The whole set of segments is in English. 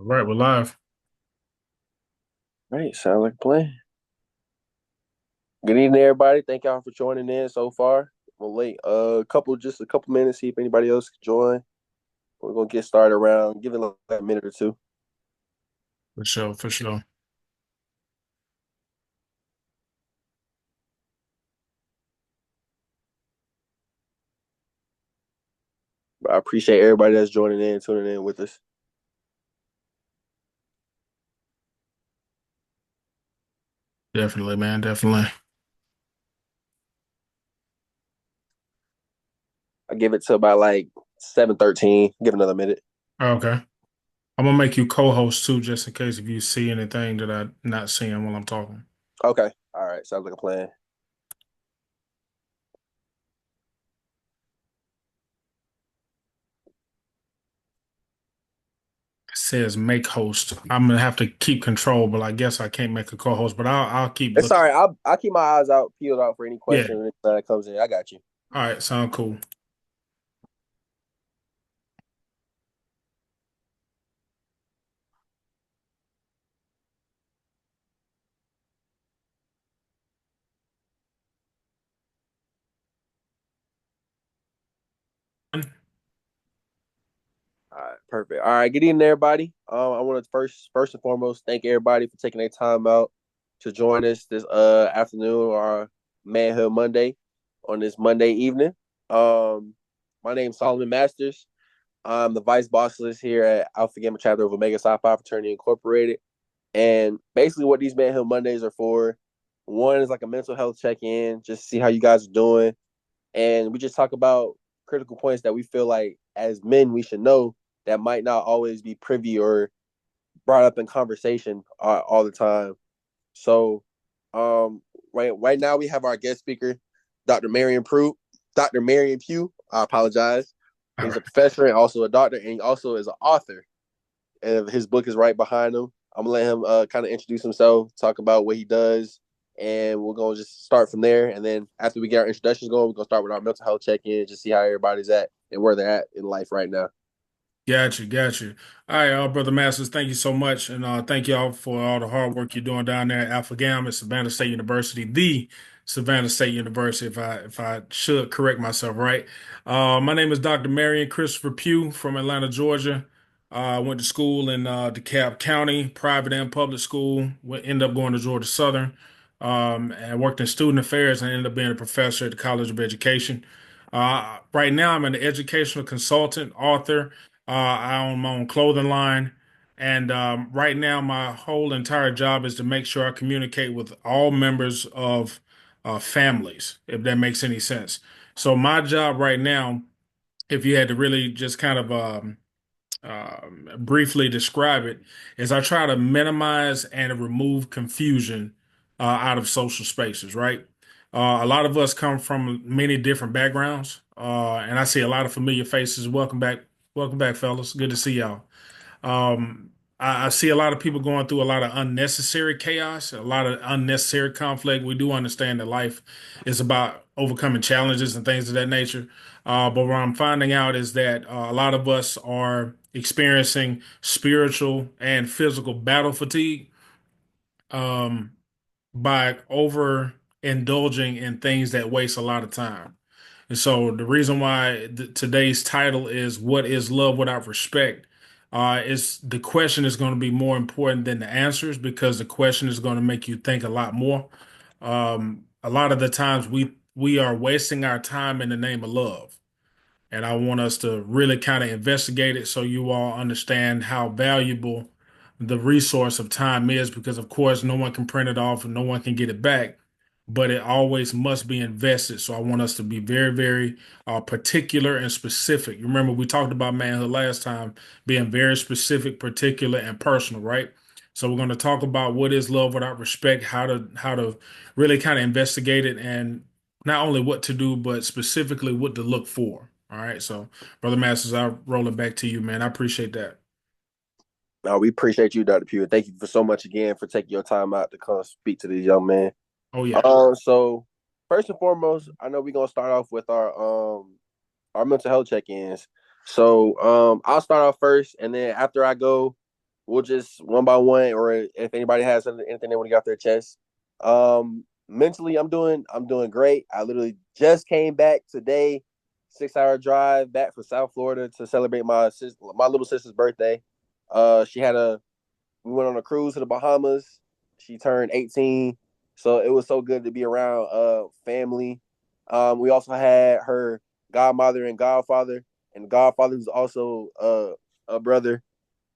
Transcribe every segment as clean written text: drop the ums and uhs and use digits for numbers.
All right, we're live. Right, sound like a plan. Good evening, everybody. Thank y'all for joining in so far. We'll wait just a couple minutes, see if anybody else can join. We're gonna get started around, give it like a minute or two. For sure, for sure. But I appreciate everybody that's joining in, tuning in with us. Definitely, man. Definitely. I give it to about like 7:13. Give it another minute. Okay. I'm gonna make you co-host too, just in case if you see anything that I'm not seeing while I'm talking. Okay. All right. Sounds like a plan. It says make host. I'm gonna have to keep control, but I guess I can't make a co-host. But I'll keep It's looking. all right. I'll keep my eyes out, peeled out for any Yeah. questions that comes in. I got you. All right. Sound cool. All right, perfect. All right, good evening, everybody. I want to first and foremost thank everybody for taking their time out to join us this afternoon or Manhood Monday on this Monday evening. Um, my name's Solomon Masters. I'm the vice boss list here at Alpha Gamma chapter of Omega Psi Phi Fraternity Incorporated. And basically, what these Manhood Mondays are for, one is like a mental health check in, just see how you guys are doing, and we just talk about critical points that we feel like as men we should know that might not always be privy or brought up in conversation all the time. So, um, right now we have our guest speaker, Dr. Marion Pugh. Dr. Marion Pugh. I apologize. All He's a right. professor and also a doctor, and he also is an author. And his book is right behind him. I'm gonna let him kind of introduce himself, talk about what he does, and we're gonna just start from there. And then after we get our introductions going, we're gonna start with our mental health check-in, just see how everybody's at and where they're at in life right now. Got you, got you. All right, Brother Masters, thank you so much. And thank y'all for all the hard work you're doing down there at Alpha Gamma at Savannah State University, the Savannah State University, if I should correct myself, right? My name is Dr. Marion Christopher Pugh from Atlanta, Georgia. I went to school in DeKalb County, private and public school. Ended up going to Georgia Southern, and worked in student affairs and ended up being a professor at the College of Education. Right now, I'm an educational consultant, author. I own my own clothing line. And right now, my whole entire job is to make sure I communicate with all members of families, if that makes any sense. So, my job right now, if you had to really just kind of briefly describe it, is I try to minimize and remove confusion out of social spaces, right? A lot of us come from many different backgrounds, and I see a lot of familiar faces. Welcome back, fellas. Good to see y'all. Um, I see a lot of people going through a lot of unnecessary chaos, a lot of unnecessary conflict. We do understand that life is about overcoming challenges and things of that nature. But what I'm finding out is that a lot of us are experiencing spiritual and physical battle fatigue um, by over indulging in things that waste a lot of time. And so the reason why today's title is "What is love without respect?" Is the question is going to be more important than the answers because the question is going to make you think a lot more. A lot of the times we are wasting our time in the name of love. And I want us to really kind of investigate it so you all understand how valuable the resource of time is, because of course no one can print it off and no one can get it back, but it always must be invested. So I want us to be very, very particular and specific. You remember we talked about manhood last time, being very specific, particular, and personal, right? So we're going to talk about what is love without respect, how to really kind of investigate it, and not only what to do, but specifically what to look for. All right. So, Brother Masters, I'll roll it back to you, man. I appreciate that. Now we appreciate you, Dr. Pugh. Thank you for so much again for taking your time out to come speak to these young men. Oh, yeah. So first and foremost, I know we're gonna start off with our mental health check-ins. So I'll start off first, and then after I go, we'll just one by one, or if anybody has anything they want to get off their chest. Mentally, I'm doing great. I literally just came back today, 6 hour drive back from South Florida to celebrate my little sister's birthday. She had a we went on a cruise to the Bahamas. She turned 18, so it was so good to be around family. We also had her godmother and godfather, and godfather who's also a brother.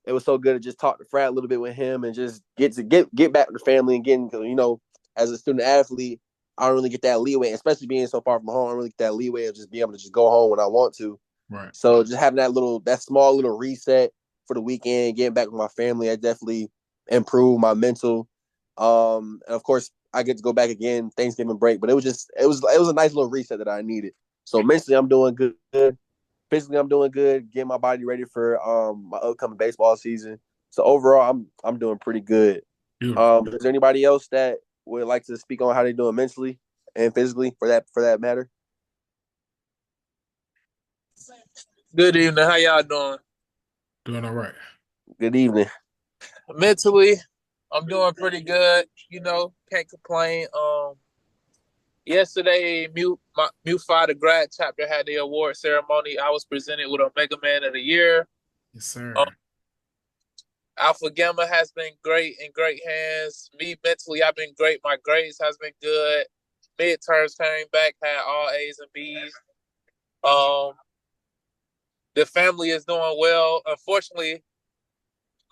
It was so good to just talk to Frat a little bit with him and just get back with the family and getting, because as a student athlete, I don't really get that leeway, especially being so far from home. I don't really get that leeway of just being able to just go home when I want to. Right. So just having that small little reset for the weekend, getting back with my family, I definitely improved my mental. And of course, I get to go back again Thanksgiving break, but it was a nice little reset that I needed. So mentally, I'm doing good. Physically, I'm doing good, getting my body ready for my upcoming baseball season. So overall, I'm doing pretty good. Beautiful. Is there anybody else that would like to speak on how they're doing mentally and physically for that matter? Good evening. How y'all doing? Doing all right. Good evening. Mentally, I'm doing pretty good. Can't complain. Yesterday, Mute Five the grad chapter had the award ceremony. I was presented with a Mega Man of the Year. Yes, sir. Um, Alpha Gamma has been great in great hands. Me mentally, I've been great. My grades has been good. Midterms came back, had all A's and B's. Um, the family is doing well. Unfortunately,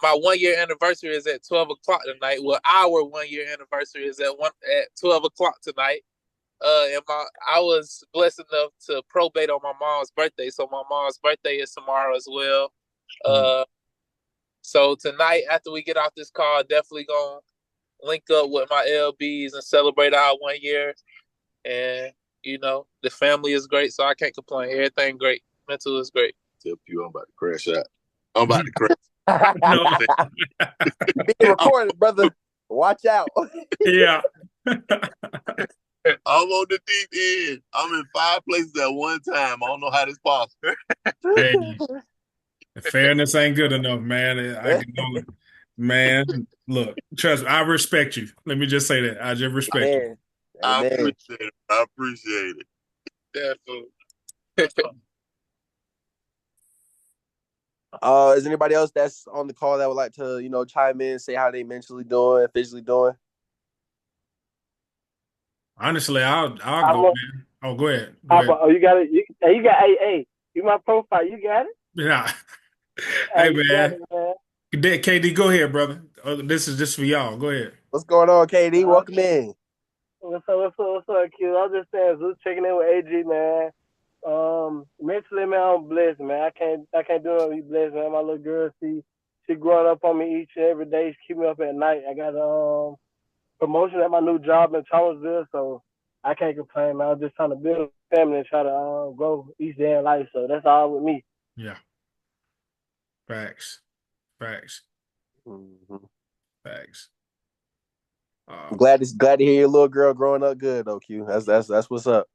my 1 year anniversary is at 12 o'clock tonight. Well, our 1 year anniversary is at 12 o'clock tonight. And I was blessed enough to probate on my mom's birthday, so my mom's birthday is tomorrow as well. So tonight, after we get off this call, definitely gonna link up with my LBs and celebrate our 1 year. And the family is great, so I can't complain. Everything great. Mental is great. Tell you, I'm about to crash out. I'm about to crash. No. Being recorded, brother. Watch out. Yeah. I'm on the deep end. I'm in 5 places at one time. I don't know how this possible. Hey, fairness ain't good enough, man. I can only, man, look, trust me, I respect you. Let me just say that. I just respect you. Man. I Amen. appreciate it. I appreciate it. Definitely. Is anybody else that's on the call that would like to, chime in, say how they mentally doing, physically doing? Honestly, I'll I'm go, a, man. Oh, go ahead. Go ahead. oh, you got it. You got, hey, you my profile. You got it. Yeah. Hey, Hey, you got man. it, man. KD, go ahead, brother. This is just for y'all. Go ahead. What's going on, KD? Welcome in. What's up, Q? I'm just saying, just checking in with AG, man. Mentally, man, I'm blessed, man. I can't do it. Be blessed, man. My little girl, she growing up on me each and every day. She keep me up at night. I got a promotion at my new job in Thomasville, so I can't complain, man. I'm just trying to build a family and try to grow each day in life. So that's all with me. Yeah. Facts. Mm-hmm. Facts. I'm glad to hear your little girl growing up good, though, Q. That's what's up.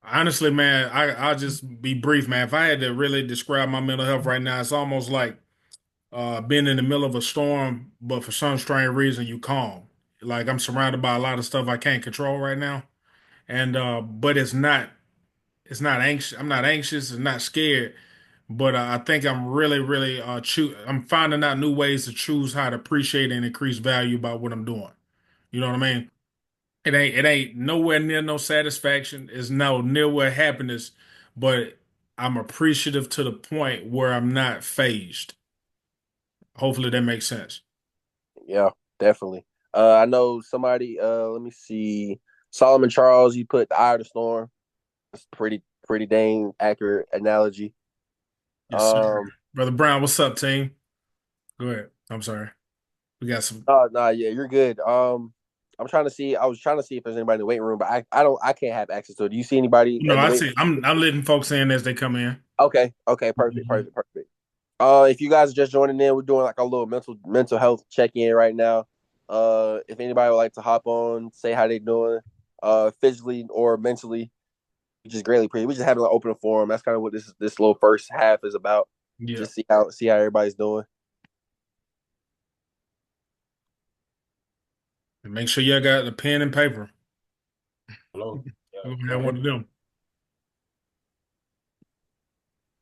Honestly, man, I'll just be brief, man. If I had to really describe my mental health right now, it's almost like being in the middle of a storm, but for some strange reason, you calm. Like I'm surrounded by a lot of stuff I can't control right now, and but it's not anxious. I'm not anxious and not scared, but I think I'm really, really I'm finding out new ways to choose how to appreciate and increase value about what I'm doing. You know what I mean? It ain't nowhere near no satisfaction. It's no near where happiness, but I'm appreciative to the point where I'm not phased. Hopefully that makes sense. Yeah, definitely. I know somebody. Let me see. Solomon Charles. He put the eye of the storm. It's pretty dang accurate analogy. Yes, sir. Brother Brown, what's up, team? Go ahead. I'm sorry. We got some. No, yeah, you're good. I'm trying to see. I was trying to see if there's anybody in the waiting room, but I can't have access to it. Do you see anybody No, in the I waiting see. I'm letting folks in as they come in. Okay, perfect, Mhm. perfect, perfect. If you guys are just joining in, we're doing like a little mental health check in right now. If anybody would like to hop on, say how they doing, physically or mentally, we just greatly appreciate. We just having an open forum. That's kind of what this little first half is about. Yeah. Just see how everybody's doing. And make sure y'all got the pen and paper. Hello. We're gonna have one of them.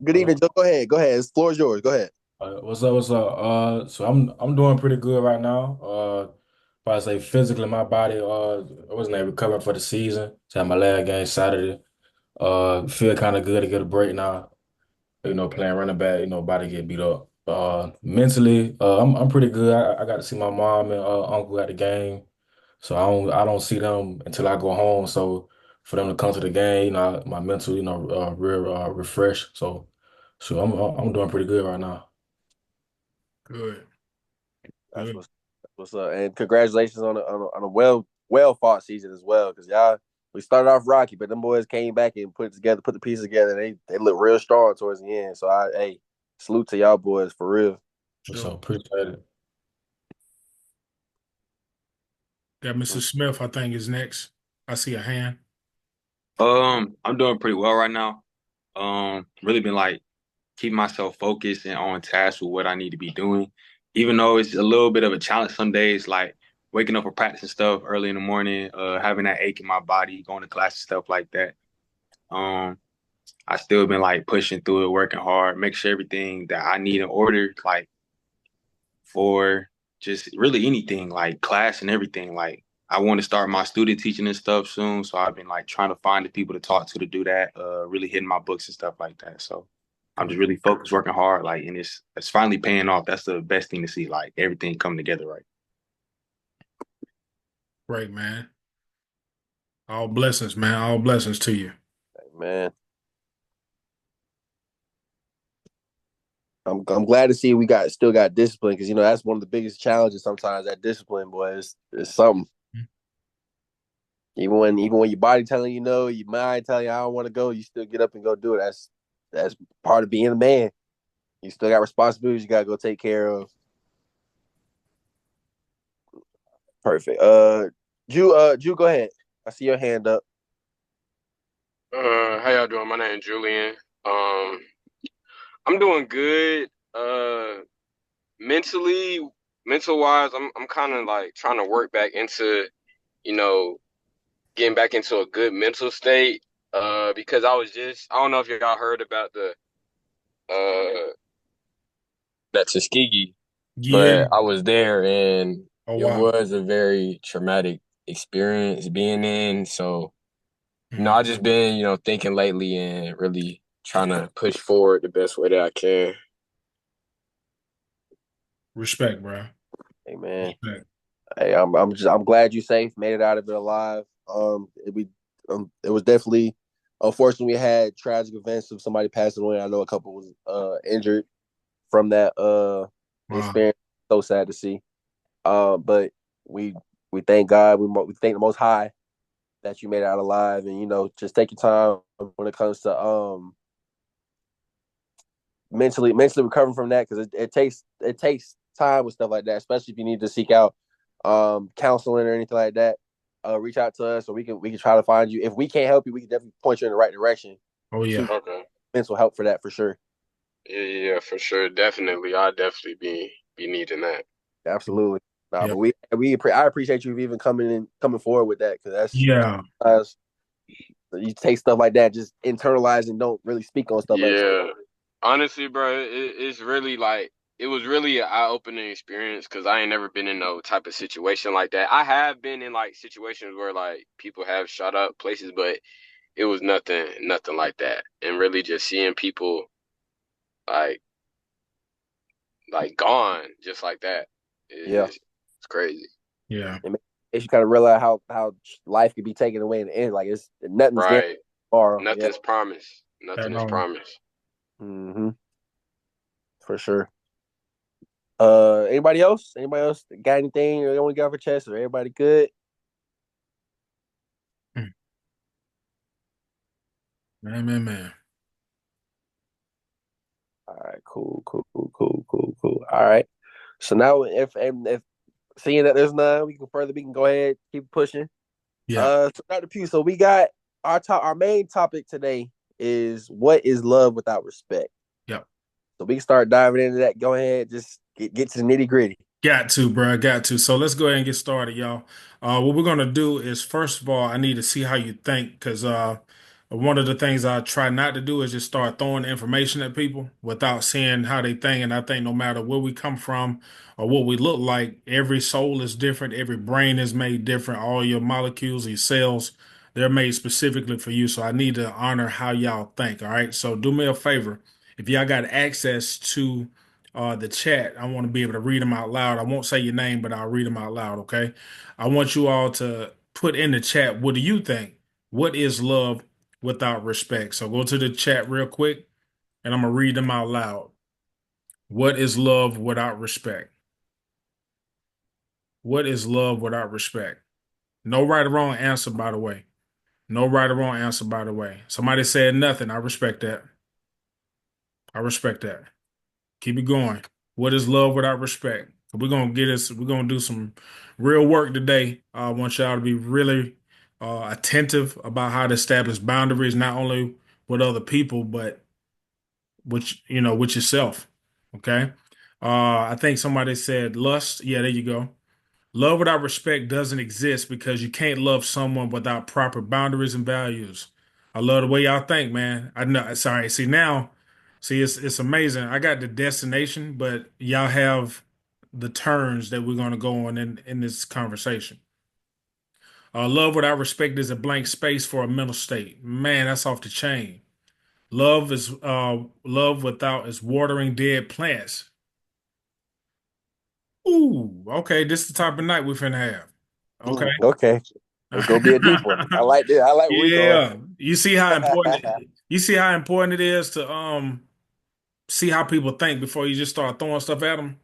Good evening, Joe. Go ahead. Go ahead. The floor is yours. Go ahead. What's up? What's up? So I'm doing pretty good right now. If I say physically, my body I wasn't able recovering for the season. So I had my last game Saturday. Feel kind of good to get a break now. Playing running back. Body get beat up. Mentally, I'm pretty good. I got to see my mom and uncle at the game, so I don't see them until I go home. So for them to come to the game, my mental, real refreshed. So I'm doing pretty good right now. Good. That's Good. what's up. And congratulations on a well fought season as well. Because y'all, we started off rocky, but them boys came back and put the pieces together. They look real strong towards the end. So salute to y'all boys for real. So Sure. appreciate it. Got Mr. Smith, I think, is next. I see a hand. I'm doing pretty well right now. Really been like keeping myself focused and on task with what I need to be doing. Even though it's a little bit of a challenge some days, like waking up for practice and stuff early in the morning, having that ache in my body, going to class and stuff like that. I still been like pushing through it, working hard, make sure everything that I need in order, like for just really anything, like class and everything. Like I want to start my student teaching and stuff soon, so I've been like trying to find the people to talk to do that. Really hitting my books and stuff like that. So I'm just really focused, working hard, like, and it's finally paying off. That's the best thing to see, like everything coming together right. Great, man. All blessings, man. All blessings to you. Man, I'm glad to see we still got discipline because that's one of the biggest challenges sometimes. That discipline, boy, is something. Even when your body telling you no, your mind telling you I don't want to go, you still get up and go do it. That's part of being a man. You still got responsibilities you gotta go take care of. Perfect. Ju, go ahead. I see your hand up. How y'all doing? My name is Julian. I'm doing good. Mental wise, I'm kind of like trying to work back into, getting back into a good mental state. Because I don't know if y'all heard about that Tuskegee, Yeah. but I was there and Oh, it wow. was a very traumatic experience being in. So, I just been, thinking lately and really trying to push forward the best way that I can. Respect, bro. Hey, man. Respect. Hey, I'm glad you safe, made it out of it alive. It was definitely, unfortunately, we had tragic events of somebody passing away. I know a couple was injured from that Wow. experience. So sad to see. But we thank God, we thank the Most High that you made it out alive, and just take your time when it comes to mentally recovering from that, because it takes time with stuff like that, especially if you need to seek out counseling or anything like that. Reach out to us, or we can try to find you. If we can't help you, we can definitely point you in the right direction. Oh, yeah. Okay. Mental help for that, for sure. Yeah, for sure. Definitely. I'll definitely be needing that. Absolutely. Yeah. But I appreciate you even coming forward with that, because Yeah. you take stuff like that, just internalize and don't really speak on stuff like that. Yeah. Honestly, bro, it's really like it was really an eye-opening experience because I ain't never been in no type of situation like that. I have been in like situations where like people have shot up places, but it was nothing like that. And really just seeing people like gone just like that Yeah. it's crazy. Yeah. It makes you kind of realize how life could be taken away in the end. Like nothing's guaranteed Right. tomorrow. Nothing's promised. Nothing At is all. promised. Mm-hmm. For sure. Anybody else? Anybody else got anything or they want to get off your chest? Or everybody good? Man. All right, cool. All right. So now, if seeing that there's none, we can go ahead, keep pushing. Yeah. So Dr. Pugh, so we got our main topic today is what is love without respect. Yep. So we can start diving into that. Go ahead, just get to the nitty gritty. Got to, bro. Got to. So let's go ahead and get started, y'all. What we're gonna do is, first of all, I need to see how you think, because one of the things I try not to do is just start throwing information at people without seeing how they think. And I think no matter where we come from or what we look like, every soul is different. Every brain is made different. All your molecules, your cells, they're made specifically for you. So I need to honor how y'all think. All right. So do me a favor. If y'all got access to the chat, I want to be able to read them out loud. I won't say your name, but I'll read them out loud, okay? I want you all to put in the chat, what do you think? What is love without respect? So go to the chat real quick and I'm gonna read them out loud. What is love without respect? What is love without respect? No right or wrong answer, by the way. No right or wrong answer, by the way. Somebody said nothing. I respect that. I respect that. Keep it going. What is love without respect? We're gonna do some real work today. I want y'all to be really attentive about how to establish boundaries, not only with other people, but with yourself. Okay. I think somebody said lust. Yeah, there you go. Love without respect doesn't exist because you can't love someone without proper boundaries and values. I love the way y'all think, man. I know. Sorry. See now, see it's amazing. I got the destination, but y'all have the turns that we're gonna go on in this conversation. Love without respect is a blank space for a mental state. Man, that's off the chain. Love without is watering dead plants. Ooh, okay. This is the type of night we're finna have. Okay. Okay. It's gonna be a deep one. I like this. I like where we going. Yeah, you see how important it is to see how people think before you just start throwing stuff at them,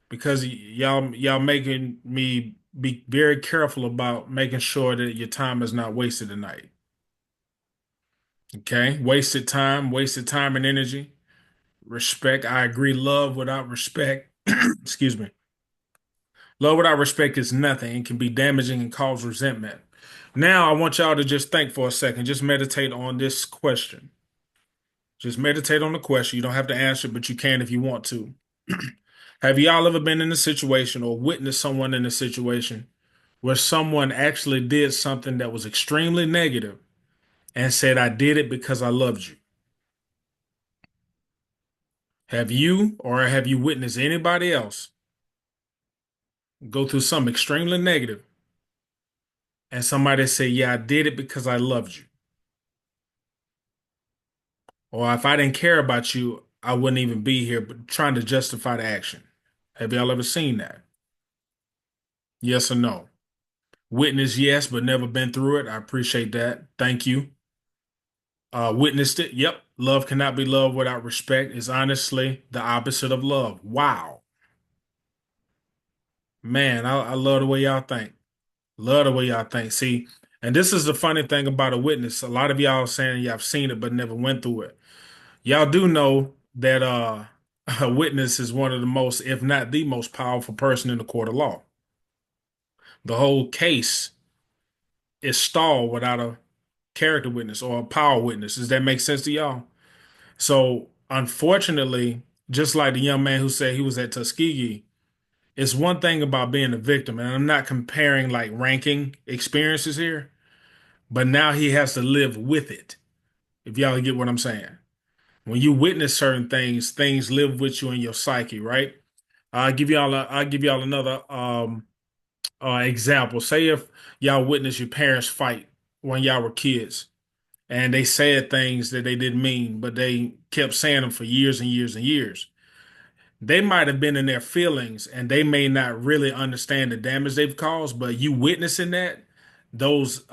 because y'all making me be very careful about making sure that your time is not wasted tonight. Okay, wasted time and energy. Respect, I agree. Love without respect, excuse me. Love without respect is nothing and can be damaging and cause resentment. Now, I want y'all to just think for a second. Just meditate on this question. Just meditate on the question. You don't have to answer, but you can if you want to. Have y'all ever been in a situation or witnessed someone in a situation where someone actually did something that was extremely negative and said, I did it because I loved you? Have you, or have you witnessed anybody else go through something extremely negative and somebody say, yeah, I did it because I loved you? Or if I didn't care about you, I wouldn't even be here, but trying to justify the action. Have y'all ever seen that? Yes or no? Witness, yes, but never been through it. I appreciate that. Thank you. Witnessed it. Yep. Love cannot be love without respect is honestly the opposite of love. Wow. Man, I love the way y'all think. Love the way y'all think. See, and this is the funny thing about a witness. A lot of y'all are saying y'all have seen it but never went through it. Y'all do know that a witness is one of the most, if not the most powerful person in the court of law. The whole case is stalled without a character witness or a power witness. Does that make sense to y'all? So, unfortunately, just like the young man who said he was at Tuskegee, it's one thing about being a victim, and I'm not comparing like ranking experiences here, but now he has to live with it. If y'all get what I'm saying. When you witness certain things, things live with you in your psyche, right? I'll give y'all another example. Say if y'all witnessed your parents fight when y'all were kids, and they said things that they didn't mean, but they kept saying them for years and years and years. They might have been in their feelings and they may not really understand the damage they've caused, but you witnessing that, those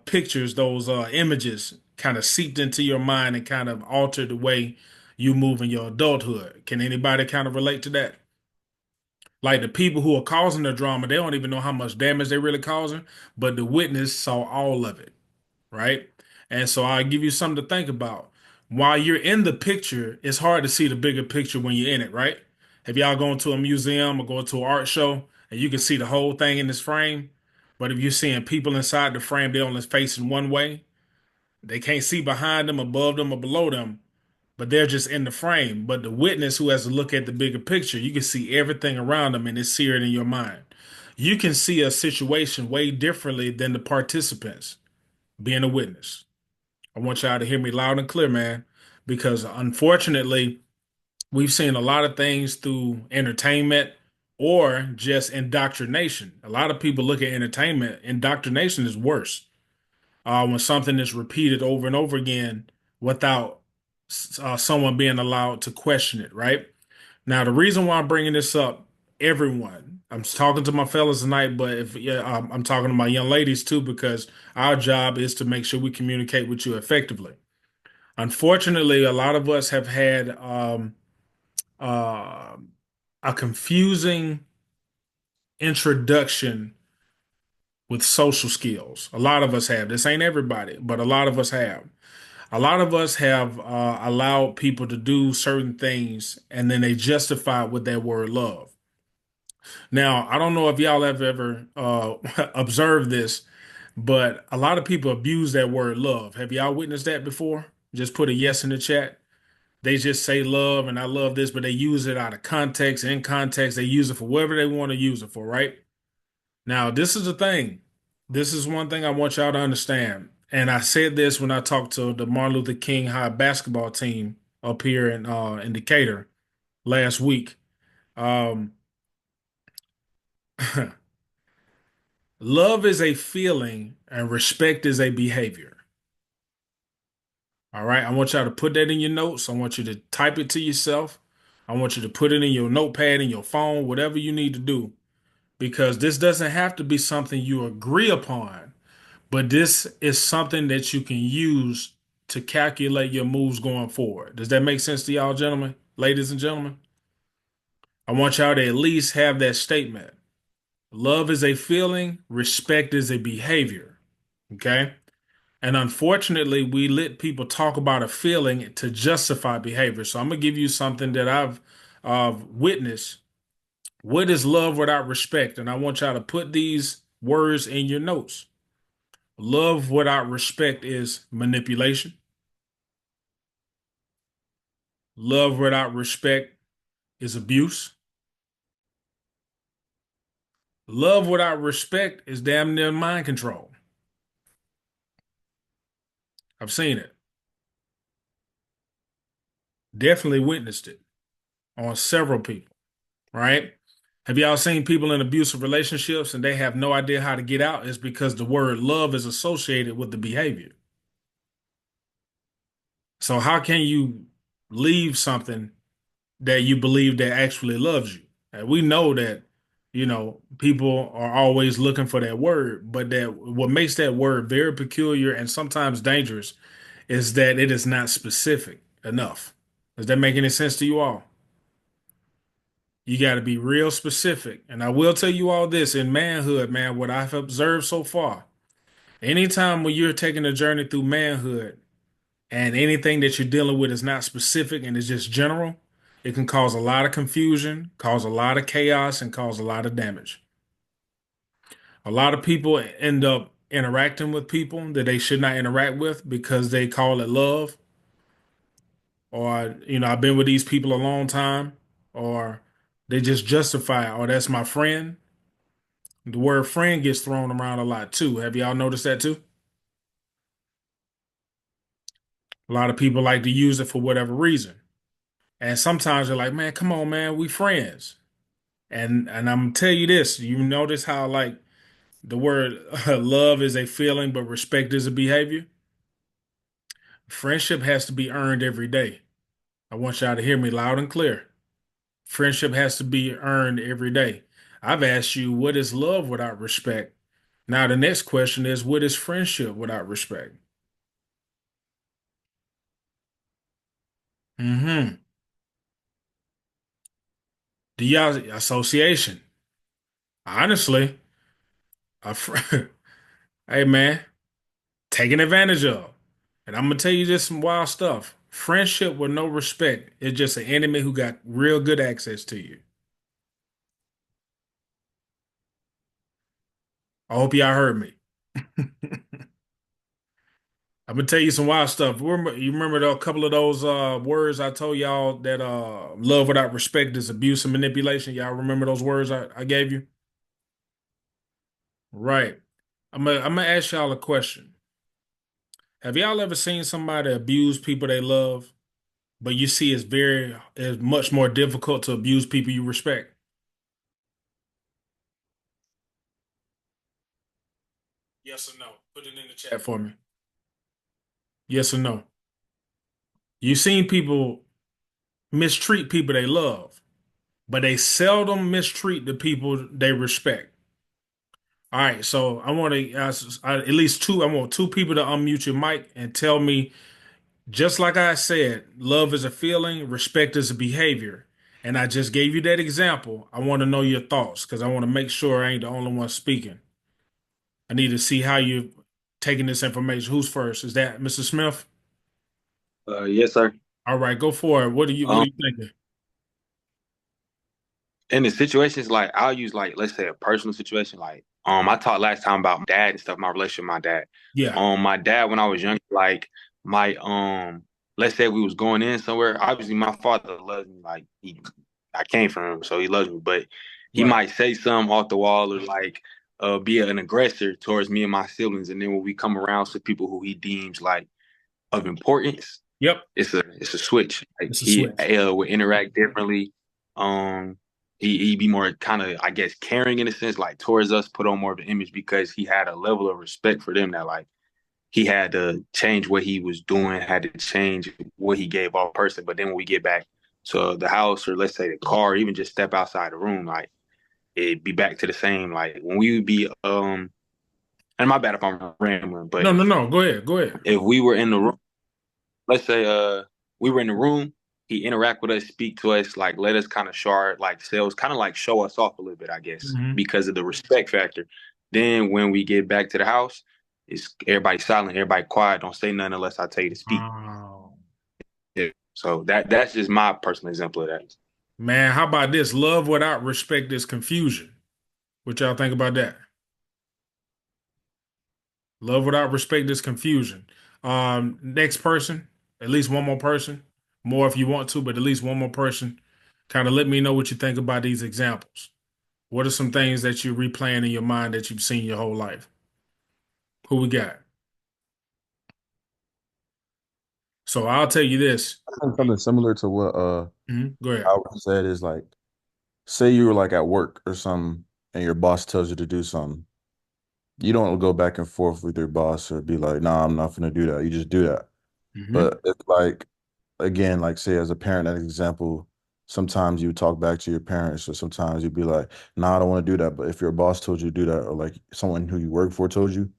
pictures, those images kind of seeped into your mind and kind of altered the way you move in your adulthood. Can anybody kind of relate to that? Like the people who are causing the drama, they don't even know how much damage they're really causing, but the witness saw all of it, right? And so I'll give you something to think about. While you're in the picture, it's hard to see the bigger picture when you're in it, right? Have y'all gone to a museum or going to an art show and you can see the whole thing in this frame? But if you're seeing people inside the frame, they're only facing one way. They can't see behind them, above them, or below them. but they're just in the frame. But the witness who has to look at the bigger picture, you can see everything around them and it's seared in your mind. You can see a situation way differently than the participants being a witness. I want y'all to hear me loud and clear, man, because unfortunately, we've seen a lot of things through entertainment or just indoctrination. A lot of people look at entertainment, indoctrination is worse. When something is repeated over and over again without someone being allowed to question it, right? Now, the reason why I'm bringing this up, everyone, I'm talking to my fellas tonight, but if yeah, I'm talking to my young ladies too, because our job is to make sure we communicate with you effectively. Unfortunately, a lot of us have had uh, a confusing introduction with social skills. A lot of us have. This ain't everybody, but a lot of us have. A lot of us have allowed people to do certain things and then they justify it with that word love. Now, I don't know if y'all have ever observed this, but a lot of people abuse that word love. Have y'all witnessed that before? Just put a yes in the chat. They just say love and I love this, but they use it out of context. In context, they use it for whatever they want to use it for, right? Now, this is the thing. This is one thing I want y'all to understand. And I said this when I talked to the Martin Luther King High basketball team up here in Decatur last week. Um, love is a feeling and respect is a behavior. All right. I want y'all to put that in your notes. I want you to type it to yourself. I want you to put it in your notepad, in your phone, whatever you need to do, because this doesn't have to be something you agree upon, but this is something that you can use to calculate your moves going forward. Does that make sense to y'all, gentlemen, ladies and gentlemen? I want y'all to at least have that statement. Love is a feeling, respect is a behavior. Okay. And unfortunately, we let people talk about a feeling to justify behavior. So I'm gonna give you something that I've witnessed. What is love without respect? And I want y'all to put these words in your notes. Love without respect is manipulation. Love without respect is abuse. Love without respect is damn near mind control. I've seen it. Definitely witnessed it on several people, right? Have y'all seen people in abusive relationships and they have no idea how to get out? It's because the word love is associated with the behavior. So how can you leave something that you believe that actually loves you? And we know that, people are always looking for that word, but that what makes that word very peculiar and sometimes dangerous is that it is not specific enough. Does that make any sense to you all? You got to be real specific. And I will tell you all this in manhood, man, what I've observed so far. Anytime when you're taking a journey through manhood and anything that you're dealing with is not specific and is just general, it can cause a lot of confusion, cause a lot of chaos, and cause a lot of damage. A lot of people end up interacting with people that they should not interact with because they call it love. Or, I've been with these people a long time, or they just justify, oh, that's my friend. The word friend gets thrown around a lot too. Have y'all noticed that too? A lot of people like to use it for whatever reason. And sometimes they're like, man, come on, man, we friends. And I'm gonna tell you this, you notice how like the word love is a feeling, but respect is a behavior. Friendship has to be earned every day. I want y'all to hear me loud and clear. Friendship has to be earned every day. I've asked you, what is love without respect? Now, the next question is, what is friendship without respect? Mm-hmm. The y'all association. Honestly, a hey man, taken advantage of. And I'm gonna tell you just some wild stuff. Friendship with no respect is just an enemy who got real good access to you. I hope y'all heard me. I'm gonna tell you some wild stuff. You remember a couple of those words I told y'all that love without respect is abuse and manipulation? Y'all remember those words I gave you? Right. I'm gonna ask y'all a question. Have y'all ever seen somebody abuse people they love, but you see it's much more difficult to abuse people you respect? Yes or no? Put it in the chat for me. Yes or no? You've seen people mistreat people they love, but they seldom mistreat the people they respect. All right, so I want to ask at least two. I want two people to unmute your mic and tell me, just like I said, love is a feeling, respect is a behavior. And I just gave you that example. I want to know your thoughts because I want to make sure I ain't the only one speaking. I need to see how you're taking this information. Who's first? Is that Mr. Smith? Yes, sir. All right, go for it. What Um, are you thinking? in the situations like I'll use like let's say a personal situation like I talked last time about my dad and stuff, my relationship with my dad. Yeah, My dad when I was young, like my let's say we was going in somewhere. Obviously, my father loves me. Like I came from him, so he loves me. But he right. might say something off the wall or like be an aggressor towards me and my siblings. And then when we come around to people who he deems like of importance, Yep, it's a switch. Like it's a he switch. would interact differently. Um, he'd be more kind of I guess caring in a sense, like towards us, put on more of an image because he had a level of respect for them that like he had to change what he was doing, had to change what he gave off person. But then when we get back to the house or let's say the car, even just step outside the room, like it'd be back to the same. Like when we would be and my bad if I'm rambling, but No, no, no. Go ahead. Go ahead. if we were in the room, let's say we were in the room, he interact with us, speak to us, like let us kind of show our like selves, kind of like show us off a little bit, I guess, Hmm. because of the respect factor. Then when we get back to the house, it's everybody silent, everybody quiet, don't say nothing unless I tell you to speak. Oh, Yeah. So that's just my personal example of that. man, how about this? Love without respect is confusion. What y'all think about that? Love without respect is confusion. Next person, at least one more person, more if you want to, but at least one more person. Kind of let me know what you think about these examples. What are some things that you're replaying in your mind that you've seen your whole life? Who we got? So I'll tell you this. I think something similar to what Go ahead. Albert said is like, say you were like at work or something, and your boss tells you to do something. You don't go back and forth with your boss or be like, "Nah, I'm not gonna do that." You just do that. Hmm. But it's like, again, like say as a parent, an example, sometimes you talk back to your parents, or sometimes you'd be like, "Nah, I don't want to do that." But if your boss told you to do that, or like someone who you work for told you,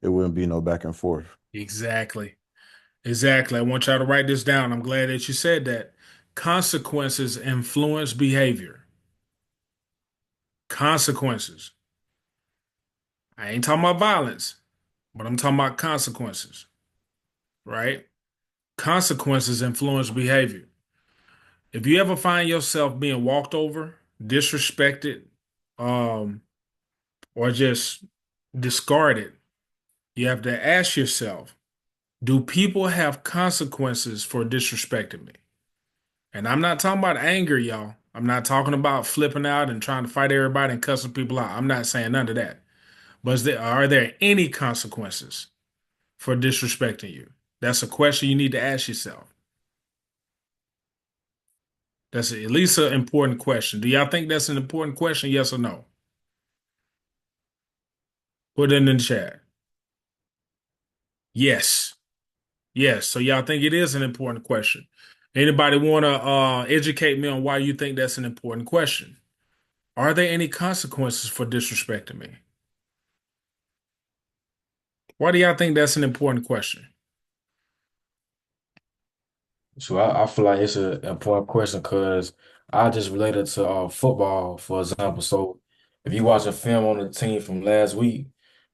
it wouldn't be no back and forth. Exactly. Exactly. I want y'all to write this down. I'm glad that you said that. Consequences influence behavior. Consequences. I ain't talking about violence, but I'm talking about consequences, right? Consequences influence behavior. If you ever find yourself being walked over, disrespected, um, or just discarded, you have to ask yourself, do people have consequences for disrespecting me? And I'm not talking about anger, y'all. I'm not talking about flipping out and trying to fight everybody and cussing people out. I'm not saying none of that. But are there any consequences for disrespecting you? That's a question you need to ask yourself. That's at least an important question. Do y'all think that's an important question? Yes or no? Put it in the chat. Yes. Yes. So y'all think it is an important question. Anybody want to educate me on why you think that's an important question? Are there any consequences for disrespecting me? Why do y'all think that's an important question? So I feel like it's an important question because I just related to football, for example. So if you watch a film on the team from last week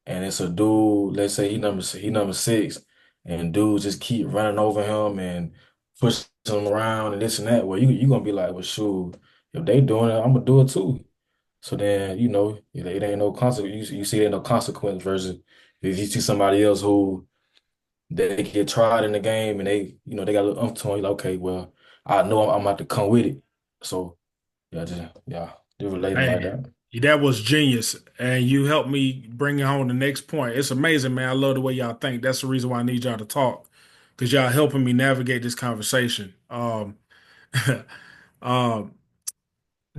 and it's a dude, let's say he number six, and dudes just keep running over him and pushing him around and this and that, well, you gonna be like, well, shoot, if they doing it, I'm gonna do it too. So then, it ain't no consequence. You see, there ain't no consequence versus if you see somebody else who they get tried in the game and they got a little umph to 'em, you're like, okay, well, I know I'm about to come with it. So yeah, they're relating like Hey, that. that was genius, and you helped me bring it home the next point. It's amazing, man. I love the way y'all think. That's the reason why I need y'all to talk, because y'all helping me navigate this conversation. Um,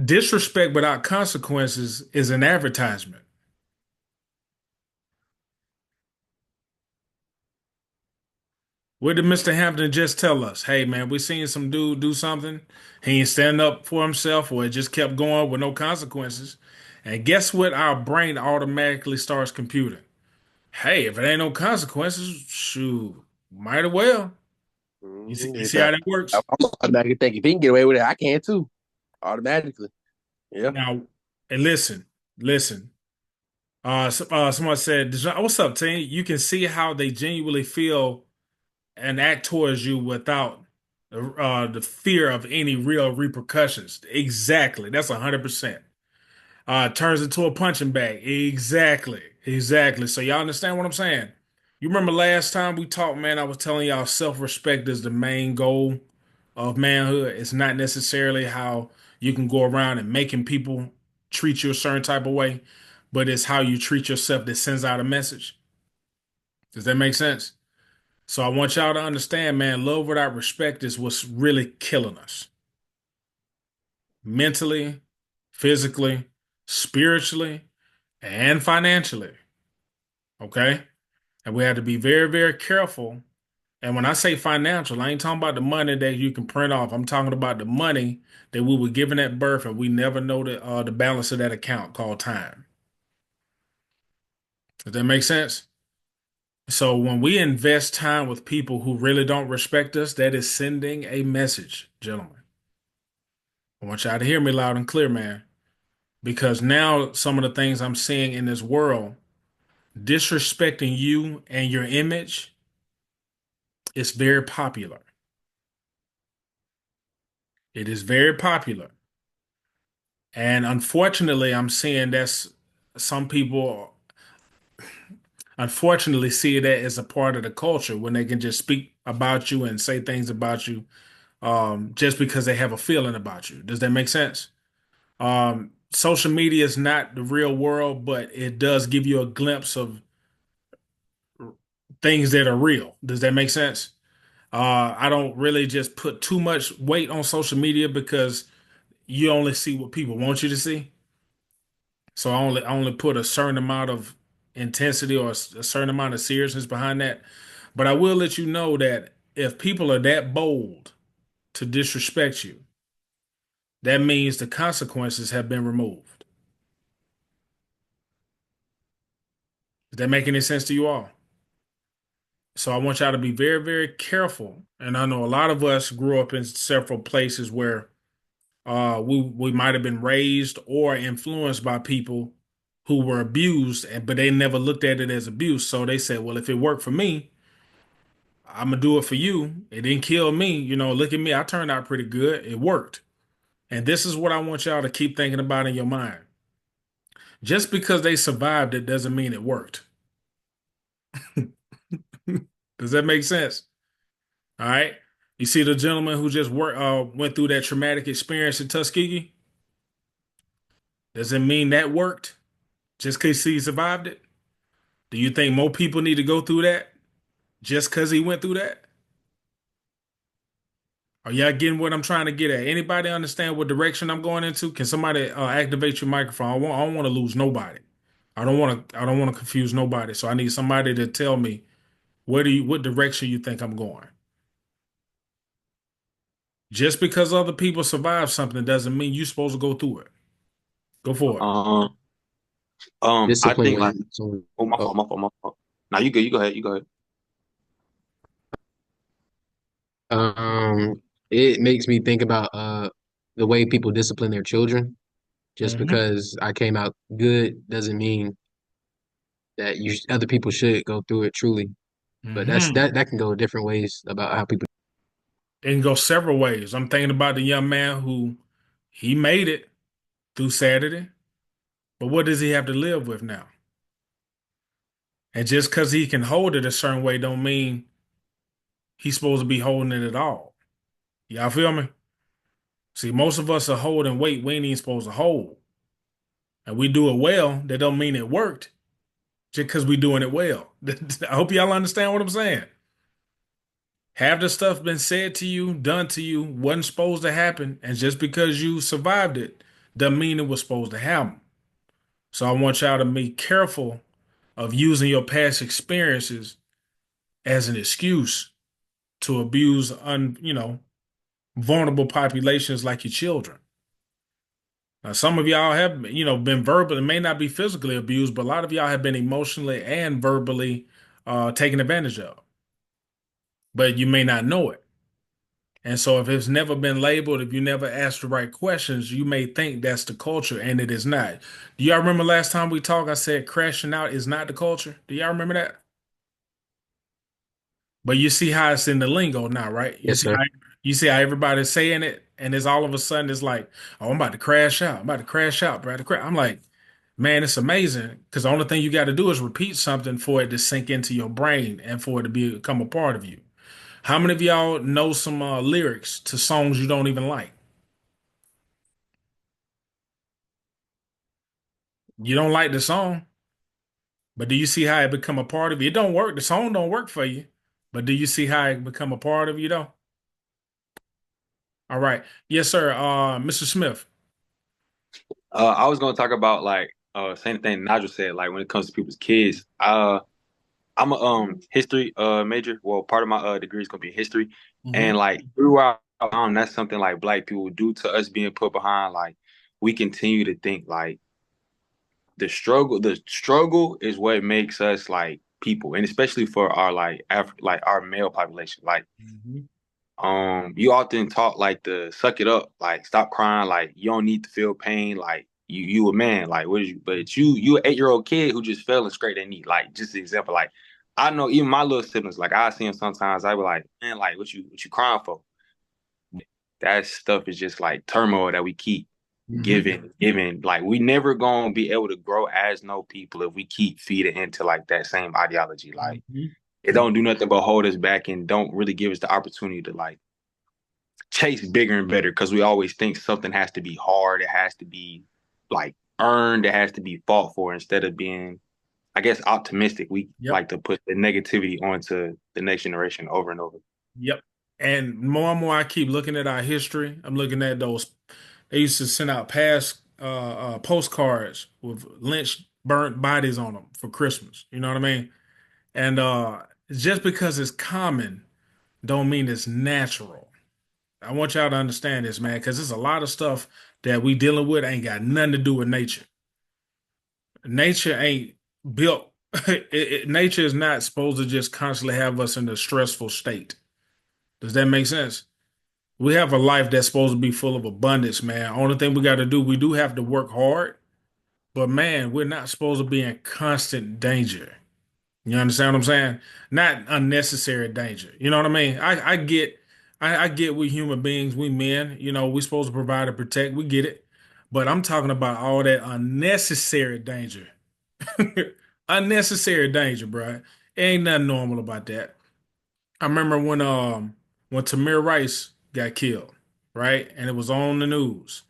disrespect without consequences is an advertisement. What did Mr. Hampton just tell us? Hey, man, we seen some dude do something. He ain't stand up for himself, or it just kept going with no consequences. And guess what? Our brain automatically starts computing. Hey, if it ain't no consequences, shoot, might as well. You It's see how that I'm works? automatically think if he can get away with it, I can too. Automatically. Yeah. Now, and listen. Someone said, "What's up, team?" You can see how they genuinely feel and act towards you without the fear of any real repercussions. Exactly. That's 100%. Turns into a punching bag. Exactly. Exactly. So y'all understand what I'm saying? You remember last time we talked, man, I was telling y'all self-respect is the main goal of manhood. It's not necessarily how you can go around and making people treat you a certain type of way, but it's how you treat yourself that sends out a message. Does that make sense? So I want y'all to understand, man, love without respect is what's really killing us. Mentally, physically, spiritually, and financially. Okay? And we have to be very, very careful. And when I say financial, I ain't talking about the money that you can print off. I'm talking about the money that we were given at birth and we never know the balance of that account called time. Does that make sense? So when we invest time with people who really don't respect us, that is sending a message, gentlemen. I want y'all to hear me loud and clear, man. Because now some of the things I'm seeing in this world, disrespecting you and your image, is very popular. It is very popular. And unfortunately, I'm seeing that's some people unfortunately see that as a part of the culture when they can just speak about you and say things about you just because they have a feeling about you. Does that make sense? Social media is not the real world, but it does give you a glimpse of things that are real. Does that make sense? I don't really just put too much weight on social media because you only see what people want you to see. So I only put a certain amount of intensity or a certain amount of seriousness behind that. But I will let you know that if people are that bold to disrespect you, that means the consequences have been removed. Does that make any sense to you all? So I want y'all to be very, very careful. And I know a lot of us grew up in several places where we might have been raised or influenced by people who were abused, but they never looked at it as abuse. So they said, well, if it worked for me, I'm gonna do it for you. It didn't kill me. Look at me. I turned out pretty good. It worked. And this is what I want y'all to keep thinking about in your mind. Just because they survived it doesn't mean it worked. Does that make sense? All right. You see the gentleman who just went through that traumatic experience in Tuskegee? Does it mean that worked just because he survived it? Do you think more people need to go through that just because he went through that? Are y'all getting what I'm trying to get at? Anybody understand what direction I'm going into? Can somebody activate your microphone? I don't want to lose nobody. I don't want to confuse nobody. So I need somebody to tell me what direction you think I'm going. Just because other people survive something doesn't mean you're supposed to go through it. Go for it. Um, I Discipline think like, when so oh my fault, oh, my fault, my fault. Now you good, you go ahead, you go ahead. um it makes me think about the way people discipline their children. Just Hmm. because I came out good doesn't mean that other people should go through it truly. But Hmm. that can go different ways about how people. It can go several ways. I'm thinking about the young man who he made it through Saturday, but what does he have to live with now? And just because he can hold it a certain way don't mean he's supposed to be holding it at all. Y'all feel me? See, most of us are holding weight we ain't even supposed to hold. And we do it well, that don't mean it worked just because we doing it well. I hope y'all understand what I'm saying. Have the stuff been said to you, done to you, wasn't supposed to happen, and just because you survived it, doesn't mean it was supposed to happen. So I want y'all to be careful of using your past experiences as an excuse to abuse vulnerable populations like your children. Now, some of y'all have, been verbal. It may not be physically abused, but a lot of y'all have been emotionally and verbally taken advantage of. But you may not know it. And so if it's never been labeled, if you never asked the right questions, you may think that's the culture, and it is not. Do y'all remember last time we talked, I said crashing out is not the culture? Do y'all remember that? But you see how it's in the lingo now, right? Yes, sir. You see how everybody's saying it, and it's all of a sudden it's like, oh, I'm about to crash out. I'm about to crash out, bro. I'm like, man, it's amazing because the only thing you got to do is repeat something for it to sink into your brain and for it to become a part of you. How many of y'all know some lyrics to songs you don't even like? You don't like the song, but do you see how it become a part of you? It don't work. The song don't work for you, but do you see how it become a part of you though? All right. Yes, sir. Mr. Smith. I was gonna talk about like same thing Nigel said, like when it comes to people's kids. I'm a history major. Well, part of my degree is gonna be history, Mhm. and like throughout that's something like Black people do to us being put behind. Like we continue to think like the struggle is what makes us like people, and especially for our like like our male population. Like Mhm. you often talk like the suck it up, like stop crying, like you don't need to feel pain, like you a man, like what is you? But you an 8-year-old kid who just fell and scraped their knee, like just an example. Like I know even my little siblings, like I see them sometimes, I be like, man, like what you crying for? That stuff is just like turmoil that we keep Mhm. giving. Like we never gonna be able to grow as no people if we keep feeding into like that same ideology. Like Mhm. it don't do nothing but hold us back and don't really give us the opportunity to like chase bigger and better because we always think something has to be hard, it has to be like earned, it has to be fought for instead of being, I guess, optimistic. We Yep. like to put the negativity onto the next generation over and over. Yep. And more, I keep looking at our history. I'm looking at those. They used to send out past postcards with lynched, burnt bodies on them for Christmas. You know what I mean? And just because it's common, don't mean it's natural. I want y'all to understand this, man, because there's a lot of stuff that we dealing with ain't got nothing to do with nature. Nature ain't built. Nature is not supposed to just constantly have us in a stressful state. Does that make sense? We have a life that's supposed to be full of abundance, man. Only thing we got to do, we do have to work hard, but man, we're not supposed to be in constant danger. You understand what I'm saying? Not unnecessary danger. You know what I mean? I get we human beings, we men, we supposed to provide and protect. We get it. But I'm talking about all that unnecessary danger. Unnecessary danger, bro. Ain't nothing normal about that. I remember when Tamir Rice got killed, right? And it was on the news.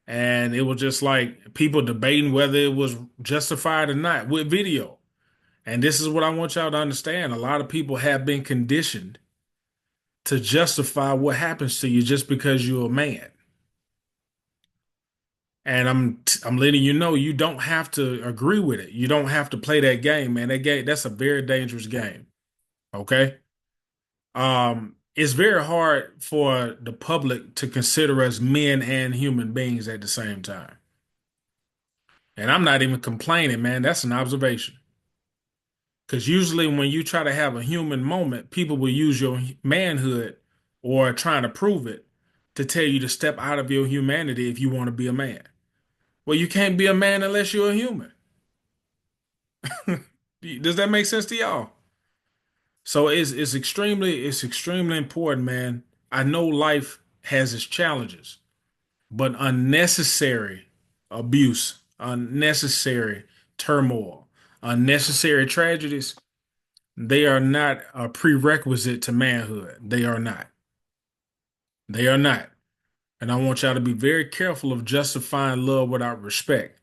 And it was just like people debating whether it was justified or not with video. And this is what I want y'all to understand. A lot of people have been conditioned to justify what happens to you just because you're a man. And I'm letting you know you don't have to agree with it. You don't have to play that game, man. That's a very dangerous game. Okay? It's very hard for the public to consider us men and human beings at the same time. And I'm not even complaining, man. That's an observation. Because usually when you try to have a human moment, people will use your manhood or trying to prove it to tell you to step out of your humanity if you want to be a man. Well, you can't be a man unless you're a human. Does that make sense to y'all? So it's extremely important, man. I know life has its challenges, but unnecessary abuse, unnecessary turmoil, unnecessary tragedies, they are not a prerequisite to manhood. They are not. They are not. And I want y'all to be very careful of justifying love without respect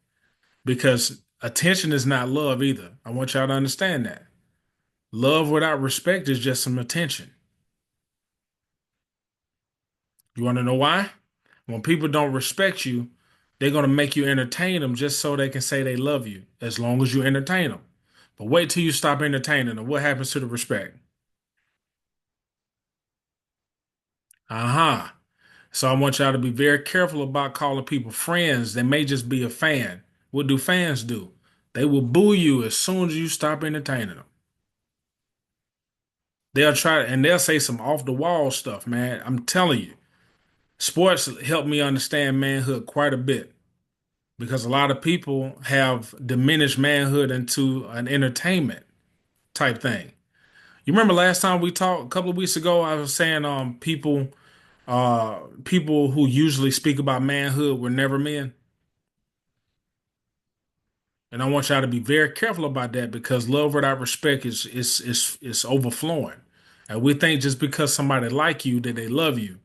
because attention is not love either. I want y'all to understand that. Love without respect is just some attention. You want to know why? When people don't respect you, they're going to make you entertain them just so they can say they love you, as long as you entertain them. But wait till you stop entertaining them. What happens to the respect? Uh-huh. So I want y'all to be very careful about calling people friends. They may just be a fan. What do fans do? They will boo you as soon as you stop entertaining them. They'll try and they'll say some off the wall stuff, man. I'm telling you, sports helped me understand manhood quite a bit because a lot of people have diminished manhood into an entertainment type thing. You remember last time we talked a couple of weeks ago, I was saying people who usually speak about manhood were never men. And I want y'all to be very careful about that because love without respect is overflowing. And we think just because somebody like you that they love you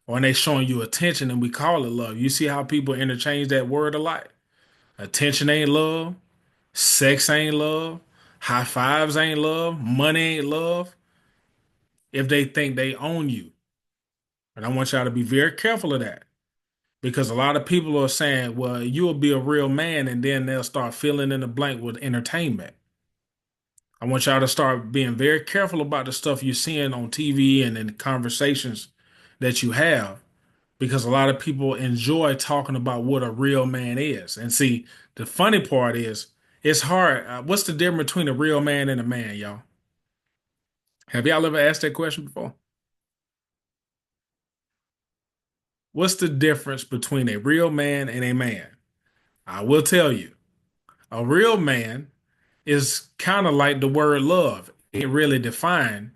or they showing you attention and we call it love. You see how people interchange that word a lot? Attention ain't love, sex ain't love, high fives ain't love, money ain't love if they think they own you. And I want y'all to be very careful of that. Because a lot of people are saying, well, you'll be a real man, and then they'll start filling in the blank with entertainment. I want y'all to start being very careful about the stuff you're seeing on TV and in conversations that you have, because a lot of people enjoy talking about what a real man is. And see, the funny part is, it's hard. What's the difference between a real man and a man, y'all? Have y'all ever asked that question before? What's the difference between a real man and a man? I will tell you. A real man is kind of like the word love. It ain't really defined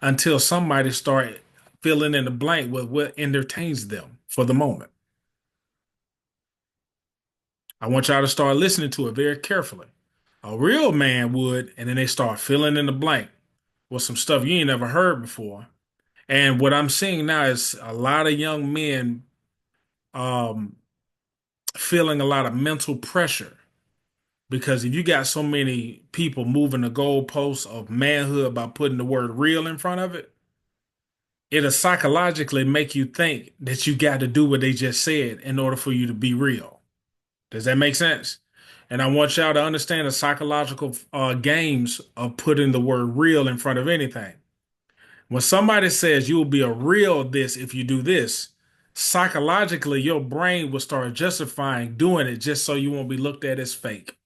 until somebody start filling in the blank with what entertains them for the moment. I want y'all to start listening to it very carefully. A real man would, and then they start filling in the blank with some stuff you ain't never heard before. And what I'm seeing now is a lot of young men um, feeling a lot of mental pressure. Because if you got so many people moving the goalposts of manhood by putting the word real in front of it, it'll psychologically make you think that you got to do what they just said in order for you to be real. Does that make sense? And I want y'all to understand the psychological games of putting the word real in front of anything. When somebody says you will be a real this if you do this, psychologically, your brain will start justifying doing it just so you won't be looked at as fake.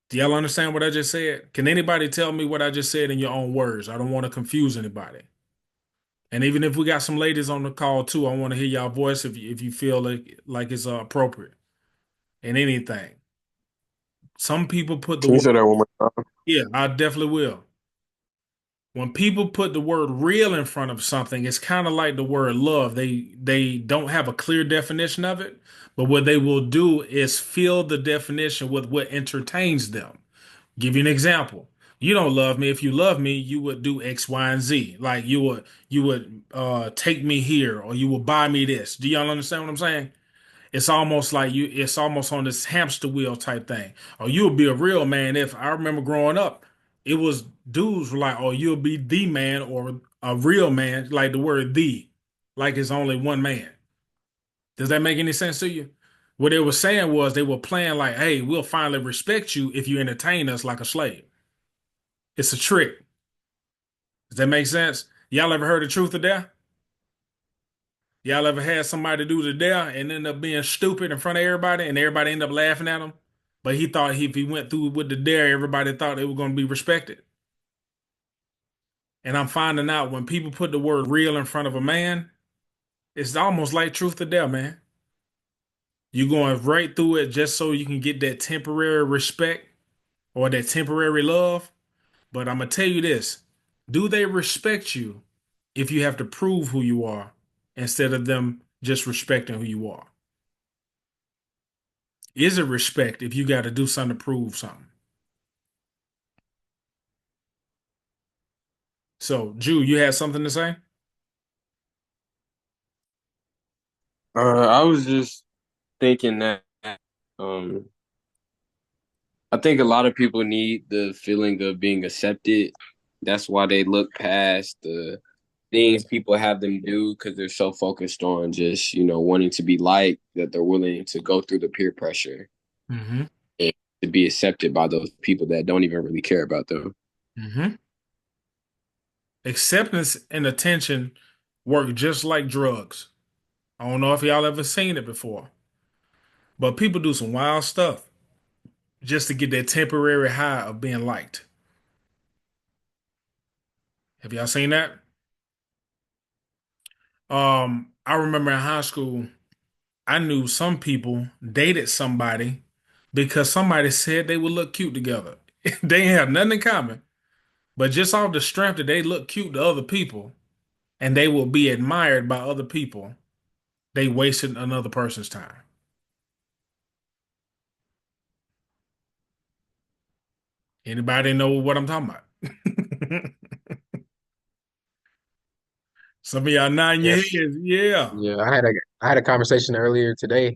Do y'all understand what I just said? Can anybody tell me what I just said in your own words? I don't want to confuse anybody. And even if we got some ladies on the call too, I want to hear y'all voice if you feel like it's appropriate in anything. Some people put the Can you word, say that one more time? yeah, I definitely will. When people put the word real in front of something, it's kind of like the word love. They don't have a clear definition of it, but what they will do is fill the definition with what entertains them. Give you an example. You don't love me. If you love me, you would do X, Y, and Z. Like you would take me here or you would buy me this. Do y'all understand what I'm saying? It's almost like it's almost on this hamster wheel type thing. Or you'll be a real man. If I remember growing up, it was dudes were like, oh, you'll be the man or a real man, like the word the, like it's only one man. Does that make any sense to you? What they were saying was they were playing like, hey, we'll finally respect you if you entertain us like a slave. It's a trick. Does that make sense? Y'all ever heard of truth or dare? Y'all ever had somebody do the dare and end up being stupid in front of everybody and everybody end up laughing at him? But he thought if he went through with the dare, everybody thought they were going to be respected. And I'm finding out when people put the word real in front of a man, it's almost like truth or dare, man. You're going right through it just so you can get that temporary respect or that temporary love. But I'm going to tell you this. Do they respect you if you have to prove who you are instead of them just respecting who you are? Is it respect if you got to do something to prove something? So, Jew, you had something to say? I was just thinking that um I think a lot of people need the feeling of being accepted. That's why they look past the things people have them do because they're so focused on just, wanting to be liked that they're willing to go through the peer pressure Mm-hmm. and to be accepted by those people that don't even really care about them. Mm-hmm. Acceptance and attention work just like drugs. I don't know if y'all ever seen it before, but people do some wild stuff just to get that temporary high of being liked. Have y'all seen that? I remember in high school, I knew some people dated somebody because somebody said they would look cute together. They ain't have nothing in common, but just off the strength that they look cute to other people and they will be admired by other people, they wasted another person's time. Anybody know what I'm talking about? Some of y'all nodding your Yes. heads. Yeah. Yeah, I had a conversation earlier today. I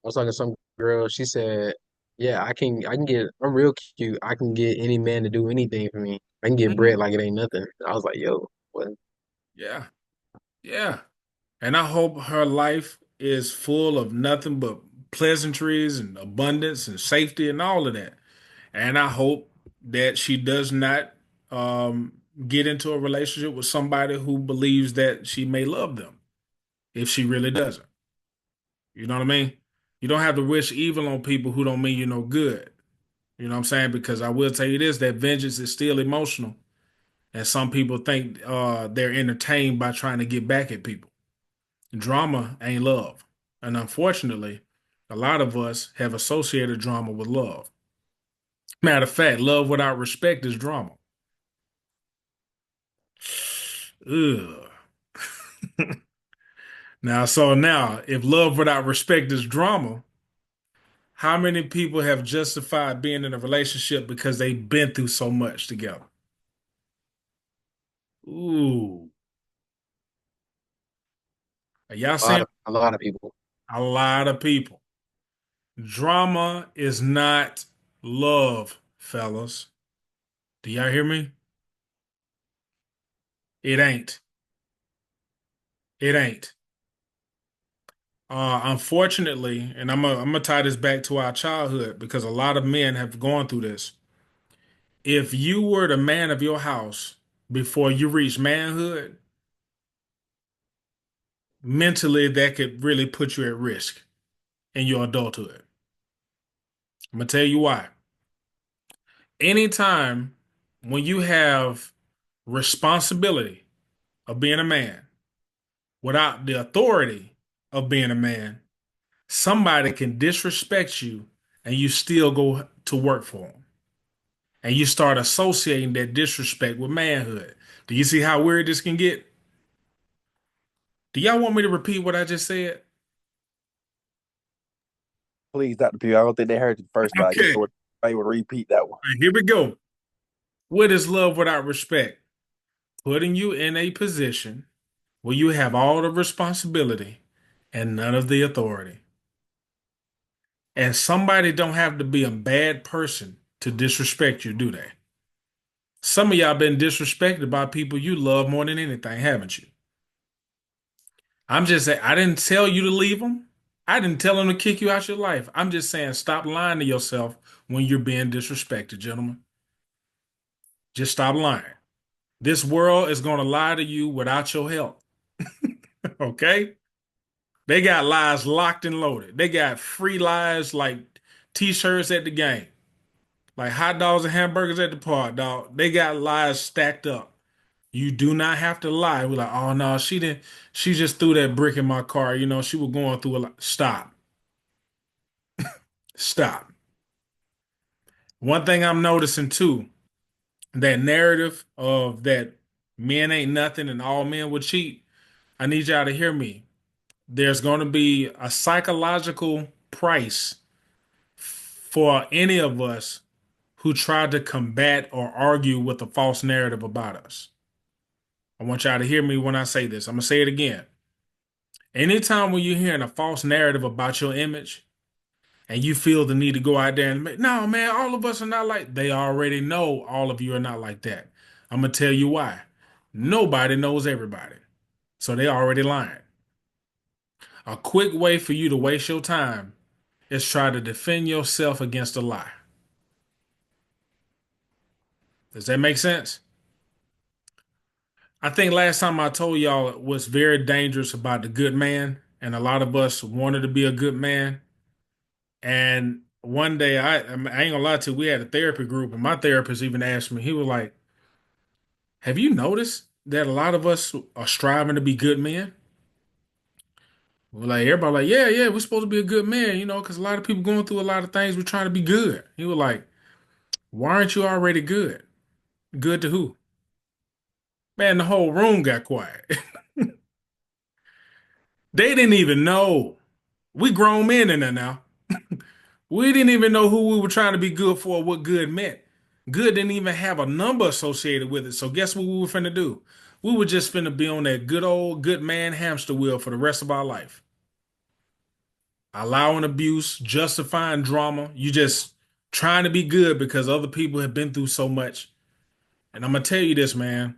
was talking to some girl. She said, "Yeah, I'm real cute. I can get any man to do anything for me. I can get bread Mhm. like it ain't nothing." I was like, "Yo, what?" Yeah. Yeah. And I hope her life is full of nothing but pleasantries and abundance and safety and all of that. And I hope that she does not um, get into a relationship with somebody who believes that she may love them if she really doesn't. You know what I mean? You don't have to wish evil on people who don't mean you no good. You know what I'm saying? Because I will tell you this, that vengeance is still emotional. And some people think they're entertained by trying to get back at people. Drama ain't love. And unfortunately, a lot of us have associated drama with love. Matter of fact, love without respect is drama. Ugh. Now, if love without respect is drama, how many people have justified being in a relationship because they've been through so much together? Ooh. Are y'all A lot seeing of a lot of people. a lot of people? Drama is not love, fellas. Do y'all hear me? It ain't. It ain't. Unfortunately, and I'm gonna tie this back to our childhood because a lot of men have gone through this. If you were the man of your house before you reached manhood, mentally that could really put you at risk in your adulthood. I'm gonna tell you why. Anytime when you have responsibility of being a man without the authority of being a man, somebody can disrespect you and you still go to work for them. And you start associating that disrespect with manhood. Do you see how weird this can get? Do y'all want me to repeat what I just said? Please, Dr. P. I don't think they heard you the first time. You Okay, might want to repeat that one. here we go. What is love without respect? Putting you in a position where you have all the responsibility and none of the authority. And somebody don't have to be a bad person to disrespect you, do they? Some of y'all been disrespected by people you love more than anything, haven't you? I'm just saying, I didn't tell you to leave them. I didn't tell them to kick you out your life. I'm just saying, stop lying to yourself when you're being disrespected, gentlemen. Just stop lying. This world is going to lie to you without your help. Okay? They got lies locked and loaded. They got free lies like t-shirts at the game, like hot dogs and hamburgers at the park, dog. They got lies stacked up. You do not have to lie. We're like, oh no, she didn't. She just threw that brick in my car. You know, she was going through a lot. Stop. Stop. One thing I'm noticing too, that narrative of that men ain't nothing and all men would cheat. I need y'all to hear me. There's going to be a psychological price for any of us who try to combat or argue with a false narrative about us. I want y'all to hear me when I say this. I'm gonna say it again. Anytime when you're hearing a false narrative about your image and you feel the need to go out there and no, man, all of us are not like they already know all of you are not like that. I'm gonna tell you why. Nobody knows everybody. So they already lying. A quick way for you to waste your time is try to defend yourself against a lie. Does that make sense? I think last time I told y'all what's very dangerous about the good man, and a lot of us wanted to be a good man. And one day, I ain't gonna lie to you, we had a therapy group, and my therapist even asked me, he was like, have you noticed that a lot of us are striving to be good men? We're like, everybody like, yeah, yeah, we're supposed to be a good man, because a lot of people going through a lot of things, we're trying to be good. He was like, why aren't you already good? Good to who? Man, the whole room got quiet. They didn't even know. We grown men in there now. We didn't even know who we were trying to be good for, what good meant. Good didn't even have a number associated with it. So guess what we were finna do? We were just finna be on that good old good man hamster wheel for the rest of our life. Allowing abuse, justifying drama. You just trying to be good because other people have been through so much. And I'm gonna tell you this, man.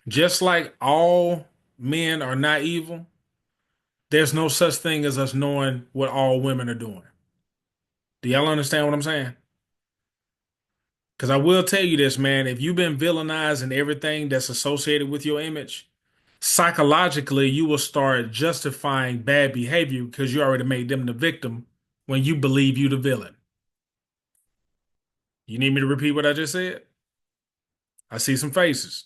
Just like all men are not evil, there's no such thing as us knowing what all women are doing. Do y'all understand what I'm saying? Because I will tell you this, man. If you've been villainized in everything that's associated with your image, psychologically, you will start justifying bad behavior because you already made them the victim when you believe you the villain. You need me to repeat what I just said? I see some faces.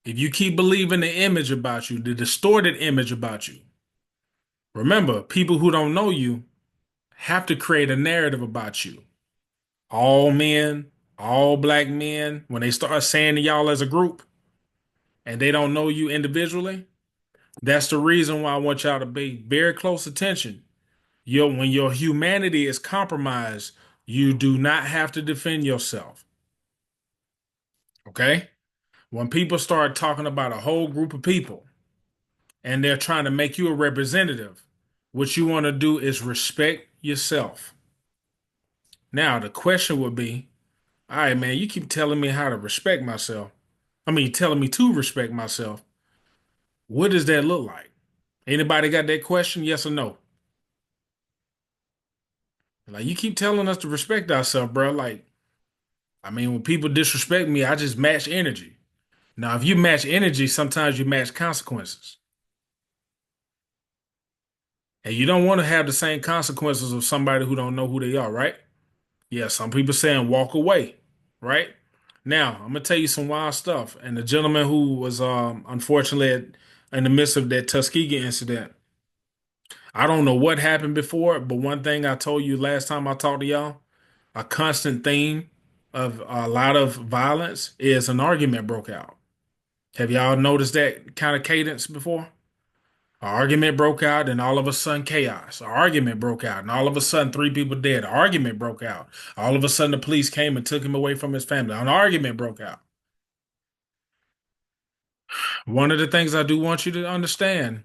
If you keep believing the image about you, the distorted image about you, remember, people who don't know you have to create a narrative about you. All men, all black men, when they start saying to y'all as a group and they don't know you individually, that's the reason why I want y'all to pay very close attention. When your humanity is compromised, you do not have to defend yourself. Okay? When people start talking about a whole group of people and they're trying to make you a representative, what you want to do is respect yourself. Now, the question would be, all right, man, you keep telling me how to respect myself. I mean, telling me to respect myself. What does that look like? Anybody got that question? Yes or no? Like, you keep telling us to respect ourselves, bro. Like, I mean, when people disrespect me, I just match energy. Now, if you match energy, sometimes you match consequences. And you don't want to have the same consequences of somebody who don't know who they are, right? Yeah, some people saying walk away, right? Now, I'm gonna tell you some wild stuff. And the gentleman who was unfortunately in the midst of that Tuskegee incident, I don't know what happened before, but one thing I told you last time I talked to y'all, a constant theme of a lot of violence is an argument broke out. Have y'all noticed that kind of cadence before? An argument broke out, and all of a sudden chaos. An argument broke out, and all of a sudden three people dead. An argument broke out. All of a sudden the police came and took him away from his family. An argument broke out. One of the things I do want you to understand,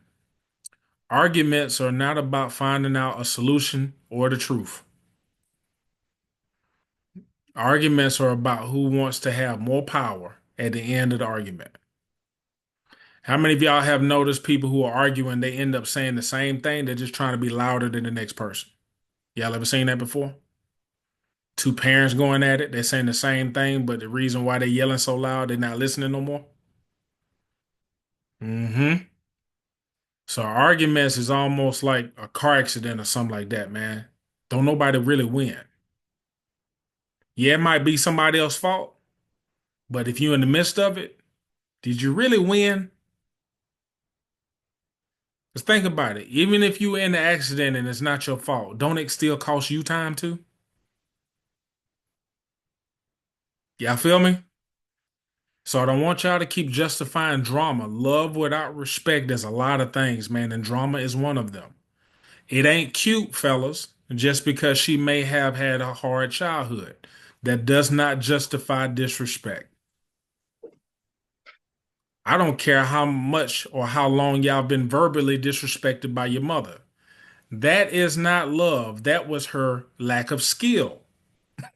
arguments are not about finding out a solution or the truth. Arguments are about who wants to have more power at the end of the argument. How many of y'all have noticed people who are arguing, they end up saying the same thing? They're just trying to be louder than the next person. Y'all ever seen that before? Two parents going at it, they're saying the same thing, but the reason why they're yelling so loud, they're not listening no more. Mm-hmm. So arguments is almost like a car accident or something like that, man. Don't nobody really win. Yeah, it might be somebody else's fault, but if you're in the midst of it, did you really win? Just think about it. Even if you're in the accident and it's not your fault, don't it still cost you time too? Y'all feel me? So I don't want y'all to keep justifying drama. Love without respect, there's a lot of things, man, and drama is one of them. It ain't cute, fellas, just because she may have had a hard childhood. That does not justify disrespect. I don't care how much or how long y'all been verbally disrespected by your mother. That is not love. That was her lack of skill.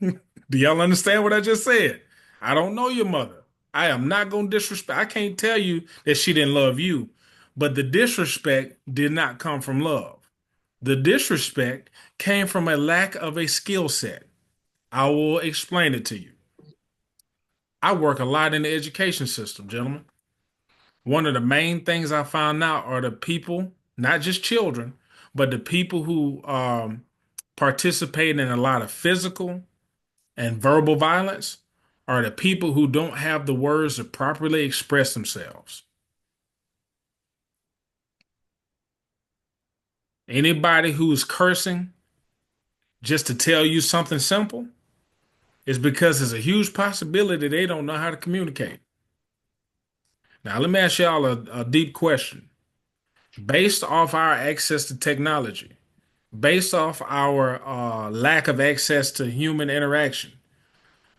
Do y'all understand what I just said? I don't know your mother. I am not going to disrespect. I can't tell you that she didn't love you, but the disrespect did not come from love. The disrespect came from a lack of a skill set. I will explain it to you. I work a lot in the education system, gentlemen. One of the main things I found out are the people, not just children, but the people who participate in a lot of physical and verbal violence are the people who don't have the words to properly express themselves. Anybody who's cursing just to tell you something simple is because there's a huge possibility they don't know how to communicate. Now, let me ask y'all a deep question. Based off our access to technology, based off our lack of access to human interaction,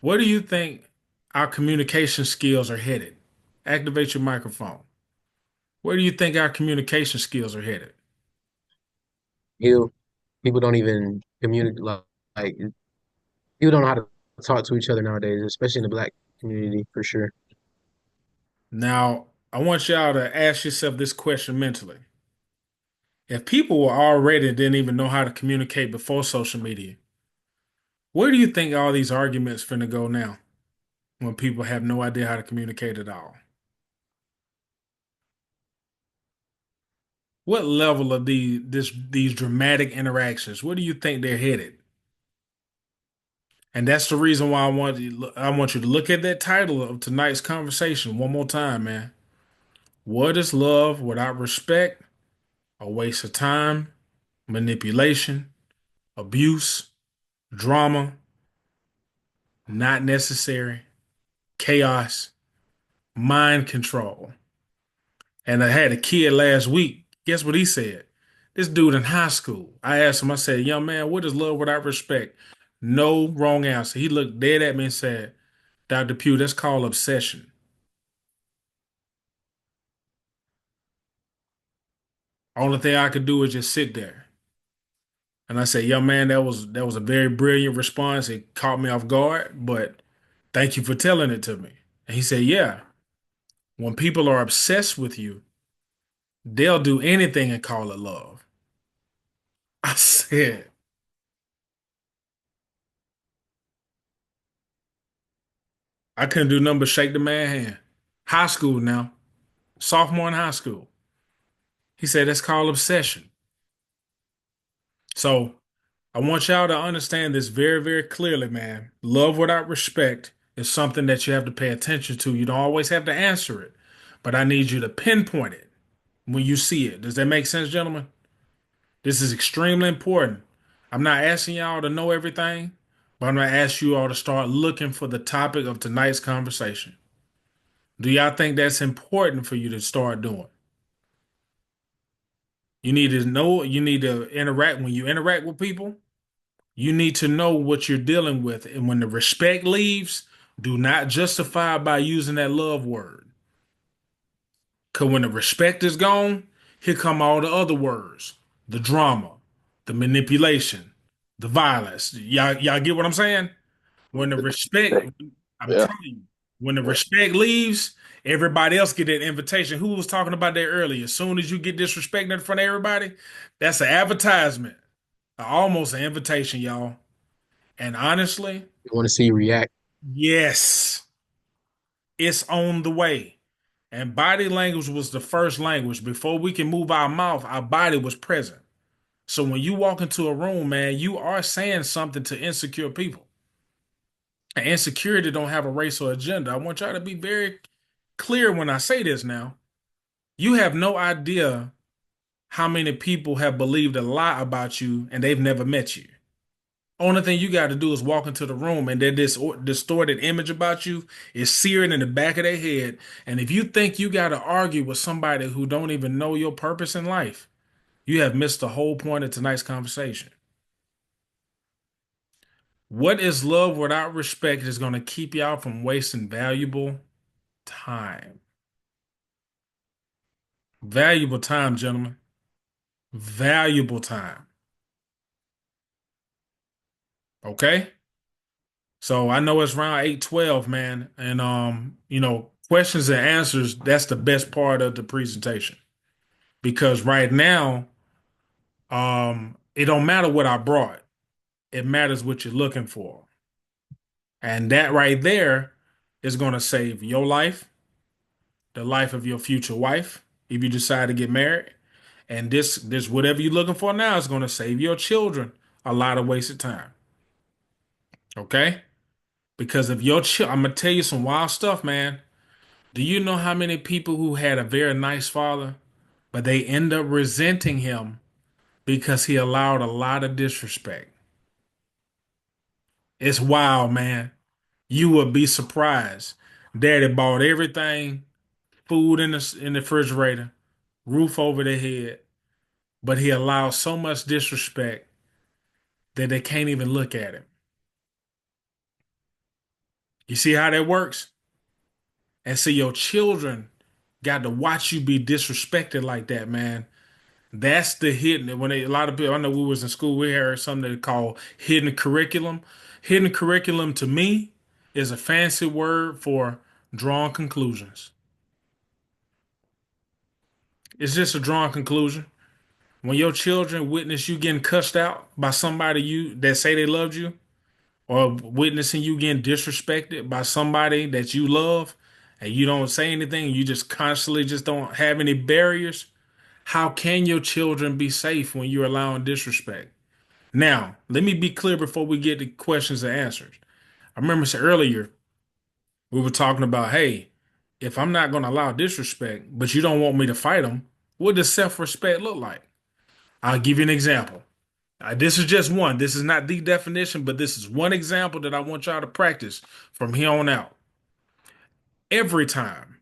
where do you think our communication skills are headed? Activate your microphone. Where do you think our communication skills are headed? You people don't even communicate like people don't know how to talk to each other nowadays, especially in the black community for sure. Now, I want y'all to ask yourself this question mentally. If people were already didn't even know how to communicate before social media, where do you think all these arguments finna go now when people have no idea how to communicate at all? What level of these dramatic interactions, where do you think they're headed? And that's the reason why I want you to look at that title of tonight's conversation one more time, man. What is love without respect? A waste of time, manipulation, abuse, drama, not necessary, chaos, mind control. And I had a kid last week. Guess what he said? This dude in high school. I asked him, I said, young man, what is love without respect? No wrong answer. He looked dead at me and said, Dr. Pugh, that's called obsession. Only thing I could do is just sit there. And I said, young man, that was a very brilliant response. It caught me off guard, but thank you for telling it to me. And he said, yeah, when people are obsessed with you, they'll do anything and call it love. I said, I couldn't do nothing but shake the man's hand. High school now, sophomore in high school. He said, that's called obsession. So I want y'all to understand this very, very clearly, man. Love without respect is something that you have to pay attention to. You don't always have to answer it, but I need you to pinpoint it when you see it. Does that make sense, gentlemen? This is extremely important. I'm not asking y'all to know everything, but I'm going to ask you all to start looking for the topic of tonight's conversation. Do y'all think that's important for you to start doing? You need to know, you need to interact. When you interact with people, you need to know what you're dealing with. And when the respect leaves, do not justify by using that love word. Because when the respect is gone, here come all the other words, the drama, the manipulation, the violence. Y'all get what I'm saying? When the respect, I'm Yeah. telling you, when the respect leaves, everybody else get that invitation. Who was talking about that earlier? As soon as you get disrespected in front of everybody, that's an advertisement, almost an invitation, y'all. And honestly, They want to see you react. yes, it's on the way. And body language was the first language. Before we can move our mouth, our body was present. So when you walk into a room, man, you are saying something to insecure people. And insecurity don't have a race or agenda. I want y'all to be very clear when I say this now. You have no idea how many people have believed a lie about you and they've never met you. Only thing you got to do is walk into the room and then this distorted image about you is seared in the back of their head. And if you think you got to argue with somebody who don't even know your purpose in life, you have missed the whole point of tonight's conversation. What is love without respect is going to keep y'all from wasting valuable time. Valuable time, gentlemen. Valuable time. Okay? So I know it's around 8:12, man. And questions and answers, that's the best part of the presentation. Because right now, it don't matter what I brought. It matters what you're looking for. And that right there is going to save your life, the life of your future wife, if you decide to get married. And this whatever you're looking for now is going to save your children a lot of wasted time. Okay? Because if I'm gonna tell you some wild stuff, man. Do you know how many people who had a very nice father, but they end up resenting him because he allowed a lot of disrespect? It's wild, man. You would be surprised. Daddy bought everything, food in the refrigerator, roof over their head, but he allowed so much disrespect that they can't even look at him. You see how that works? And so your children got to watch you be disrespected like that, man. That's the hidden. A lot of people, I know we was in school, we heard something they call hidden curriculum. Hidden curriculum to me is a fancy word for drawn conclusions. It's just a drawn conclusion. When your children witness you getting cussed out by somebody you that say they loved you, or witnessing you getting disrespected by somebody that you love, and you don't say anything, you just constantly just don't have any barriers, how can your children be safe when you're allowing disrespect? Now, let me be clear before we get to questions and answers. I remember earlier we were talking about, hey, if I'm not going to allow disrespect, but you don't want me to fight them, what does self-respect look like? I'll give you an example. This is just one. This is not the definition, but this is one example that I want y'all to practice from here on out. Every time,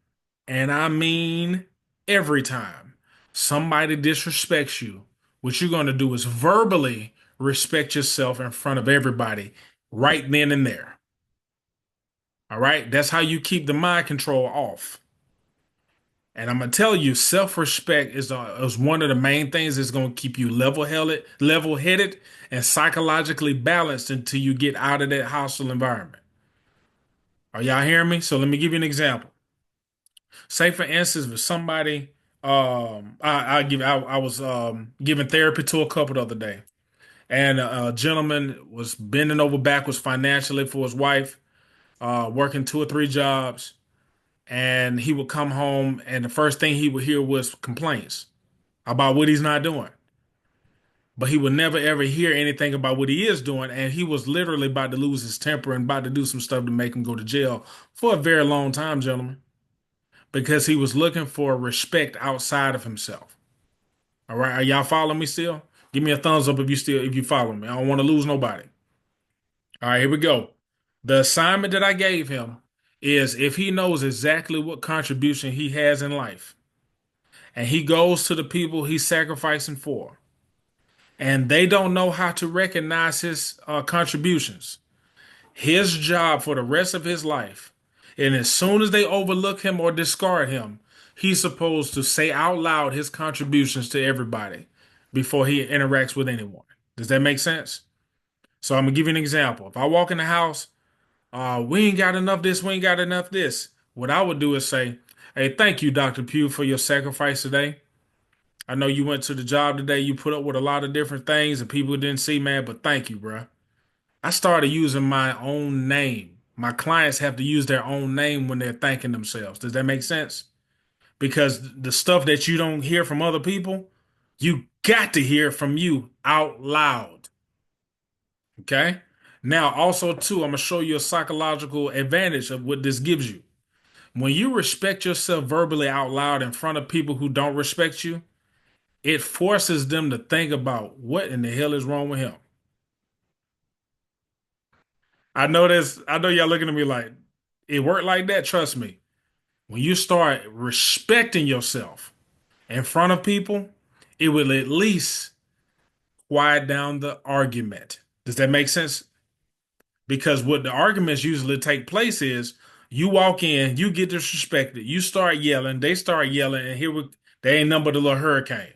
and I mean every time, somebody disrespects you, what you're going to do is verbally respect yourself in front of everybody right then and there. All right? That's how you keep the mind control off. And I'm gonna tell you, self-respect is one of the main things that's gonna keep you level-headed, and psychologically balanced until you get out of that hostile environment. Are y'all hearing me? So let me give you an example. Say for instance, if somebody, I was giving therapy to a couple the other day, and a gentleman was bending over backwards financially for his wife, working 2 or 3 jobs, and he would come home, and the first thing he would hear was complaints about what he's not doing. But he would never ever hear anything about what he is doing, and he was literally about to lose his temper and about to do some stuff to make him go to jail for a very long time, gentlemen, because he was looking for respect outside of himself. All right, are y'all following me still? Give me a thumbs up if you follow me. I don't want to lose nobody. All right, here we go. The assignment that I gave him is if he knows exactly what contribution he has in life, and he goes to the people he's sacrificing for, and they don't know how to recognize his contributions, his job for the rest of his life, and as soon as they overlook him or discard him, he's supposed to say out loud his contributions to everybody before he interacts with anyone. Does that make sense? So I'm gonna give you an example. If I walk in the house, we ain't got enough this, we ain't got enough this. What I would do is say, hey, thank you, Dr. Pugh, for your sacrifice today. I know you went to the job today, you put up with a lot of different things and people didn't see, man, but thank you, bro. I started using my own name. My clients have to use their own name when they're thanking themselves. Does that make sense? Because the stuff that you don't hear from other people, you got to hear from you out loud. Okay? Now, also, too, I'm going to show you a psychological advantage of what this gives you. When you respect yourself verbally out loud in front of people who don't respect you, it forces them to think about what in the hell is wrong with him. I know this. I know y'all looking at me like it worked like that. Trust me. When you start respecting yourself in front of people, it will at least quiet down the argument. Does that make sense? Because what the arguments usually take place is you walk in, you get disrespected, you start yelling, they start yelling, and They ain't nothing but a little hurricane.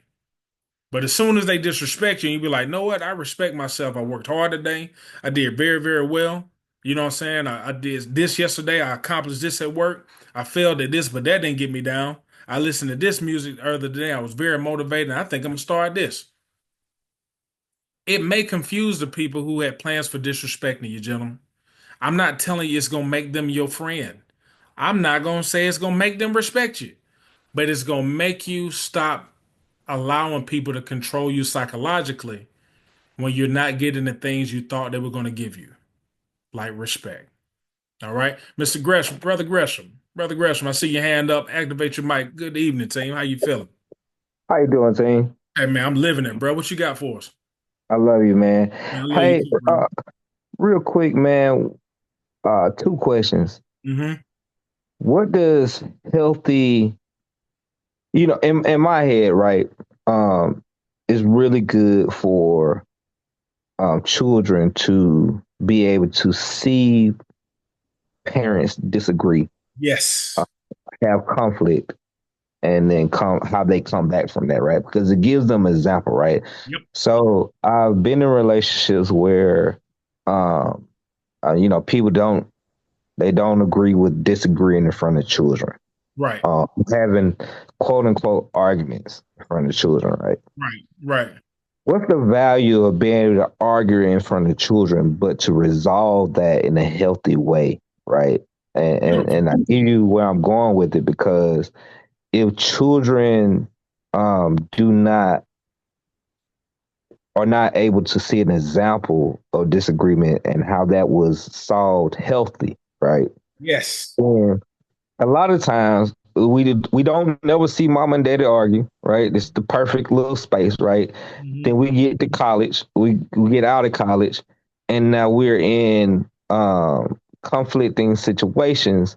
But as soon as they disrespect you, you be like, know what? I respect myself. I worked hard today. I did very, very well. You know what I'm saying? I did this yesterday. I accomplished this at work. I failed at this, but that didn't get me down. I listened to this music earlier today. I was very motivated. And I think I'm gonna start this. It may confuse the people who had plans for disrespecting you, gentlemen. I'm not telling you it's gonna make them your friend. I'm not gonna say it's gonna make them respect you, but it's gonna make you stop allowing people to control you psychologically when you're not getting the things you thought they were going to give you, like respect. All right, Mr. Gresham, Brother Gresham. I see your hand up. Activate your mic. Good evening, team. How you feeling? How you doing, team? Hey man, I'm living it, bro. What you got for us? I love you, man. Man, I love you Hey, too, bro. real quick, man. Two questions. Mm-hmm. What does healthy, in my head, right? Is really good for children to be able to see parents disagree, Yes. have conflict, and then how they come back from that, right? Because it gives them an example, right? Yep. So I've been in relationships where, people don't agree with disagreeing in front of children, Right. having quote unquote arguments in front of children, right? Right. What's the value of being able to argue in front of children, but to resolve that in a healthy way, right? And I give you where I'm going with it, because if children are not able to see an example of disagreement and how that was solved healthy, right? Yes. And a lot of times we don't never see mom and daddy argue, right? It's the perfect little space, right? Mm-hmm. Then we get to college, we get out of college, and now we're in conflicting situations.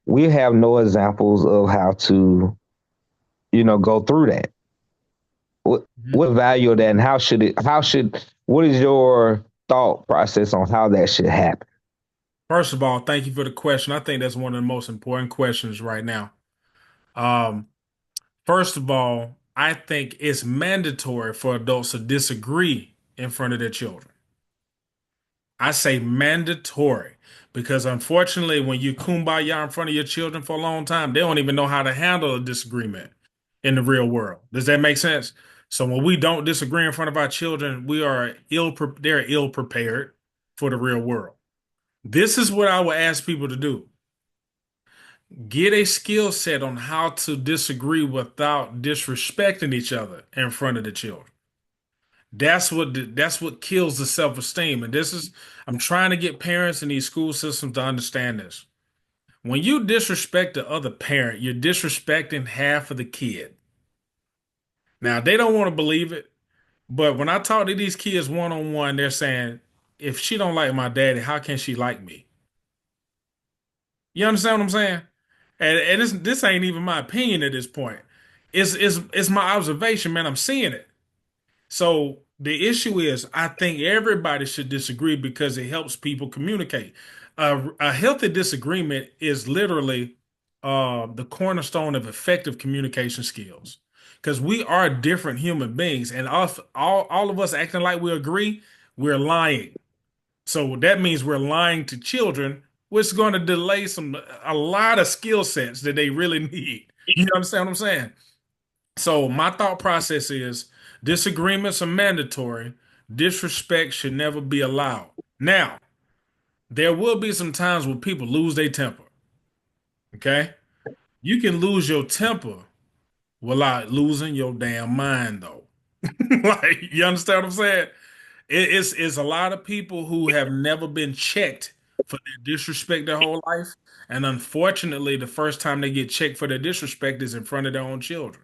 We have no examples of how to, go through that. What value of that, and what is your thought process on how that should happen? First of all, thank you for the question. I think that's one of the most important questions right now. First of all, I think it's mandatory for adults to disagree in front of their children. I say mandatory because unfortunately, when you kumbaya in front of your children for a long time, they don't even know how to handle a disagreement in the real world. Does that make sense? So when we don't disagree in front of our children, they're ill prepared for the real world. This is what I would ask people to do. Get a skill set on how to disagree without disrespecting each other in front of the children. That's what kills the self-esteem. And I'm trying to get parents in these school systems to understand this. When you disrespect the other parent, you're disrespecting half of the kid. Now, they don't want to believe it, but when I talk to these kids one-on-one, they're saying, if she don't like my daddy, how can she like me? You understand what I'm saying? And this ain't even my opinion at this point. It's my observation, man. I'm seeing it. So the issue is, I think everybody should disagree because it helps people communicate. A healthy disagreement is literally the cornerstone of effective communication skills. Because we are different human beings, and all of us acting like we agree, we're lying. So that means we're lying to children, which is going to delay a lot of skill sets that they really need. You understand what I'm saying? So my thought process is disagreements are mandatory. Disrespect should never be allowed. Now, there will be some times when people lose their temper. Okay? You can lose your temper without losing your damn mind, though. Like, you understand what I'm saying? It's a lot of people who have never been checked for their disrespect their whole life. And unfortunately, the first time they get checked for their disrespect is in front of their own children.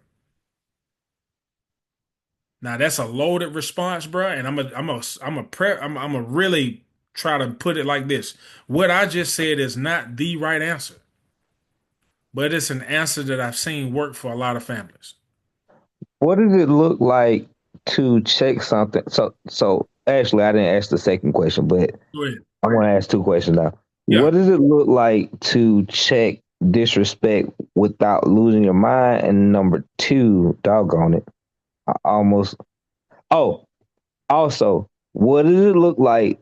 Now that's a loaded response, bro, and I'm a really try to put it like this. What I just said is not the right answer, but it's an answer that I've seen work for a lot of families. What does it look like to check something? So actually, I didn't ask the second question, but Go ahead. I want to ask two questions now. Yeah. What does it look like to check disrespect without losing your mind? And number two, doggone it, I almost. Oh, also, what does it look like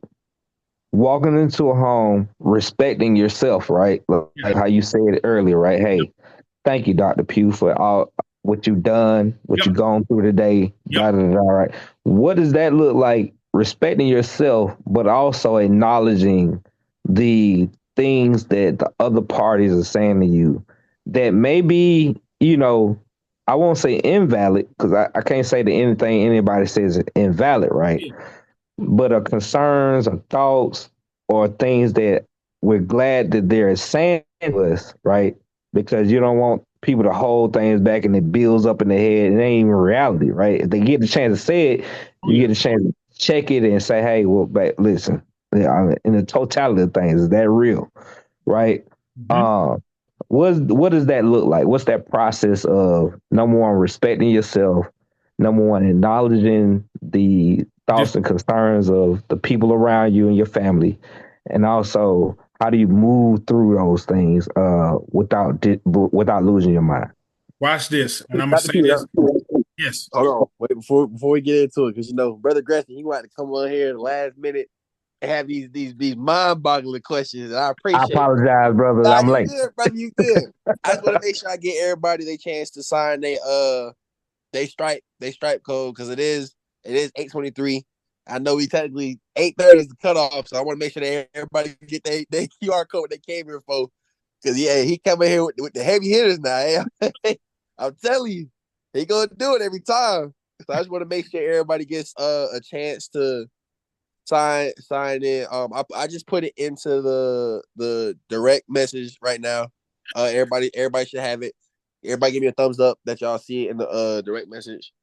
walking into a home, respecting yourself, right? Like how you said it earlier, right? Hey, thank you, Dr. Pugh, for all what you've done, what you've gone through today. Da, da, da, right. What does that look like? Respecting yourself, but also acknowledging the things that the other parties are saying to you that may be, I won't say invalid because I can't say that anything anybody says is invalid, right? But are concerns or thoughts or things that we're glad that they're saying to us, right? Because you don't want people to hold things back and it builds up in their head. It ain't even reality, right? If they get the chance to say it, you get a chance to check it and say, hey, well, listen, in the totality of things, is that real, right? What does that look like? What's that process of, number one, respecting yourself, number one, acknowledging the thoughts and concerns of the people around you and your family, and also how do you move through those things without losing your mind? Watch this, and I'm gonna say this. Yes. Hold on, wait before we get into it, because Brother Gresham, he wanted to come on here at the last minute and have these mind-boggling questions, and I appreciate. I apologize, brother. Nah, I'm you late. good, brother. You good. I just want to make sure I get everybody their chance to sign they stripe code, because it is 8:23. I know we technically 8:30 is the cutoff, so I want to make sure that everybody get their QR code they came here for. Because he coming here with the heavy hitters now. I'm telling you, he gonna do it every time. So I just want to make sure everybody gets a chance to sign in. I just put it into the direct message right now. Everybody should have it. Everybody give me a thumbs up that y'all see it in the direct message.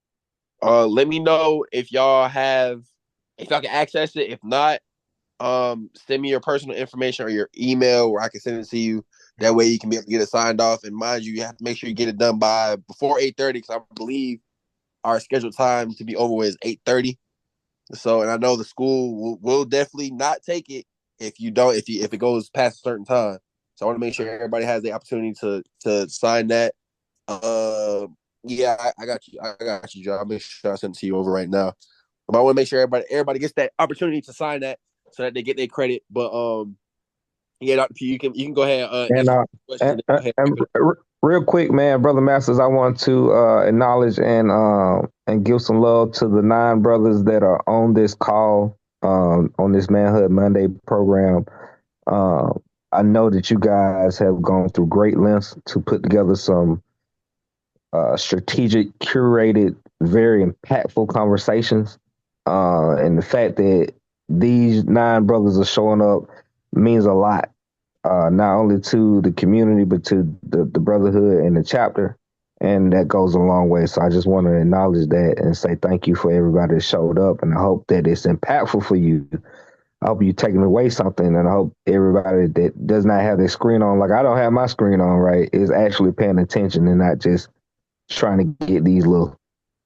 Let me know if y'all can access it. If not, send me your personal information or your email where I can send it to you. That way you can be able to get it signed off. And mind you have to make sure you get it done by before 8:30, because I believe our scheduled time to be over with is 8:30. So, and I know the school will definitely not take it if it goes past a certain time. So I want to make sure everybody has the opportunity to sign that. Yeah, I got you, Joe. I'll make sure I send it to you over right now. But I want to make sure everybody gets that opportunity to sign that so that they get their credit. But yeah, Dr. P, you can go ahead and, answer the question. real quick, man, Brother Masters, I want to acknowledge and give some love to the 9 brothers that are on this call, on this Manhood Monday program. I know that you guys have gone through great lengths to put together some strategic, curated, very impactful conversations. And the fact that these 9 brothers are showing up means a lot, not only to the community, but to the brotherhood and the chapter. And that goes a long way. So I just want to acknowledge that and say thank you for everybody that showed up. And I hope that it's impactful for you. I hope you're taking away something. And I hope everybody that does not have their screen on, like I don't have my screen on, right, is actually paying attention and not just trying to get these little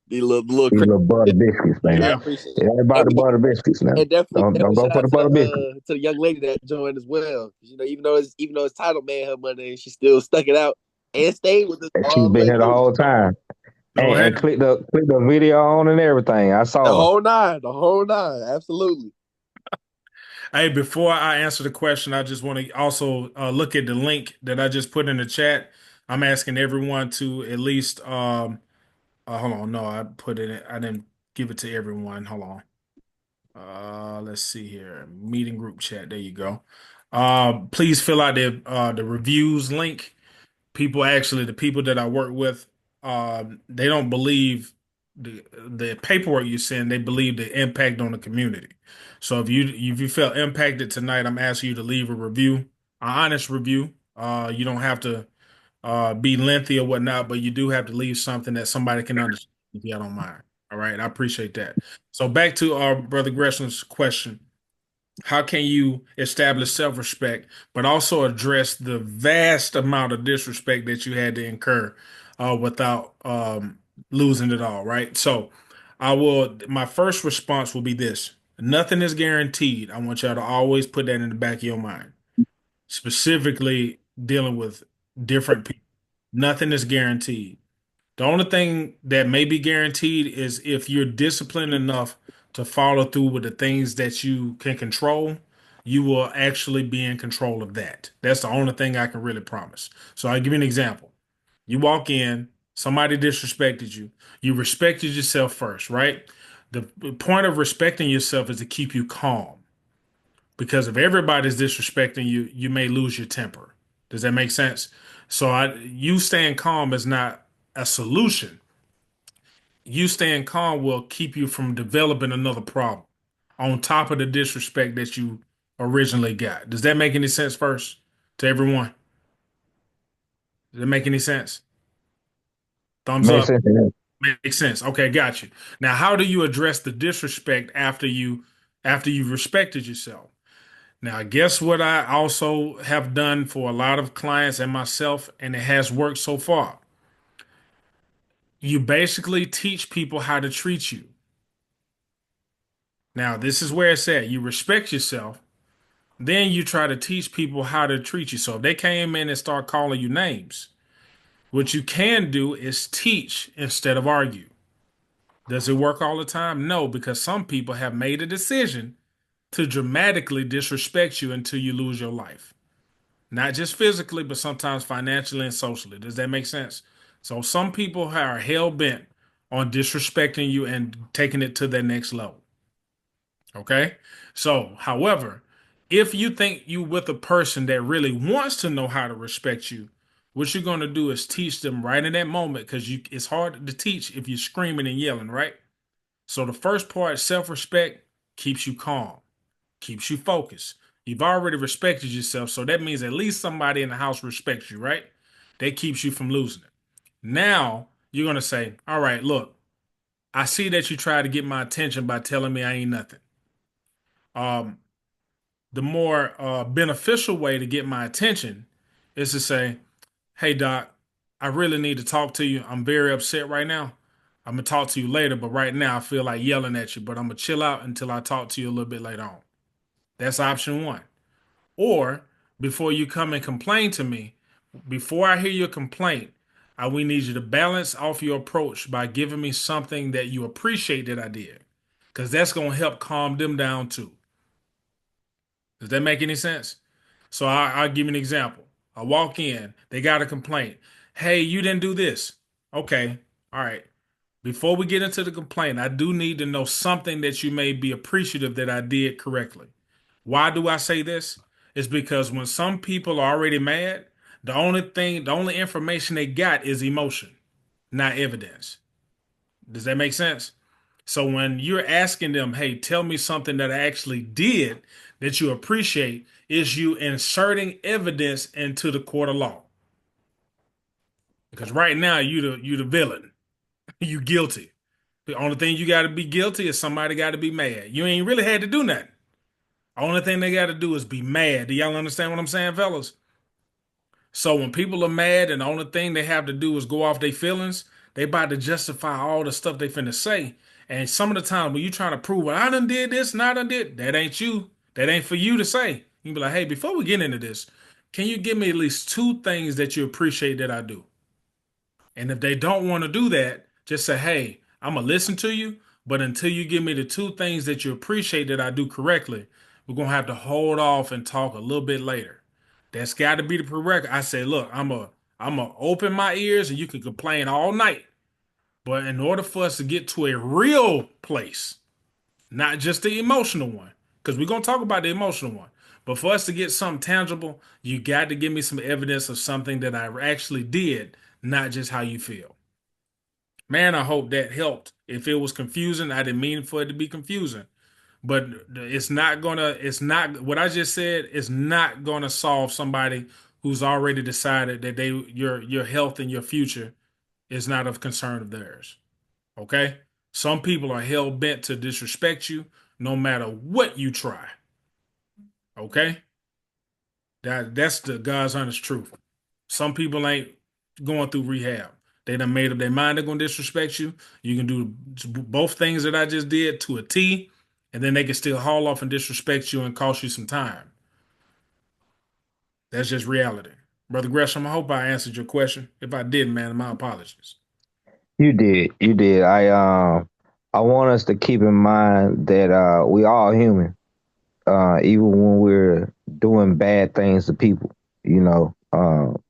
butter biscuits, man. I appreciate it. Everybody butter biscuits now. And definitely Don't go shout for out the butter biscuits. to the young lady that joined as well. Even though it's titled Manhood Monday, she still stuck it out and stayed with us. And she's been here the whole time. And click the video on and everything. I saw the whole nine. Absolutely. Hey, before I answer the question, I just want to also look at the link that I just put in the chat. I'm asking everyone to at least hold on. No, I put it. I didn't give it to everyone. Hold on. Let's see here. Meeting group chat. There you go. Please fill out the reviews link. The people that I work with, they don't believe the paperwork you send. They believe the impact on the community. So if you felt impacted tonight, I'm asking you to leave a review, an honest review. You don't have to be lengthy or whatnot, but you do have to leave something that somebody can understand if you don't mind. All right, I appreciate that. So back to our brother Gresham's question. How can you establish self-respect, but also address the vast amount of disrespect that you had to incur without losing it all, right? So my first response will be this. Nothing is guaranteed. I want y'all to always put that in the back of your mind, specifically dealing with different people. Nothing is guaranteed. The only thing that may be guaranteed is if you're disciplined enough to follow through with the things that you can control, you will actually be in control of that. That's the only thing I can really promise. So I'll give you an example. You walk in, somebody disrespected you. You respected yourself first, right? The point of respecting yourself is to keep you calm. Because if everybody's disrespecting you, you may lose your temper. Does that make sense? So you staying calm is not a solution. You staying calm will keep you from developing another problem on top of the disrespect that you originally got. Does that make any sense first to everyone? Does that make any sense? Thumbs Makes up. sense to me. Makes sense. Okay, got you. Now, how do you address the disrespect after you've respected yourself? Now, guess what I also have done for a lot of clients and myself, and it has worked so far. You basically teach people how to treat you. Now, this is where it's at. You respect yourself, then you try to teach people how to treat you. So if they came in and start calling you names, what you can do is teach instead of argue. Does it work all the time? No, because some people have made a decision to dramatically disrespect you until you lose your life. Not just physically, but sometimes financially and socially. Does that make sense? So some people are hell bent on disrespecting you and taking it to their next level. Okay? So, however, if you think you with a person that really wants to know how to respect you, what you're going to do is teach them right in that moment because it's hard to teach if you're screaming and yelling, right? So the first part, self-respect, keeps you calm, keeps you focused. You've already respected yourself, so that means at least somebody in the house respects you, right? That keeps you from losing it. Now you're gonna say, all right, look, I see that you tried to get my attention by telling me I ain't nothing. Um, the more beneficial way to get my attention is to say, hey, Doc, I really need to talk to you. I'm very upset right now. I'm gonna talk to you later, but right now I feel like yelling at you, but I'm gonna chill out until I talk to you a little bit later on. That's option one. Or before you come and complain to me, before I hear your complaint, we need you to balance off your approach by giving me something that you appreciate that I did, because that's gonna help calm them down too. Does that make any sense? So I'll give you an example. I walk in, they got a complaint. Hey, you didn't do this. Okay, all right. Before we get into the complaint, I do need to know something that you may be appreciative that I did correctly. Why do I say this? It's because when some people are already mad, the only information they got is emotion, not evidence. Does that make sense? So when you're asking them, hey, tell me something that I actually did that you appreciate, is you inserting evidence into the court of law. Because right now you the villain. You guilty. The only thing you got to be guilty is somebody got to be mad. You ain't really had to do nothing. Only thing they got to do is be mad. Do y'all understand what I'm saying, fellas? So when people are mad and the only thing they have to do is go off their feelings, they about to justify all the stuff they finna say. And some of the time when you trying to prove, well, I done did this and I done did, that ain't you. That ain't for you to say. You can be like, hey, before we get into this, can you give me at least two things that you appreciate that I do? And if they don't want to do that, just say, hey, I'm going to listen to you, but until you give me the two things that you appreciate that I do correctly, we're going to have to hold off and talk a little bit later. That's got to be the prerequisite. I say, look, I'm a open my ears and you can complain all night. But in order for us to get to a real place, not just the emotional one, because we're going to talk about the emotional one, but for us to get something tangible, you got to give me some evidence of something that I actually did, not just how you feel. Man, I hope that helped. If it was confusing, I didn't mean for it to be confusing. But it's not what I just said is not gonna solve somebody who's already decided that your health and your future is not of concern of theirs. Okay? Some people are hell bent to disrespect you no matter what you try. Okay? That's the God's honest truth. Some people ain't going through rehab. They done made up their mind they're gonna disrespect you. You can do both things that I just did to a T, and then they can still haul off and disrespect you and cost you some time. That's just reality. Brother Gresham, I hope I answered your question. If I didn't, man, my apologies. You did. You did. I want us to keep in mind that we all human. Even when we're doing bad things to people, you know,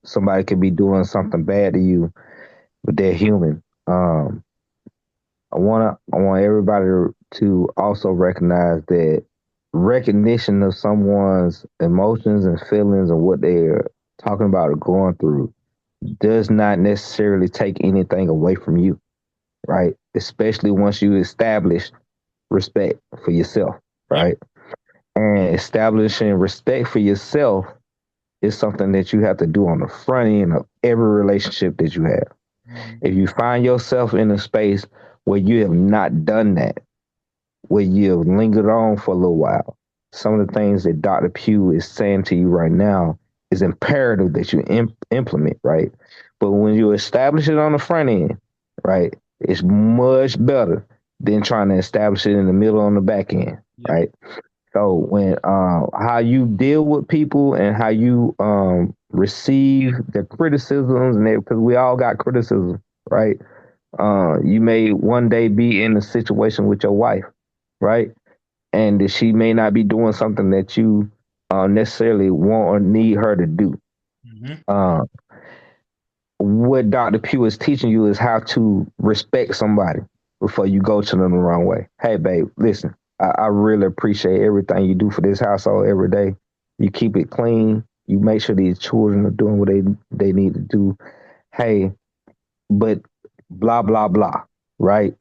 somebody could be doing something bad to you, but they're human. I want everybody to also recognize that recognition of someone's emotions and feelings and what they're talking about or going through does not necessarily take anything away from you, right? Especially once you establish respect for yourself, right? And establishing respect for yourself is something that you have to do on the front end of every relationship that you have. If you find yourself in a space where you have not done that, where you have lingered on for a little while, some of the things that Dr. Pugh is saying to you right now is imperative that you implement, right? But when you establish it on the front end, right, it's much better than trying to establish it in the middle on the back end, right? So when how you deal with people and how you receive the criticisms and because we all got criticism, right? You may one day be in a situation with your wife, right? And she may not be doing something that you necessarily want or need her to do. What Dr. Pugh is teaching you is how to respect somebody before you go to them the wrong way. Hey, babe, listen, I really appreciate everything you do for this household every day. You keep it clean. You make sure these children are doing what they need to do. Hey, but blah, blah, blah, right?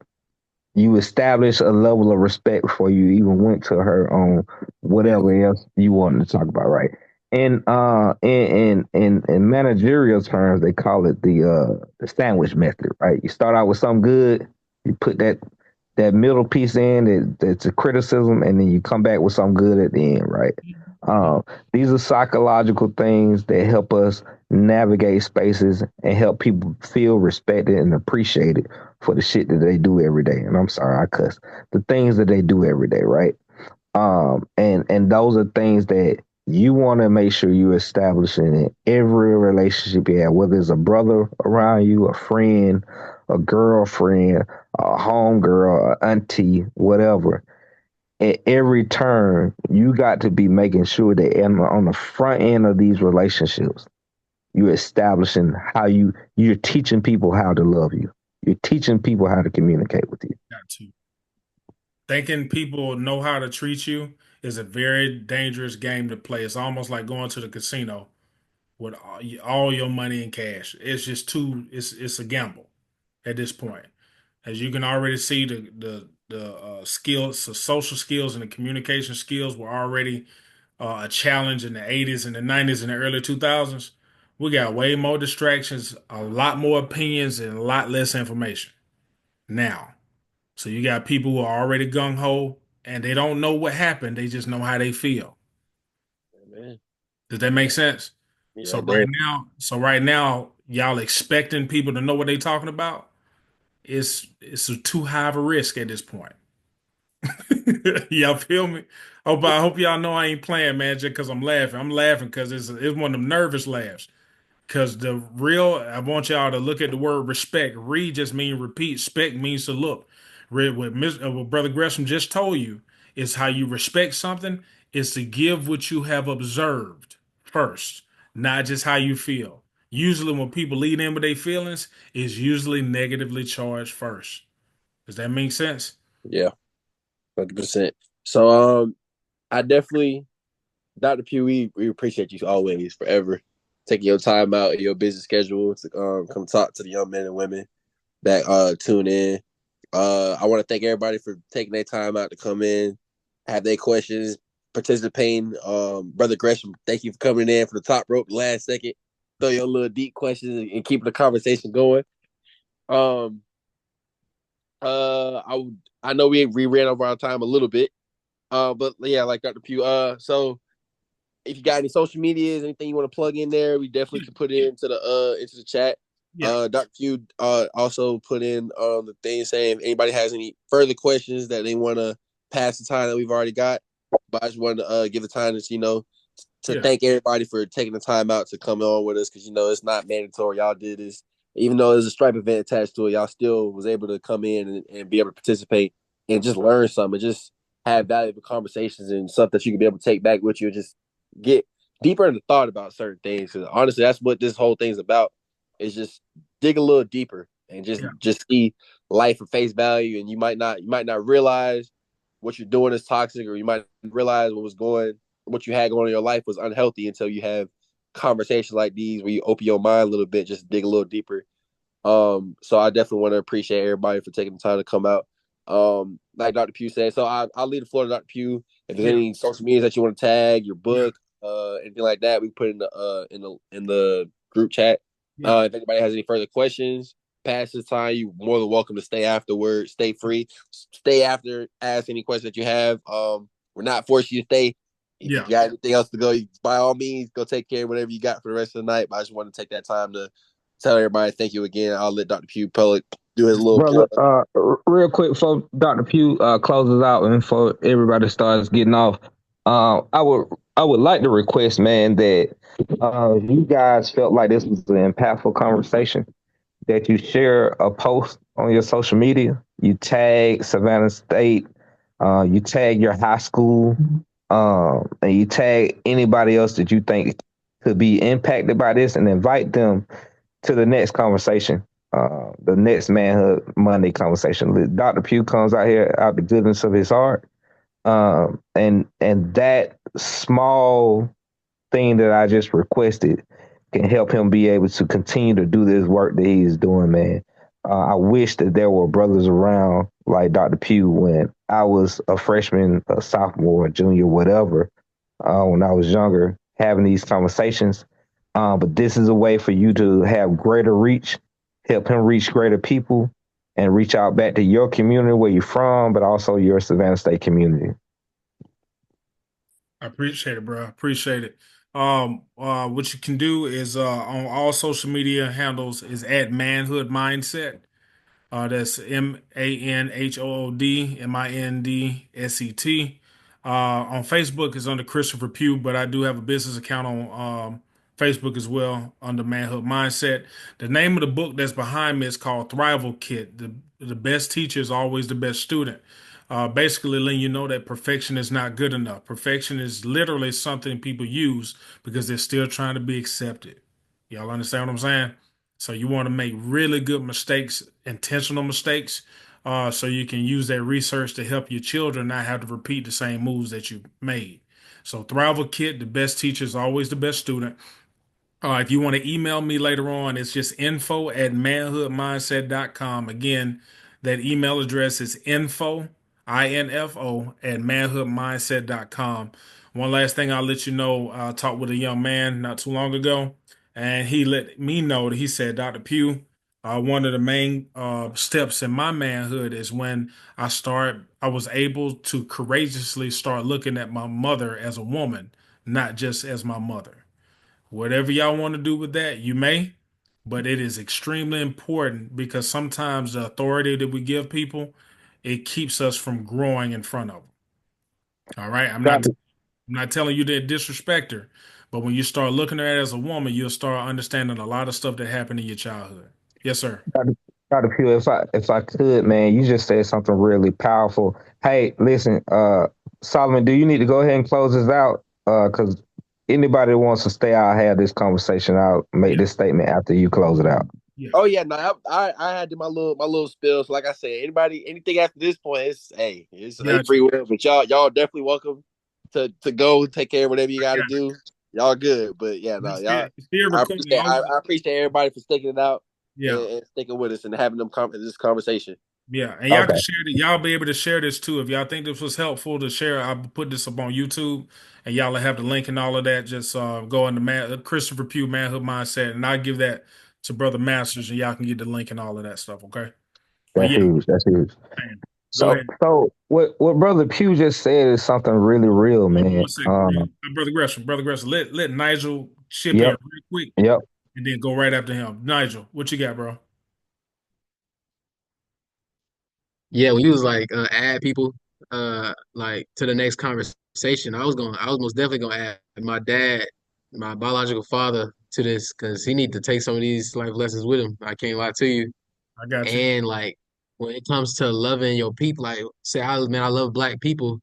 You establish a level of respect before you even went to her on whatever else you wanted to talk about, right? And in managerial terms, they call it the sandwich method, right? You start out with something good, you put that middle piece in, that's a criticism, and then you come back with something good at the end, right? These are psychological things that help us navigate spaces and help people feel respected and appreciated for the shit that they do every day. And I'm sorry, I cuss. The things that they do every day, right? And those are things that you want to make sure you're establishing in every relationship you have, whether it's a brother around you, a friend, a girlfriend, a homegirl, a auntie, whatever. At every turn, you got to be making sure that on the front end of these relationships, you're establishing how you're teaching people how to love you. You're teaching people how to communicate with you. Got to. Thinking people know how to treat you is a very dangerous game to play. It's almost like going to the casino with all your money in cash. It's just it's a gamble at this point. As you can already see, the skills, the social skills and the communication skills were already a challenge in the 80s and the 90s and the early 2000s. We got way more distractions, a lot more opinions, and a lot less information now. So you got people who are already gung ho and they don't know what happened. They just know how they feel. Amen. Does that make sense? Yeah, right now, y'all expecting people to know what they talking about? It's too high of a risk at this point. Y'all feel me? I hope y'all know I ain't playing, man, just because I'm laughing. I'm laughing because it's one of them nervous laughs. Because I want y'all to look at the word respect. Read just mean repeat. Spec means to look. What Brother Gresham just told you is how you respect something is to give what you have observed first, not just how you feel. Usually when people lead in with their feelings, it's usually negatively charged first. Does that make sense? Yeah, 100%. So I definitely, Dr. Pugh, we appreciate you always, forever, taking your time out in your busy schedule to come talk to the young men and women that tune in. I want to thank everybody for taking their time out to come in, have their questions, participating. Brother Gresham, thank you for coming in for the top rope last second. Throw your little deep questions and keeping the conversation going. I know we ran over our time a little bit. But yeah, like Dr. Pugh. So if you got any social medias, anything you want to plug in there, we definitely can put it into the chat. Yeah. Dr. Pugh also put in the thing saying if anybody has any further questions that they want to pass the time that we've already got. But I just wanted to give the time to to Yeah. thank everybody for taking the time out to come on with us, because it's not mandatory. Y'all did this, even though there's a stripe event attached to it. Y'all still was able to come in and be able to participate and just learn something, and just have valuable conversations and stuff that you can be able to take back with you, and just get deeper into thought about certain things. Because honestly, that's what this whole thing's about. Is just dig a little deeper and just see life for face value, and you might not realize what you're doing is toxic, or you might realize what you had going on in your life was unhealthy until you have conversations like these where you open your mind a little bit, just dig a little deeper. So I definitely want to appreciate everybody for taking the time to come out. Like Dr. Pugh said, so I'll leave the floor to Dr. Pugh. If there's any social media that you want to tag, your book, anything like that, we put in the group chat. If anybody has any further questions past this time, you're more than welcome to stay afterwards. Stay free. Stay after. Ask any questions that you have. We're not forcing you to stay. If you got anything else to go, by all means, go take care of whatever you got for the rest of the night. But I just want to take that time to tell everybody thank you again. I'll let Dr. Pugh Pellick do his little Brother, plug. real quick before Dr. Pugh closes out and before everybody starts getting off, I would like to request, man, that you guys felt like this was an impactful conversation, that you share a post on your social media, you tag Savannah State, you tag your high school, and you tag anybody else that you think could be impacted by this, and invite them to the next conversation, the next Manhood Monday conversation. Dr. Pugh comes out here out the goodness of his heart, and that small thing that I just requested can help him be able to continue to do this work that he's doing, man. I wish that there were brothers around like Dr. Pugh when I was a freshman, a sophomore, a junior, whatever, when I was younger, having these conversations. But this is a way for you to have greater reach, help him reach greater people, and reach out back to your community where you're from, but also your Savannah State community. I appreciate it, bro. Appreciate it. What you can do is on all social media handles is at Manhood Mindset. That's MANHOOD on Facebook is under Christopher Pugh, but I do have a business account on Facebook as well under Manhood Mindset. The name of the book that's behind me is called Thrival Kit. The best teacher is always the best student. Basically letting you know that perfection is not good enough. Perfection is literally something people use because they're still trying to be accepted. Y'all understand what I'm saying? So you want to make really good mistakes, intentional mistakes, so you can use that research to help your children not have to repeat the same moves that you made. So Thrival Kit, the best teacher is always the best student. If you want to email me later on, it's just info@manhoodmindset.com. Again, that email address is info, INFO, at manhoodmindset.com. One last thing I'll let you know, I talked with a young man not too long ago, and he let me know that he said, Dr. Pugh, one of the main steps in my manhood is when I was able to courageously start looking at my mother as a woman, not just as my mother. Whatever y'all want to do with that, you may, but it is extremely important because sometimes the authority that we give people, it keeps us from growing in front of them. All right, I'm not telling you to disrespect her, but when you start looking at her as a woman, you'll start understanding a lot of stuff that happened in your childhood. Yes, sir. Dr. Pugh, if I could, man, you just said something really powerful. Hey, listen, Solomon, do you need to go ahead and close this out? Because anybody that wants to stay out, have this conversation, I'll make this statement after you close it out. Yeah. Oh yeah, no, I had to my little spills. Like I said, anything after this point, it's free will. But y'all definitely welcome to go take care of whatever you got to do. Y'all good, but yeah, no, y'all. I appreciate everybody for sticking it out. Yeah, and sticking with us and having this conversation. Yeah, and y'all can share it. Y'all be able to share this too. If y'all think this was helpful to share, I'll put this up on YouTube, and y'all will have the link and all of that. Just go into Christopher Pugh Manhood Mindset, and I'll give that to Brother Masters, and y'all can get the link and all of that stuff. Okay. That's huge. That's huge. So what Brother Pugh just said is something really real, man. Brother Gresham, let Nigel chip in real quick. Yep. And then go right after him. Nigel, what you got, bro? Yeah, when you was like add people, like to the next conversation, I was most definitely gonna add my dad, my biological father, to this because he need to take some of these life lessons with him. I can't lie to you. I got you. And like when it comes to loving your people, like say, I love black people.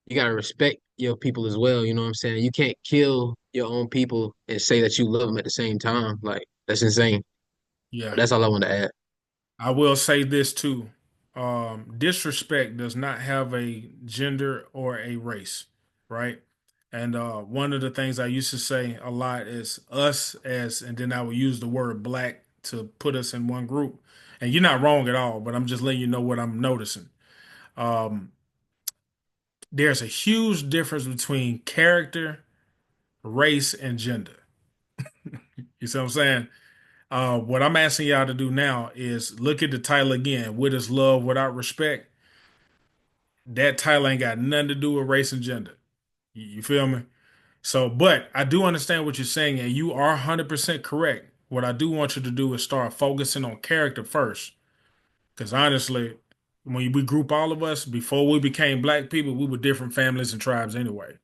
You gotta respect your people as well. You know what I'm saying? You can't kill your own people and say that you love them at the same time. Like that's insane. Yeah. That's all I want to add. I will say this too. Disrespect does not have a gender or a race, right? And one of the things I used to say a lot is us as, and then I would use the word black to put us in one group. And you're not wrong at all, but I'm just letting you know what I'm noticing. Um, there's a huge difference between character, race, and gender. You see what I'm saying? What I'm asking y'all to do now is look at the title again. What is love without respect? That title ain't got nothing to do with race and gender. You feel me? So, but I do understand what you're saying, and you are 100% correct. What I do want you to do is start focusing on character first. Because honestly, when we group all of us, before we became black people, we were different families and tribes anyway.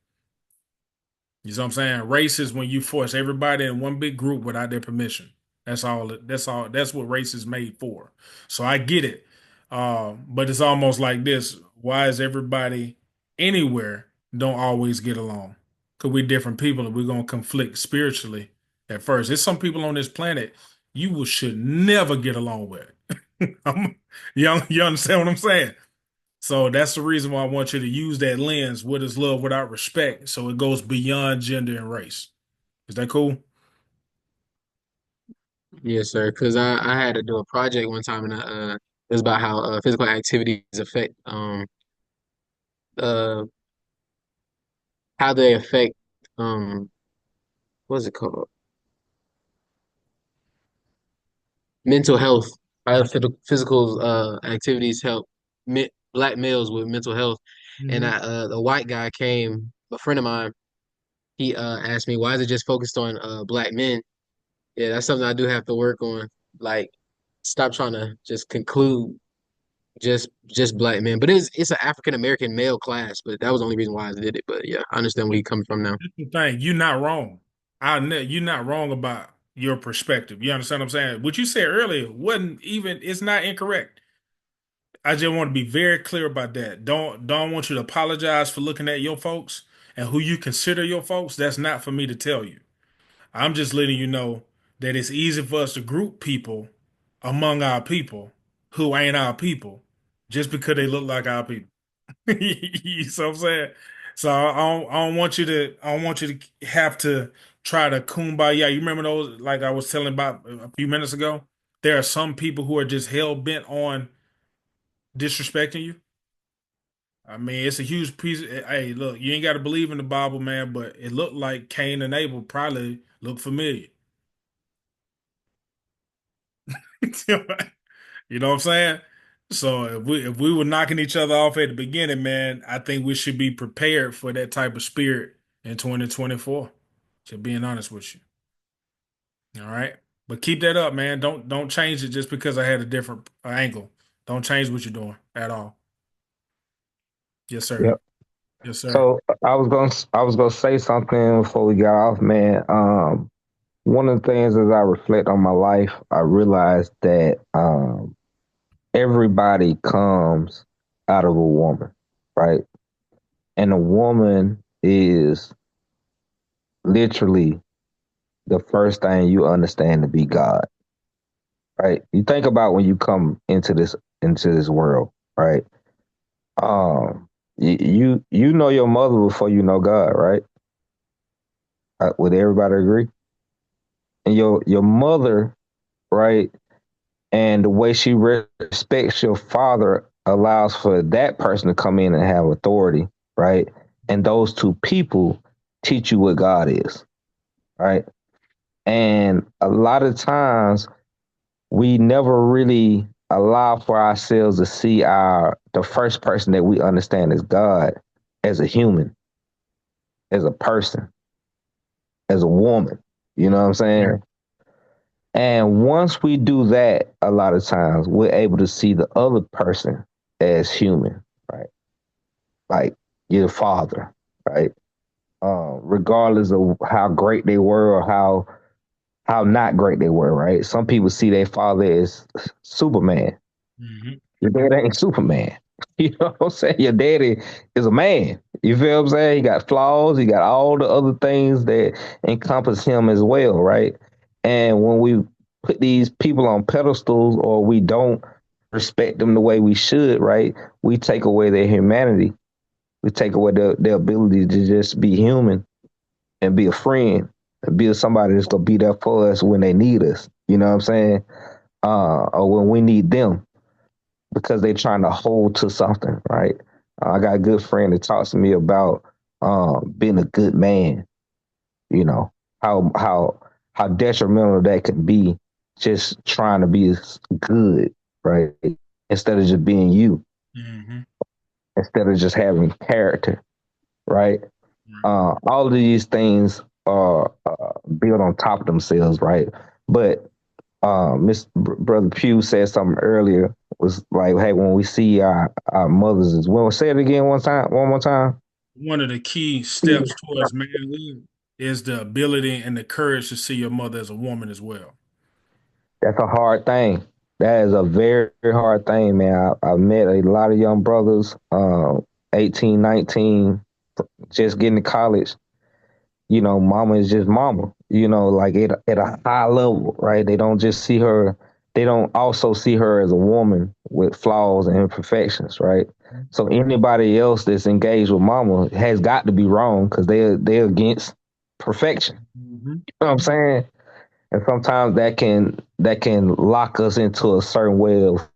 You know what I'm saying? Race is when you force everybody in one big group without their permission. That's all. That's all. That's what race is made for. So I get it. But it's almost like this. Why is everybody anywhere don't always get along? Because we're different people and we're gonna conflict spiritually at first. There's some people on this planet should never get along with. You understand what I'm saying? So that's the reason why I want you to use that lens. What is love without respect? So it goes beyond gender and race. Is that cool? Yes, sir. Because I had to do a project one time, and it was about how physical activities affect uh how they affect what's it called, mental health. How physical activities help black males with mental health. And Hmm. the white guy came, a friend of mine. He asked me, why is it just focused on black men? Yeah, that's something I do have to work on. Like, stop trying to just conclude just black men. But it's an African American male class, but that was the only reason why I did it. But yeah, I understand where you're coming from now. That's the thing. You're not wrong. You're not wrong about your perspective. You understand what I'm saying? What you said earlier wasn't even, it's not incorrect. I just want to be very clear about that. Don't want you to apologize for looking at your folks and who you consider your folks. That's not for me to tell you. I'm just letting you know that it's easy for us to group people among our people who ain't our people just because they look like our people. You see what I'm saying? So I don't want you to have to try to kumbaya. You remember those like I was telling about a few minutes ago? There are some people who are just hell bent on disrespecting you. I mean, it's a huge piece. Hey, look, you ain't got to believe in the Bible, man, but it looked like Cain and Abel probably look familiar. You know what I'm saying? So if we were knocking each other off at the beginning, man, I think we should be prepared for that type of spirit in 2024. Just being honest with you. All right. But keep that up, man. Don't change it just because I had a different angle. Don't change what you're doing at all. Yes, sir. Yep. Yes, sir. So I was gonna say something before we got off, man. One of the things as I reflect on my life, I realized that everybody comes out of a woman, right? And a woman is literally the first thing you understand to be God, right? You think about when you come into this world, right? You know your mother before you know God, right? Would everybody agree? And your mother, right? And the way she respects your father allows for that person to come in and have authority, right? And those two people teach you what God is, right? And a lot of times we never really allow for ourselves to see the first person that we understand as God, as a human, as a person, as a woman. You know what I'm saying? And once we do that, a lot of times we're able to see the other person as human, right? like your father, right? Regardless of how great they were or how not great they were, right? Some people see their father as Superman. Hmm. Your dad ain't Superman. You know what I'm saying? Your daddy is a man. You feel what I'm saying? He got flaws. He got all the other things that encompass him as well, right? And when we put these people on pedestals or we don't respect them the way we should, right? We take away their humanity. We take away their ability to just be human and be a friend and be somebody that's gonna be there for us when they need us. You know what I'm saying? Or when we need them because they're trying to hold to something, right? I got a good friend that talks to me about being a good man. You know how detrimental that can be, just trying to be good, right? Instead of just being you, Hmm. instead of just having character, right? All of these things are built on top of themselves, right? But Brother Pugh said something earlier. Was like, hey, when we see our mothers as well. Say it again one more time. One of the key steps towards manhood is the ability and the courage to see your mother as a woman as well. That's a hard thing. That is a very, very hard thing, man. I met a lot of young brothers, 18, 19, just getting to college. You know, mama is just mama, you know, like at a high level, right? They don't just see her, they don't also see her as a woman with flaws and imperfections, right? So anybody else that's engaged with mama has got to be wrong because they're against perfection. Hmm. You know what I'm saying? And sometimes that can lock us into a certain way of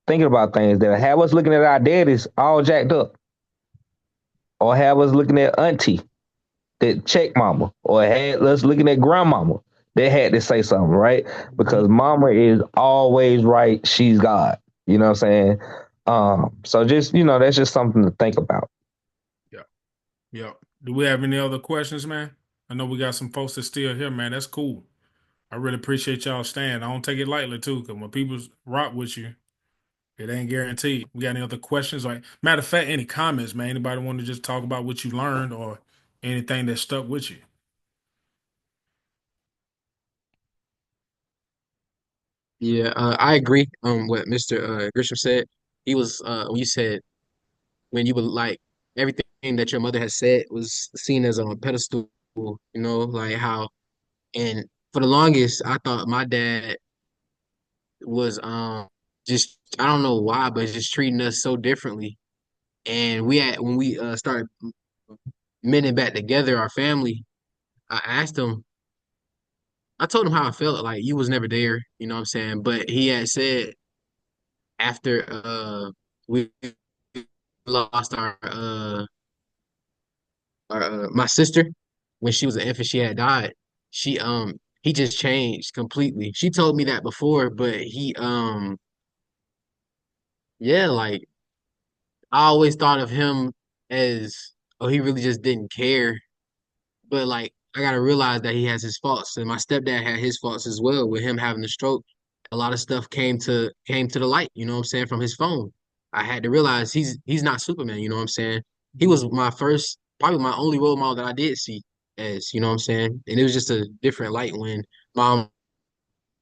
thinking about things that have us looking at our daddies all jacked up, or have us looking at auntie that check mama, or had us looking at grandmama that had to say something, right? Because mama is always right. She's God. You know what I'm saying? So just, that's just something to think about. Yeah. Yeah. Do we have any other questions, man? I know we got some folks that still here, man. That's cool. I really appreciate y'all staying. I don't take it lightly too, because when people rock with you, it ain't guaranteed. We got any other questions? Like, matter of fact, any comments, man? Anybody want to just talk about what you learned or anything that stuck with you? Yeah, I agree. What Mr. Grisham said. He was when you said when you were like everything that your mother has said was seen as on a pedestal. Like how and for the longest I thought my dad was just I don't know why, but just treating us so differently. And we had when we started mending back together, our family. I asked him. I told him how I felt. Like you was never there. You know what I'm saying? But he had said after we lost our my sister when she was an infant, she had died. She he just changed completely. She told me that before, but he yeah, like I always thought of him as oh he really just didn't care. But like I gotta realize that he has his faults, and my stepdad had his faults as well with him having the stroke. A lot of stuff came to the light, you know what I'm saying, from his phone. I had to realize he's not Superman, you know what I'm saying? He was my first, probably my only role model that I did see as, you know what I'm saying? And it was just a different light when my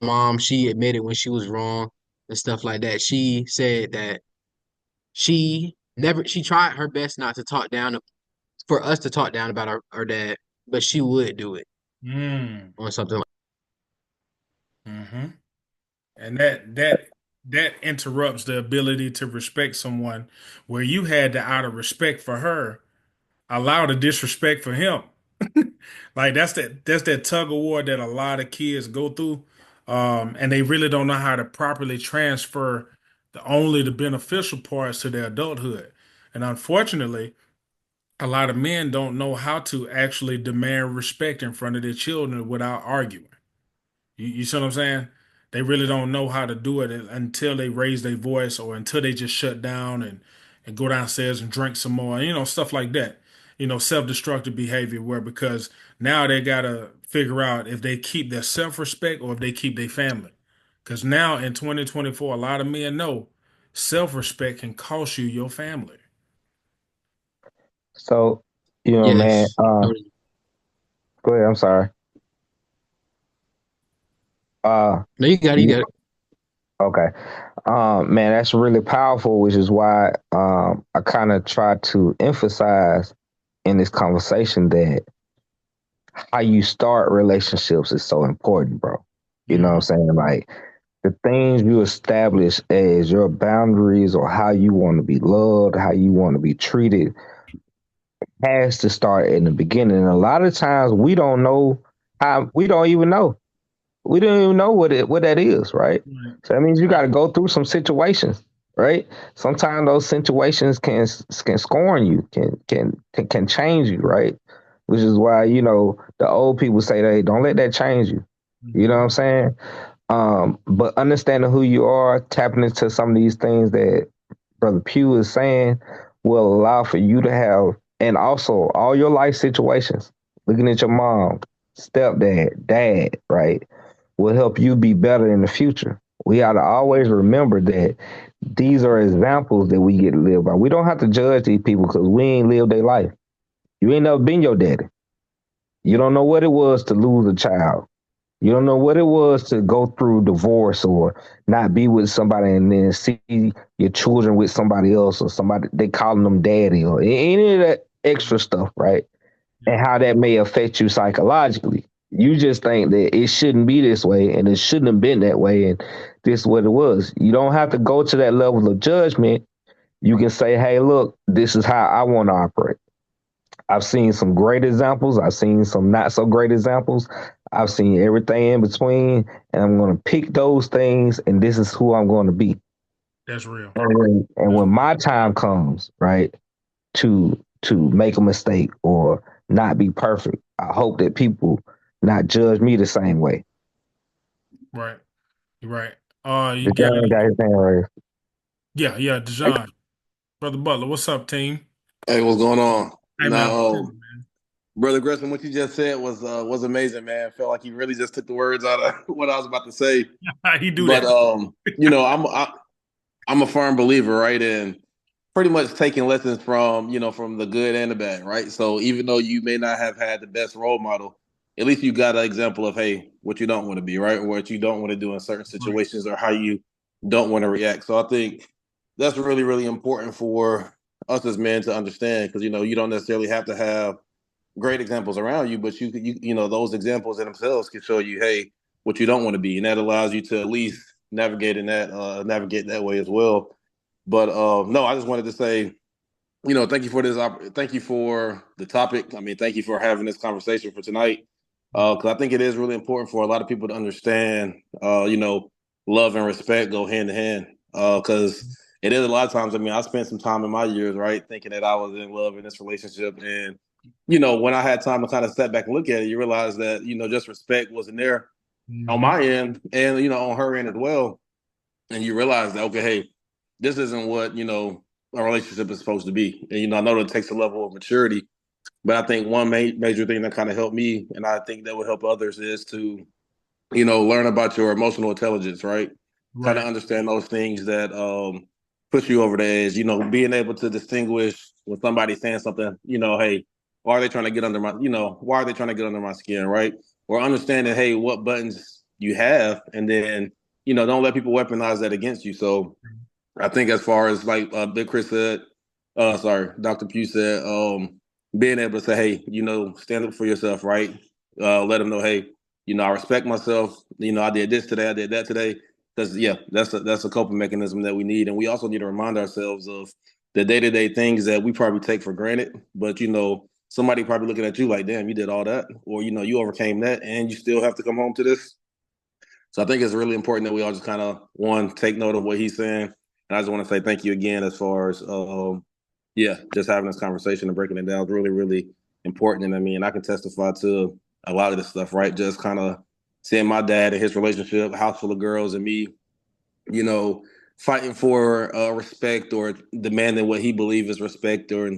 mom, she admitted when she was wrong and stuff like that. She said that she tried her best not to talk down for us to talk down about our dad, but she would do it Mm. on something like Hmm. And that interrupts the ability to respect someone where you had to, out of respect for her, allow the disrespect for him. Like that's that tug of war that a lot of kids go through. And they really don't know how to properly transfer only the beneficial parts to their adulthood. And unfortunately, a lot of men don't know how to actually demand respect in front of their children without arguing. You see what I'm saying? They really don't know how to do it until they raise their voice or until they just shut down and go downstairs and drink some more, stuff like that. Self-destructive behavior where because now they gotta figure out if they keep their self-respect or if they keep their family. Because now in 2024, a lot of men know self-respect can cost you your family. So, man, Yes. go ahead. I'm sorry. No, you got it. You got it. Okay. Man, that's really powerful, which is why I kind of try to emphasize in this conversation that how you start relationships is so important, bro. You know what I'm saying? Like the things you establish as your boundaries or how you want to be loved, how you want to be treated has to start in the beginning. And a lot of times we don't know how, we don't even know. We don't even know what that is, right? So that means you got to go through some situations, right? Sometimes those situations can scorn you, can change you, right? Which is why the old people say, "Hey, don't let that change you." You know what I'm saying? But understanding who you are, tapping into some of these things that Brother Pugh is saying will allow for you to have, and also all your life situations, looking at your mom, stepdad, dad, right, will help you be better in the future. We ought to always remember that these are examples that we get to live by. We don't have to judge these people because we ain't lived their life. You ain't never been your daddy. You don't know what it was to lose a child. You don't know what it was to go through divorce or not be with somebody and then see your children with somebody else or somebody they calling them daddy or any of that extra stuff, right? And how that may affect you psychologically. You just think that it shouldn't be this way and it shouldn't have been that way and this is what it was. You don't have to go to that level of judgment. You can say, hey, look, this is how I want to operate. I've seen some great examples. I've seen some not so great examples. I've seen everything in between, and I'm going to pick those things, and this is who I'm going to be. That's real. And when my time comes, right, to make a mistake or not be perfect, I hope that people not judge me the same way. Right. Right. You got Dejan got his hand raised. yeah, Dejan. Brother Butler, what's up, team? Hey, what's going on? Hey, man. Now, Brother Gresham, what you just said was amazing, man. Felt like you really just took the words out of what I was about to say. He do But that. I'm a firm believer, right, in pretty much taking lessons from the good and the bad, right? So even though you may not have had the best role model, at least you got an example of, hey, what you don't want to be, right? Or what you don't want to do in certain situations or how you don't want to react. So I think that's really, really important for us as men to understand because, you don't necessarily have to have great examples around you, but those examples in themselves can show you, hey, what you don't want to be. And that allows you to at least navigate that way as well. But no, I just wanted to say, thank you for this. Thank you for the topic. I mean, thank you for having this conversation for tonight. Because I think it is really important for a lot of people to understand, love and respect go hand in hand. Because it is a lot of times. I mean, I spent some time in my years, right, thinking that I was in love in this relationship, and when I had time to kind of step back and look at it, you realize that just respect wasn't there on my end, and on her end as well. And you realize that, okay, hey, this isn't what a relationship is supposed to be. And I know that it takes a level of maturity, but I think one major thing that kind of helped me, and I think that would help others, is to learn about your emotional intelligence, right? Kind of understand those things that push you over the edge. Being able to distinguish when somebody's saying something, hey, why are they trying to get under my, why are they trying to get under my skin, right? Or understanding, hey, what buttons you have, and then don't let people weaponize that against you. So I think as far as like Big Chris said, Dr. Pugh said, being able to say, hey, stand up for yourself, right? Let them know, hey, I respect myself. I did this today, I did that today. Because that's a coping mechanism that we need, and we also need to remind ourselves of the day-to-day things that we probably take for granted. But somebody probably looking at you like, damn, you did all that, or you overcame that, and you still have to come home to this. So I think it's really important that we all just kind of take note of what he's saying. And I just want to say thank you again as far as just having this conversation and breaking it down is really, really important. And I mean, I can testify to a lot of this stuff, right? Just kind of seeing my dad and his relationship, house full of girls, and me, fighting for respect or demanding what he believes is respect, or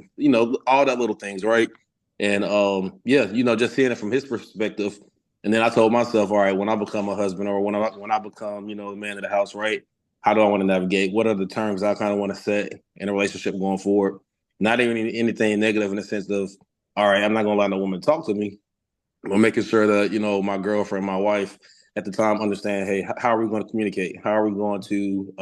all that little things, right? And just seeing it from his perspective. And then I told myself, all right, when I become a husband, or when I become, the man of the house, right? How do I want to navigate? What are the terms I kind of want to set in a relationship going forward? Not even anything negative in the sense of, all right, I'm not gonna let no woman talk to me. I'm making sure that, my girlfriend, my wife at the time understand, hey, how are we going to communicate? How are we going to,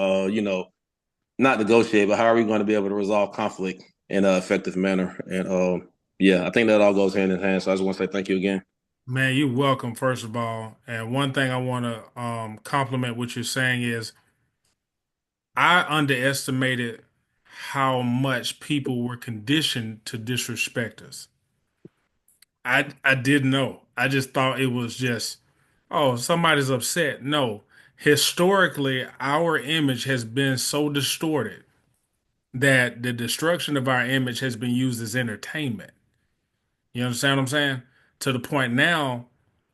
not negotiate, but how are we going to be able to resolve conflict in an effective manner? And yeah, I think that all goes hand in hand. So I just want to say thank you again. Man, you're welcome, first of all. And one thing I want to compliment what you're saying is I underestimated how much people were conditioned to disrespect us. I didn't know. I just thought it was just, oh, somebody's upset. No. Historically, our image has been so distorted that the destruction of our image has been used as entertainment. You understand what I'm saying? To the point now,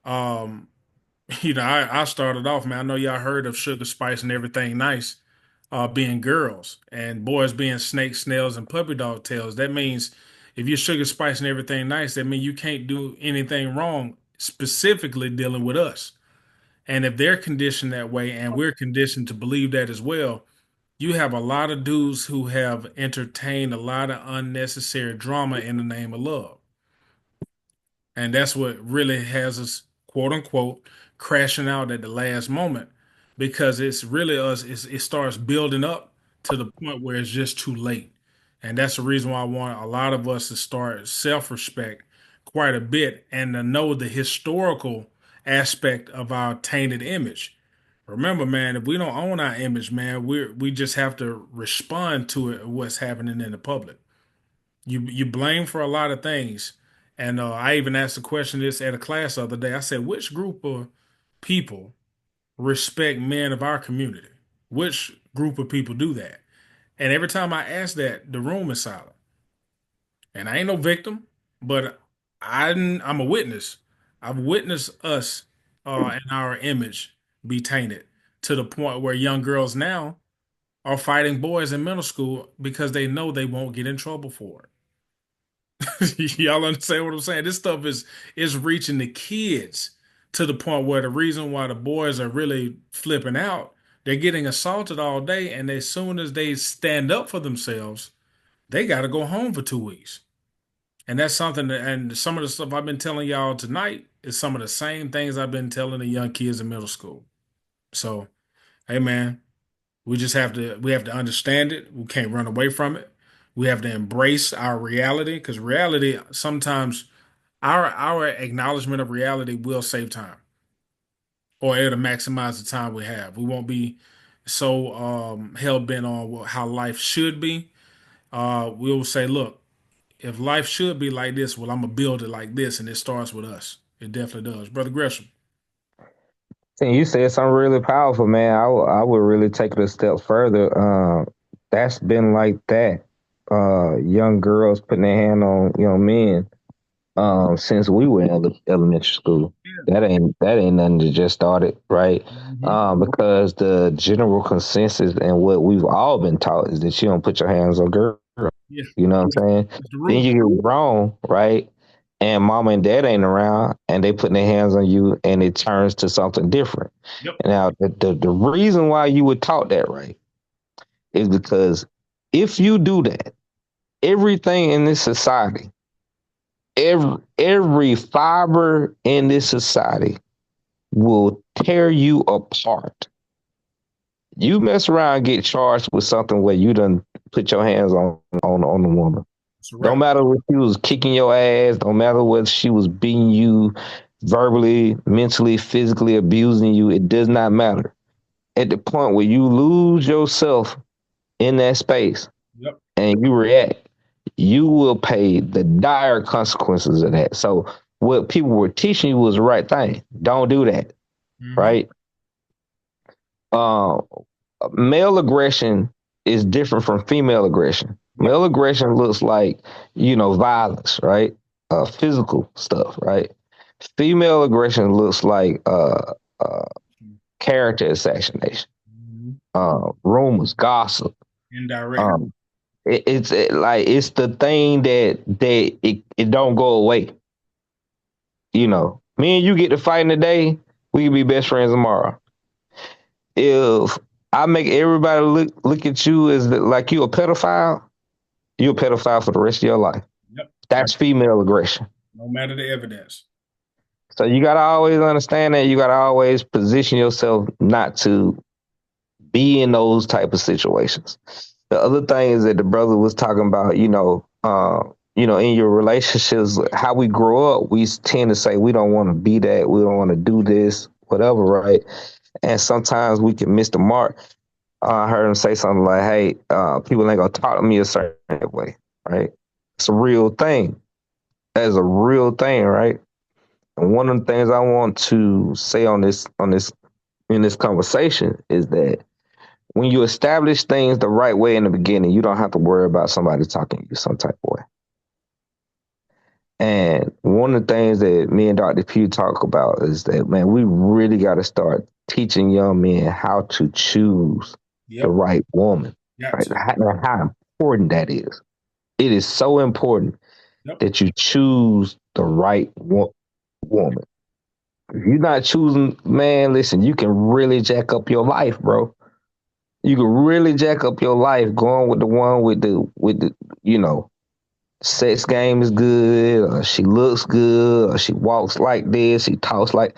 um, I started off, man. I know y'all heard of Sugar Spice and Everything Nice being girls and boys being snakes, snails, and puppy dog tails. That means if you're Sugar Spice and Everything Nice, that means you can't do anything wrong, specifically dealing with us. And if they're conditioned that way and we're conditioned to believe that as well, you have a lot of dudes who have entertained a lot of unnecessary drama in the name of love. And that's what really has us, quote unquote, crashing out at the last moment because it's really us, it starts building up to the point where it's just too late. And that's the reason why I want a lot of us to start self respect quite a bit and to know the historical aspect of our tainted image. Remember, man, if we don't own our image, man, we just have to respond to it, what's happening in the public. You blame for a lot of things. And I even asked a question this at a class the other day. I said, which group of people respect men of our community? Which group of people do that? And every time I ask that, the room is silent. And I ain't no victim, but I'm a witness. I've witnessed us and our image be tainted to the point where young girls now are fighting boys in middle school because they know they won't get in trouble for it. Y'all understand what I'm saying? This stuff is reaching the kids to the point where the reason why the boys are really flipping out, they're getting assaulted all day, and as soon as they stand up for themselves, they got to go home for 2 weeks. And that's something that, and some of the stuff I've been telling y'all tonight is some of the same things I've been telling the young kids in middle school. So, hey man, we have to understand it. We can't run away from it. We have to embrace our reality because reality sometimes our acknowledgement of reality will save time or it'll maximize the time we have. We won't be so hell bent on how life should be. We'll say, look, if life should be like this, well, I'm gonna build it like this, and it starts with us. It definitely does, Brother Gresham. And you said something really powerful, man. I would really take it a step further. That's been like that. Young girls putting their hand on young men since we were in elementary school. That ain't nothing that just started, right? Because the general consensus and what we've all been taught is that you don't put your hands on girls. Yeah. You know what I'm saying? Then you get wrong, right? And mama and dad ain't around and they putting their hands on you and it turns to something different. Yep. Now, the reason why you were taught that, right, is because if you do that, everything in this society, every fiber in this society will tear you apart. You mess around and get charged with something where you done put your hands on the woman. Don't matter if she was kicking your ass. Don't matter whether she was beating you verbally, mentally, physically abusing you. It does not matter. At the point where you lose yourself in that space and you react, you will pay the dire consequences of that. So what people were teaching you was the right thing. Don't do that, right? Male aggression is different from female aggression. Male aggression looks like, violence, right? Physical stuff, right? Female aggression looks like character assassination, rumors, gossip. Indirect. It's the thing that it don't go away. Me and you get to fighting today, we can be best friends tomorrow. If I make everybody look at you as like you a pedophile, you're a pedophile for the rest of your life. Yep. That's female aggression. No matter the evidence. So you gotta always understand that. You gotta always position yourself not to be in those type of situations. The other thing is that the brother was talking about, in your relationships, how we grow up, we tend to say we don't want to be that, we don't want to do this, whatever, right? And sometimes we can miss the mark. I heard him say something like, "Hey, people ain't gonna talk to me a certain way, right?" It's a real thing. That is a real thing, right? And one of the things I want to say in this conversation is that when you establish things the right way in the beginning, you don't have to worry about somebody talking to you some type of way. And one of the things that me and Dr. Pugh talk about is that, man, we really got to start teaching young men how to choose the right woman. Right? How important that is. It is so important that you choose the right woman. If you're not choosing, man, listen, you can really jack up your life, bro. You can really jack up your life going with the one with the sex game is good, or she looks good, or she walks like this, she talks like.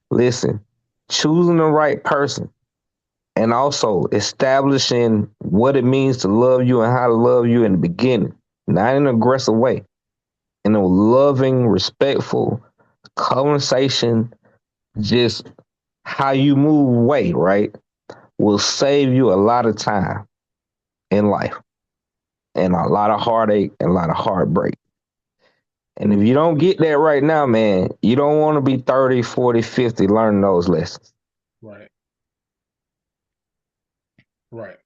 Listen, choosing the right person and also establishing what it means to love you and how to love you in the beginning, not in an aggressive way, in a loving, respectful conversation, just how you move way, right, will save you a lot of time in life and a lot of heartache and a lot of heartbreak. And if you don't get that right now, man, you don't want to be 30, 40, 50 learning those lessons. Right. Right.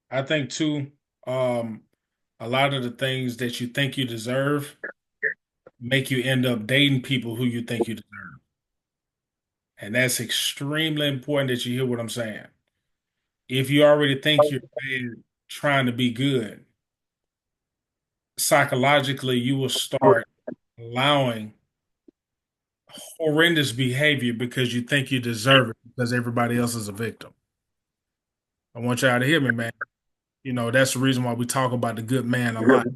I think too, a lot of the things that you think you deserve make you end up dating people who you think you deserve. And that's extremely important that you hear what I'm saying. If you already think you're bad trying to be good, psychologically you will start allowing horrendous behavior because you think you deserve it because everybody else is a victim. I want y'all to hear me, man. That's the reason why we talk about the good man a lot.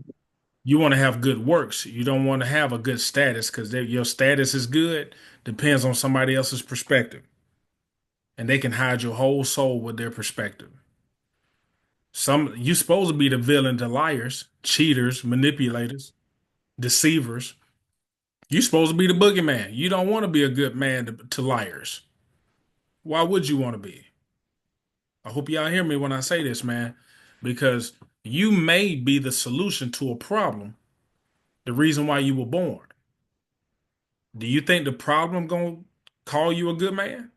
You want to have good works. You don't want to have a good status because your status is good depends on somebody else's perspective. And they can hide your whole soul with their perspective. You supposed to be the villain to liars, cheaters, manipulators, deceivers. You supposed to be the boogeyman. You don't want to be a good man to liars. Why would you want to be? I hope y'all hear me when I say this, man, because you may be the solution to a problem, the reason why you were born. Do you think the problem gonna call you a good man?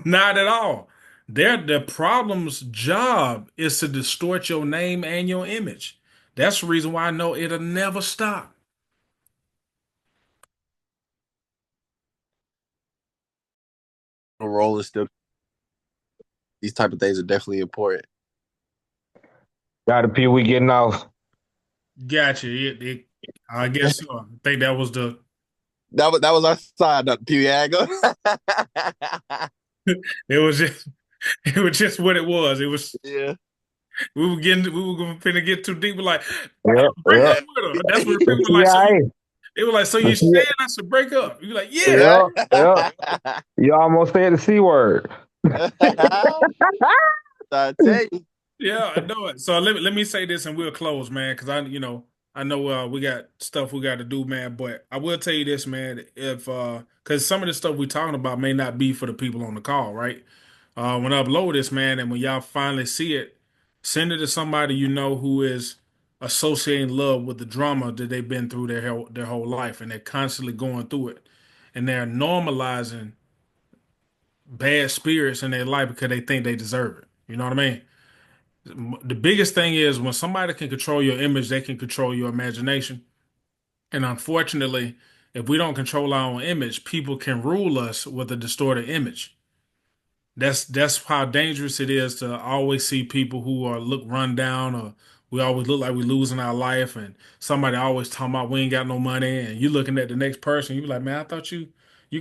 Not at all. The problem's job is to distort your name and your image. That's the reason why I know it'll never stop. Role is still. These type of things are definitely important. Dr. P, we getting off. Gotcha. I guess so. I think that was that was our side, Dr. P. It was just what it was. It was we were finna get too deep. We're like, break up with her. That's what people were like. They were like, so you saying I should break up? You're like, yeah. You almost said the C word. I tell you. Yeah, I know it. So let me say this and we'll close, man, because I know we got stuff we got to do, man. But I will tell you this, man, if because some of the stuff we're talking about may not be for the people on the call, right? When I upload this, man, and when y'all finally see it, send it to somebody you know who is associating love with the drama that they've been through their whole life, and they're constantly going through it, and they're normalizing bad spirits in their life because they think they deserve it. You know what I mean? The biggest thing is when somebody can control your image, they can control your imagination. And unfortunately, if we don't control our own image, people can rule us with a distorted image. That's how dangerous it is to always see people who look run down, or we always look like we're losing our life, and somebody always talking about we ain't got no money, and you looking at the next person, you be like, man, I thought you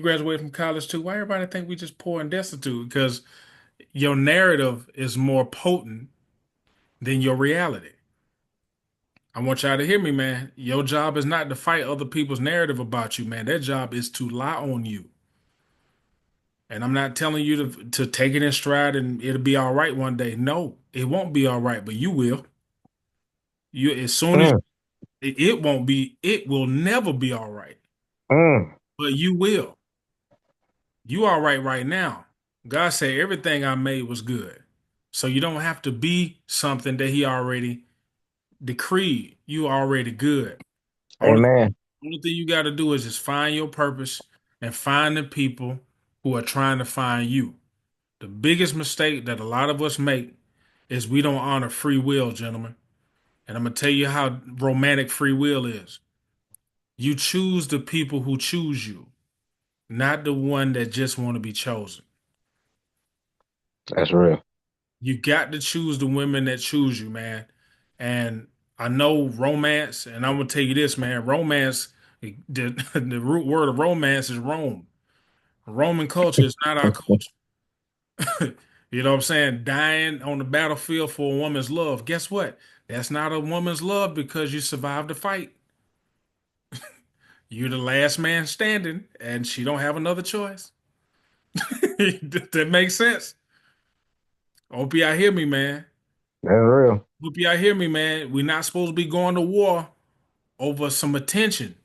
graduated from college too. Why everybody think we just poor and destitute? Because your narrative is more potent than your reality. I want y'all to hear me, man. Your job is not to fight other people's narrative about you, man. Their job is to lie on you. And I'm not telling you to take it in stride and it'll be all right one day. No, it won't be all right, but you will. You as soon as Mm, it won't be, it will never be all right. mm. But you will. You all right now. God said everything I made was good. So you don't have to be something that he already decreed. You already good. Only, Amen. only thing you got to do is just find your purpose and find the people who are trying to find you. The biggest mistake that a lot of us make is we don't honor free will, gentlemen. And I'm gonna tell you how romantic free will is. You choose the people who choose you, not the one that just want to be chosen. That's real. You got to choose the women that choose you, man. And I know romance, and I'm gonna tell you this, man. Romance, the root word of romance is Rome. Roman culture is not our culture. You know what I'm saying? Dying on the battlefield for a woman's love. Guess what? That's not a woman's love because you survived the fight. You're the last man standing, and she don't have another choice. That makes sense. Hope y'all hear me, man. That's real. Hope y'all hear me, man. We're not supposed to be going to war over some attention.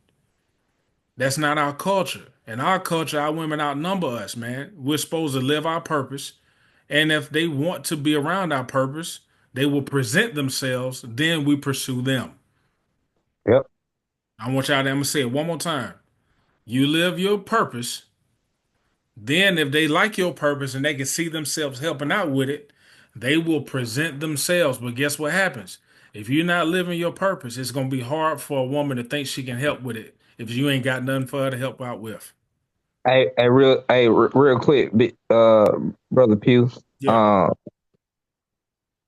That's not our culture. In our culture, our women outnumber us, man. We're supposed to live our purpose. And if they want to be around our purpose, they will present themselves, then we pursue them. Yep. I want y'all to, I'm gonna say it one more time. You live your purpose, then if they like your purpose and they can see themselves helping out with it, they will present themselves. But guess what happens? If you're not living your purpose, it's gonna be hard for a woman to think she can help with it if you ain't got nothing for her to help out with. Real quick, brother Pugh. Yeah.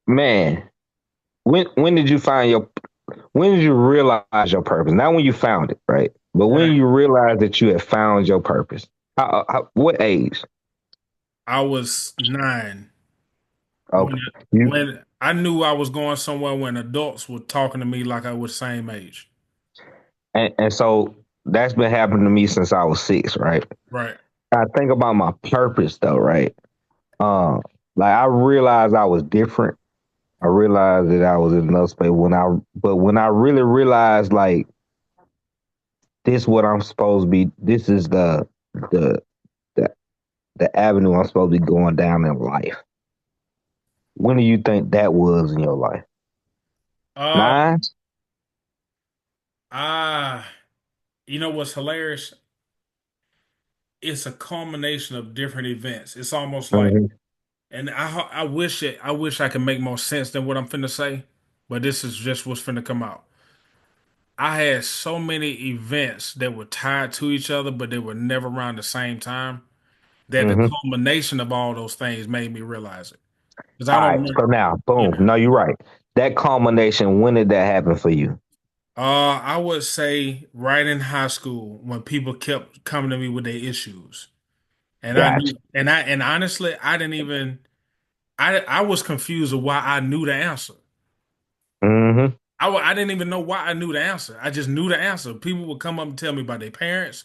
Man, when did you find your? When did you realize your purpose? Not when you found it, right? But when Right. you realized that you had found your purpose. What age? I was 9 Okay. when I knew I was going somewhere when adults were talking to me like I was same age. And so that's been happening to me since I was 6, right? Right. I think about my purpose though, right? Like I realized I was different. I realized that I was in another space but when I really realized like this what I'm supposed to be, this is the the the avenue I'm supposed to be going down in life. When do you think that was in your life? Uh, 9? I, you know what's hilarious? It's a culmination of different events. It's almost like, Mm-hmm. and I wish I could make more sense than what I'm finna say, but this is just what's finna come out. I had so many events that were tied to each other, but they were never around the same time, that the Mm-hmm. culmination of all those things made me realize it. Because I All don't right. remember. So now, Yeah. boom. No, you're right. That culmination, when did that happen for you? I would say right in high school when people kept coming to me with their issues. And I Gotcha. knew, and honestly, I didn't even, I was confused of why I knew the answer. Mm-hmm. I didn't even know why I knew the answer. I just knew the answer. People would come up and tell me about their parents,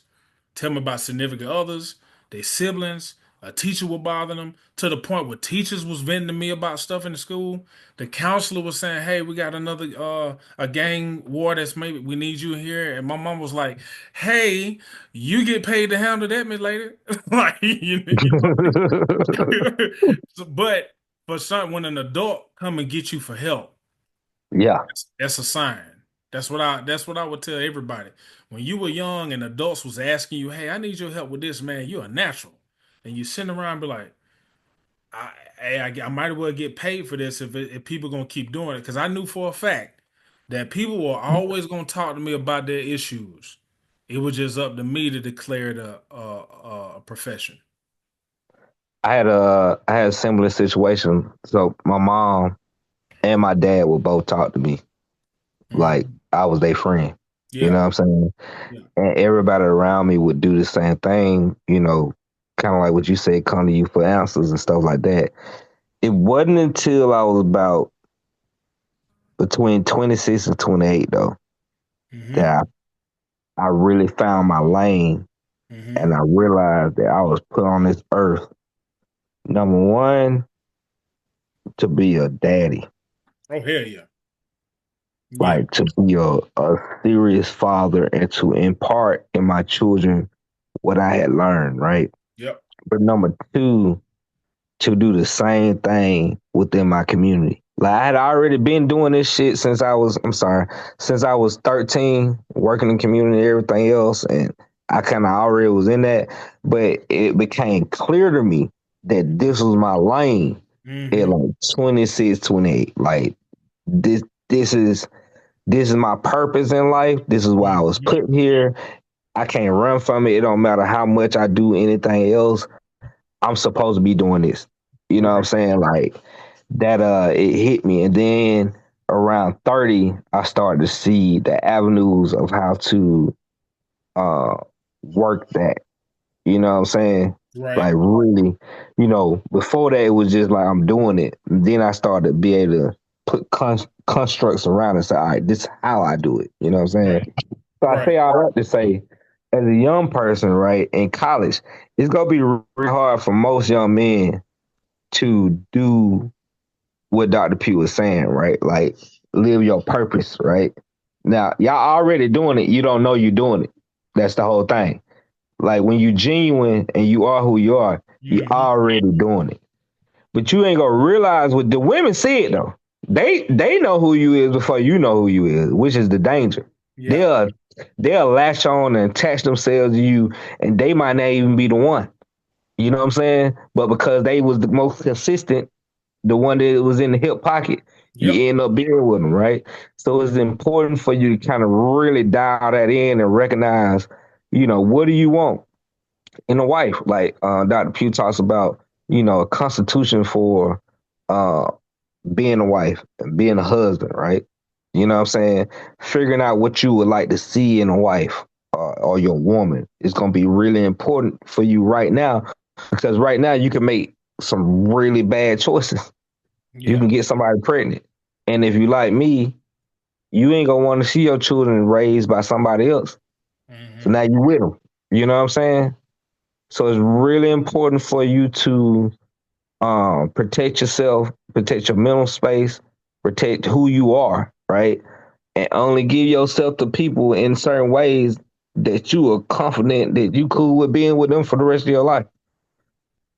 tell me about significant others, their siblings. A teacher would bother them to the point where teachers was venting to me about stuff in the school. The counselor was saying, "Hey, we got another a gang war that's maybe we need you here." And my mom was like, "Hey, you get paid to handle that, Miss Lady." Like you know what I mean? But for some, when an adult come and get you for help, Yeah. that's a sign. That's what I would tell everybody. When you were young and adults was asking you, "Hey, I need your help with this, man," you're a natural, and you sitting around and be like, I might as well get paid for this if people gonna keep doing it." Because I knew for a fact that people were always gonna talk to me about their issues. It was just up to me to declare it a profession. I had a similar situation. So my mom and my dad would both talk to me like Mhm. I was their friend. You know Yeah, what I'm saying? yeah. And everybody around me would do the same thing, kind of like what you said, come to you for answers and stuff like that. It wasn't until I was about between 26 and 28 though Mm-hmm. that I really found my lane Mm-hmm. and I realized that I was put on this earth, number one, to be a daddy, Oh, hell yeah. Yeah. like to be a serious father and to impart in my children what I had learned, right? Yep. But number two, to do the same thing within my community. Like I had already been doing this shit since I was 13, working in community and everything else. And I kind of already was in that, but it became clear to me that this was my lane at Mm-hmm. like 26, 28. Like this, this is, this is my purpose in life. This is why I was Mm-hmm. put here. I can't run from it. It don't matter how much I do anything else. I'm supposed to be doing this. You know what I'm Right. saying? Like that it hit me. And then around 30, I started to see the avenues of how to uh work that. You know what I'm saying? Right. Like really, before that it was just like I'm doing it. Then I started to be able to put constructs around and say, all right, this is how I do it. You know what I'm saying? Right. So I Right. say all that to say, as a young person, right, in college, it's gonna be really hard for most young men to do what Dr. P was saying, right? Like live your purpose, right? Now, y'all already doing it. You don't know you're doing it. That's the whole thing. Like when you genuine and you are who you are, you Mm-hmm. already doing it. But you ain't gonna realize what the women see it though. They know who you is before you know who you is, which is the danger. Yeah. They'll latch on and attach themselves to you, and they might not even be the one. You know what I'm saying? But because they was the most consistent, the one that was in the hip pocket, Yep. you end up being with them, right? So it's important for you to kind of really dial that in and recognize, what do you want in a wife? Like Dr. Pugh talks about, a constitution for uh, being a wife and being a husband, right? You know what I'm saying? Figuring out what you would like to see in a wife or your woman is going to be really important for you right now because right now you can make some really bad choices. You Yeah. can get somebody pregnant. And if you like me, you ain't going to want to see your children raised by somebody else. So Mm-hmm. now you with them. You know what I'm saying? So it's really important for you to protect yourself, protect your mental space, protect who you are, right? And only give yourself to people in certain ways that you are confident that you cool with being with them for the rest of your life.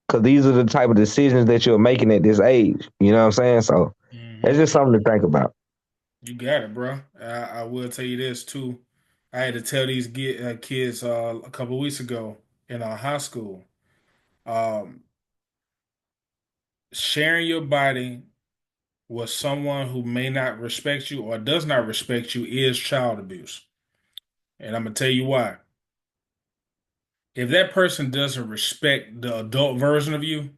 Because these are the type of decisions that you're making at this age. You know what I'm saying? So Mm-hmm. it's just something to think about. You got it, bro. I will tell you this too. I had to tell these kids a couple of weeks ago in high school. Um, Sharing your body with someone who may not respect you or does not respect you is child abuse. And I'm gonna tell you why. If that person doesn't respect the adult version of you,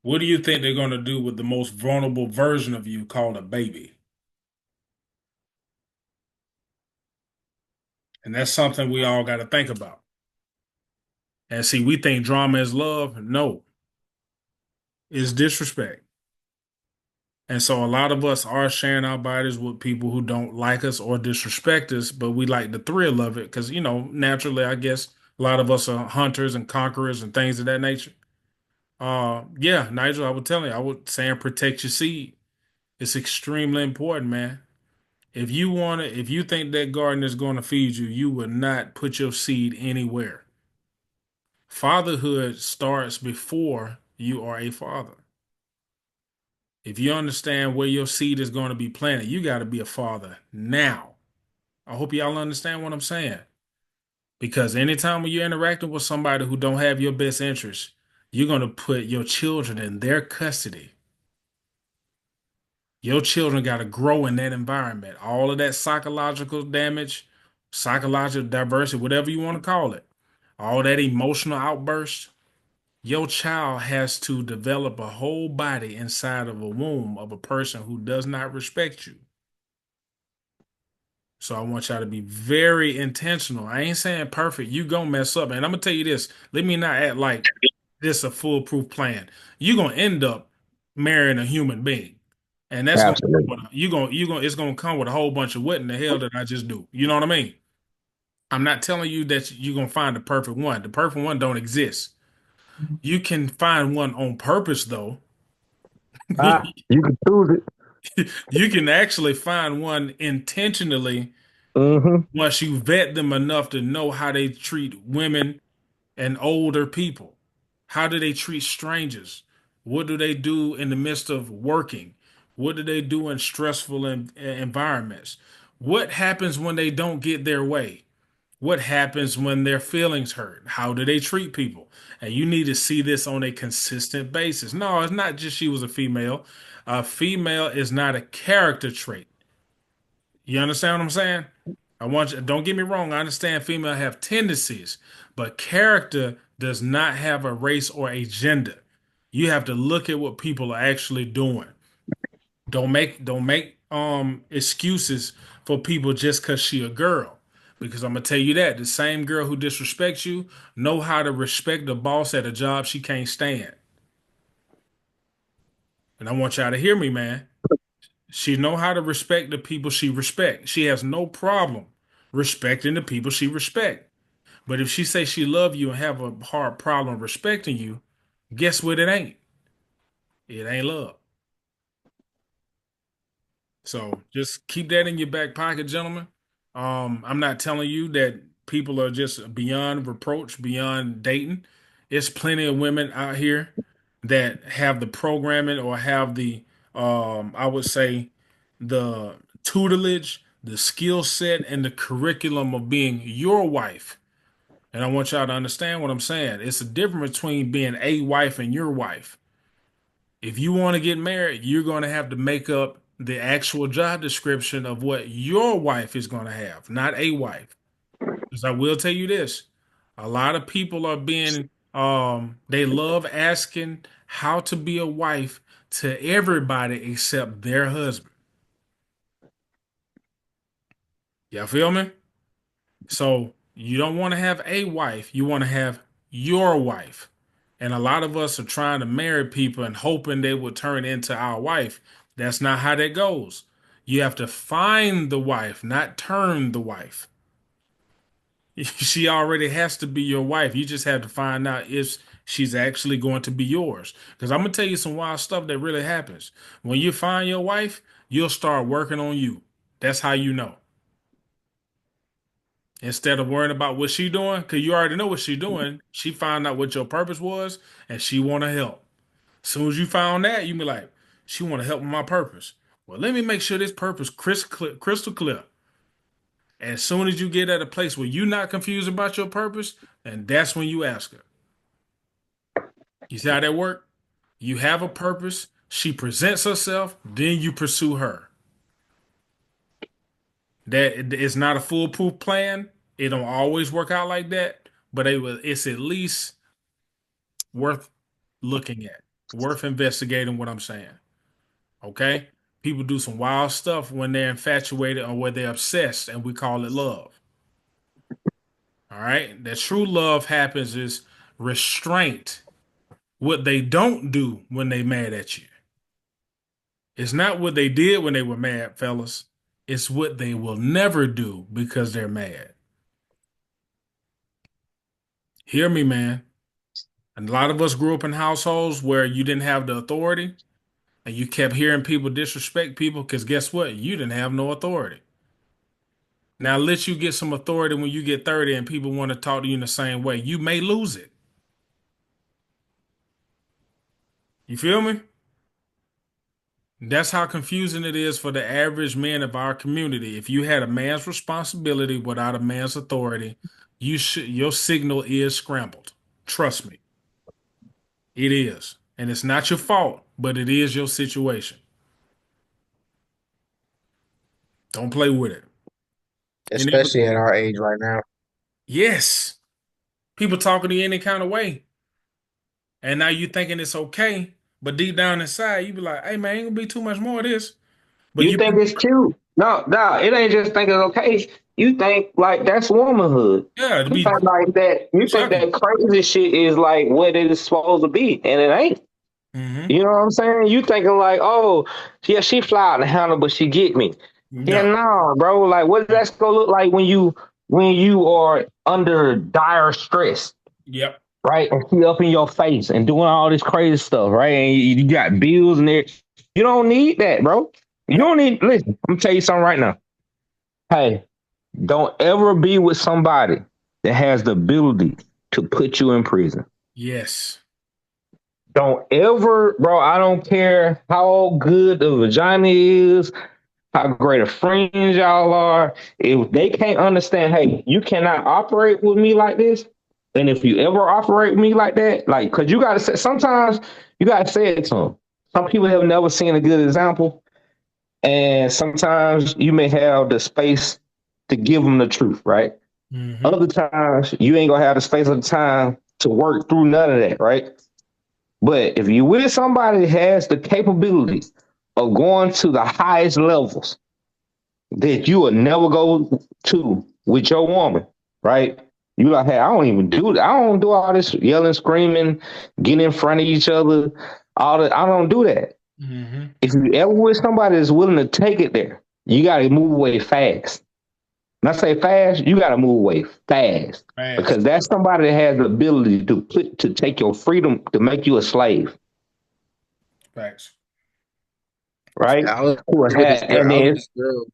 what do you think they're gonna do with the most vulnerable version of you called a baby? And that's something we all got to think about. And see, we think drama is love. No, it's disrespect. And so a lot of us are sharing our bodies with people who don't like us or disrespect us, but we like the thrill of it because, naturally, I guess a lot of us are hunters and conquerors and things of that nature. Yeah, Nigel, I would tell you, I would say and protect your seed. It's extremely important, man. If you think that garden is going to feed you, you will not put your seed anywhere. Fatherhood starts before you are a father. If you understand where your seed is going to be planted, you got to be a father now. I hope y'all understand what I'm saying. Because anytime when you're interacting with somebody who don't have your best interest, you're going to put your children in their custody. Your children got to grow in that environment. All of that psychological damage, psychological diversity, whatever you want to call it, all that emotional outburst, your child has to develop a whole body inside of a womb of a person who does not respect you. So I want y'all to be very intentional. I ain't saying perfect. You gonna mess up. And I'm gonna tell you this. Let me not act like this a foolproof plan. You're gonna end up marrying a human being. And that's gonna come Absolutely. with it's gonna come with a whole bunch of what in the hell did I just do? You know what I mean? I'm not telling you that you're gonna find the perfect one. The perfect one don't exist. You can find one on purpose though. You can choose it. You can actually find one intentionally Mm-hmm. once you vet them enough to know how they treat women and older people. How do they treat strangers? What do they do in the midst of working? What do they do in stressful environments? What happens when they don't get their way? What happens when their feelings hurt? How do they treat people? And you need to see this on a consistent basis. No, it's not just she was a female. A female is not a character trait. You understand what I'm saying? I want you, don't get me wrong. I understand female have tendencies, but character does not have a race or a gender. You have to look at what people are actually doing. Don't make excuses for people just because she a girl. Because I'm gonna tell you that the same girl who disrespects you know how to respect the boss at a job she can't stand. And I want y'all to hear me, man. She know how to respect the people she respect. She has no problem respecting the people she respect. But if she say she love you and have a hard problem respecting you, guess what it ain't? It ain't love. So just keep that in your back pocket, gentlemen. I'm not telling you that people are just beyond reproach, beyond dating. It's plenty of women out here that have the programming or have the I would say the tutelage, the skill set, and the curriculum of being your wife. And I want y'all to understand what I'm saying. It's a difference between being a wife and your wife. If you want to get married, you're going to have to make up the actual job description of what your wife is going to have, not a wife. Because I will tell you this, a lot of people are being, they love asking how to be a wife to everybody except their husband. Y'all feel me? So you don't want to have a wife, you want to have your wife. And a lot of us are trying to marry people and hoping they will turn into our wife. That's not how that goes. You have to find the wife, not turn the wife. She already has to be your wife. You just have to find out if she's actually going to be yours. Because I'm going to tell you some wild stuff that really happens. When you find your wife, you'll start working on you. That's how you know. Instead of worrying about what she doing, because you already know what she doing, she found out what your purpose was, and she want to help. As soon as you found that, you be like, she want to help with my purpose. Well, let me make sure this purpose crystal clear. As soon as you get at a place where you're not confused about your purpose, and that's when you ask her. You see how that work? You have a purpose. She presents herself, then you pursue her. That it's not a foolproof plan. It don't always work out like that, but it's at least worth looking at, worth investigating what I'm saying. Okay? People do some wild stuff when they're infatuated or when they're obsessed, and we call it love. All right? That true love happens is restraint. What they don't do when they mad at you. It's not what they did when they were mad, fellas. It's what they will never do because they're mad. Hear me, man. And a lot of us grew up in households where you didn't have the authority and you kept hearing people disrespect people because guess what? You didn't have no authority. Now, let you get some authority when you get 30 and people want to talk to you in the same way. You may lose it. You feel me? That's how confusing it is for the average man of our community. If you had a man's responsibility without a man's authority, your signal is scrambled. Trust me. It is. And it's not your fault, but it is your situation. Don't play with it. Especially at our age right now. Yes. People talking to you any kind of way. And now you thinking it's okay, but deep down inside, you be like, hey man, ain't gonna be too much more of this. But you think it's cute. No, it ain't just think it's okay. You think like that's womanhood. Yeah, you think like that. You think that crazy shit is like what it is supposed to be, and it ain't. Mm-hmm. You know what I'm saying? You thinking like, oh, yeah, she fly out the handle, but she get me. Yeah, No. no, bro. Like, what does that gonna look like when you are under dire stress, Yep. right? And she up in your face and doing all this crazy stuff, right? And you got bills and it. You don't need that, bro. You Yep. don't need. Listen, I'm gonna tell you something right now. Hey, don't ever be with somebody that has the ability to put you in prison. Yes. Don't ever, bro. I don't care how good the vagina is, how great of friends y'all are. If they can't understand, hey, you cannot operate with me like this. And if you ever operate with me like that, like, cause you gotta say, sometimes you gotta say it to them. Some people have never seen a good example, and sometimes you may have the space to give them the truth, right? Mm-hmm. Other times you ain't gonna have the space or the time to work through none of that, right? But if you with somebody that has the capability of going to the highest levels that you would never go to with your woman, right? You like, hey, I don't even do that. I don't do all this yelling, screaming, getting in front of each other. All that. I don't do that. Mm-hmm. If you ever with somebody that's willing to take it there, you got to move away fast. When I say fast, you got to move away fast because that's somebody that has the ability to take your freedom to make you a slave, Facts. right? I was Who with this had girl. and I was with then this girl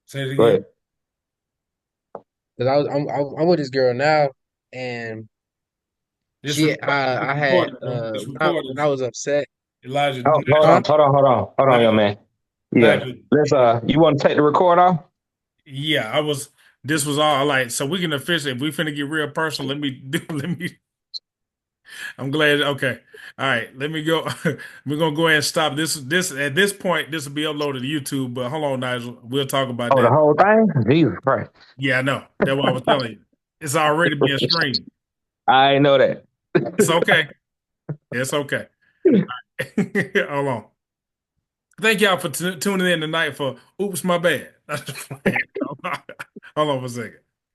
Say it go again. ahead. because I'm with this girl now, and This I had recorded, bro. This when recorded. I was upset. Elijah. Oh, Huh? hold on, young man. Yeah, Elijah. let's you want to take the record off? Yeah, I was. This was all like, so we can officially. If we finna get real personal, let me do. Let me. I'm glad. Okay, all right. Let me go. We're gonna go ahead and stop this. This at this point, this will be uploaded to YouTube. But hold on, Nigel. We'll talk about Oh, the that. whole thing? Jesus Christ! Yeah, I know. That's what I was telling you. It's already being streamed. I know that. It's okay. It's okay. Hold on. Thank y'all for tuning in tonight for Oops, My Bad. Hold on for a second.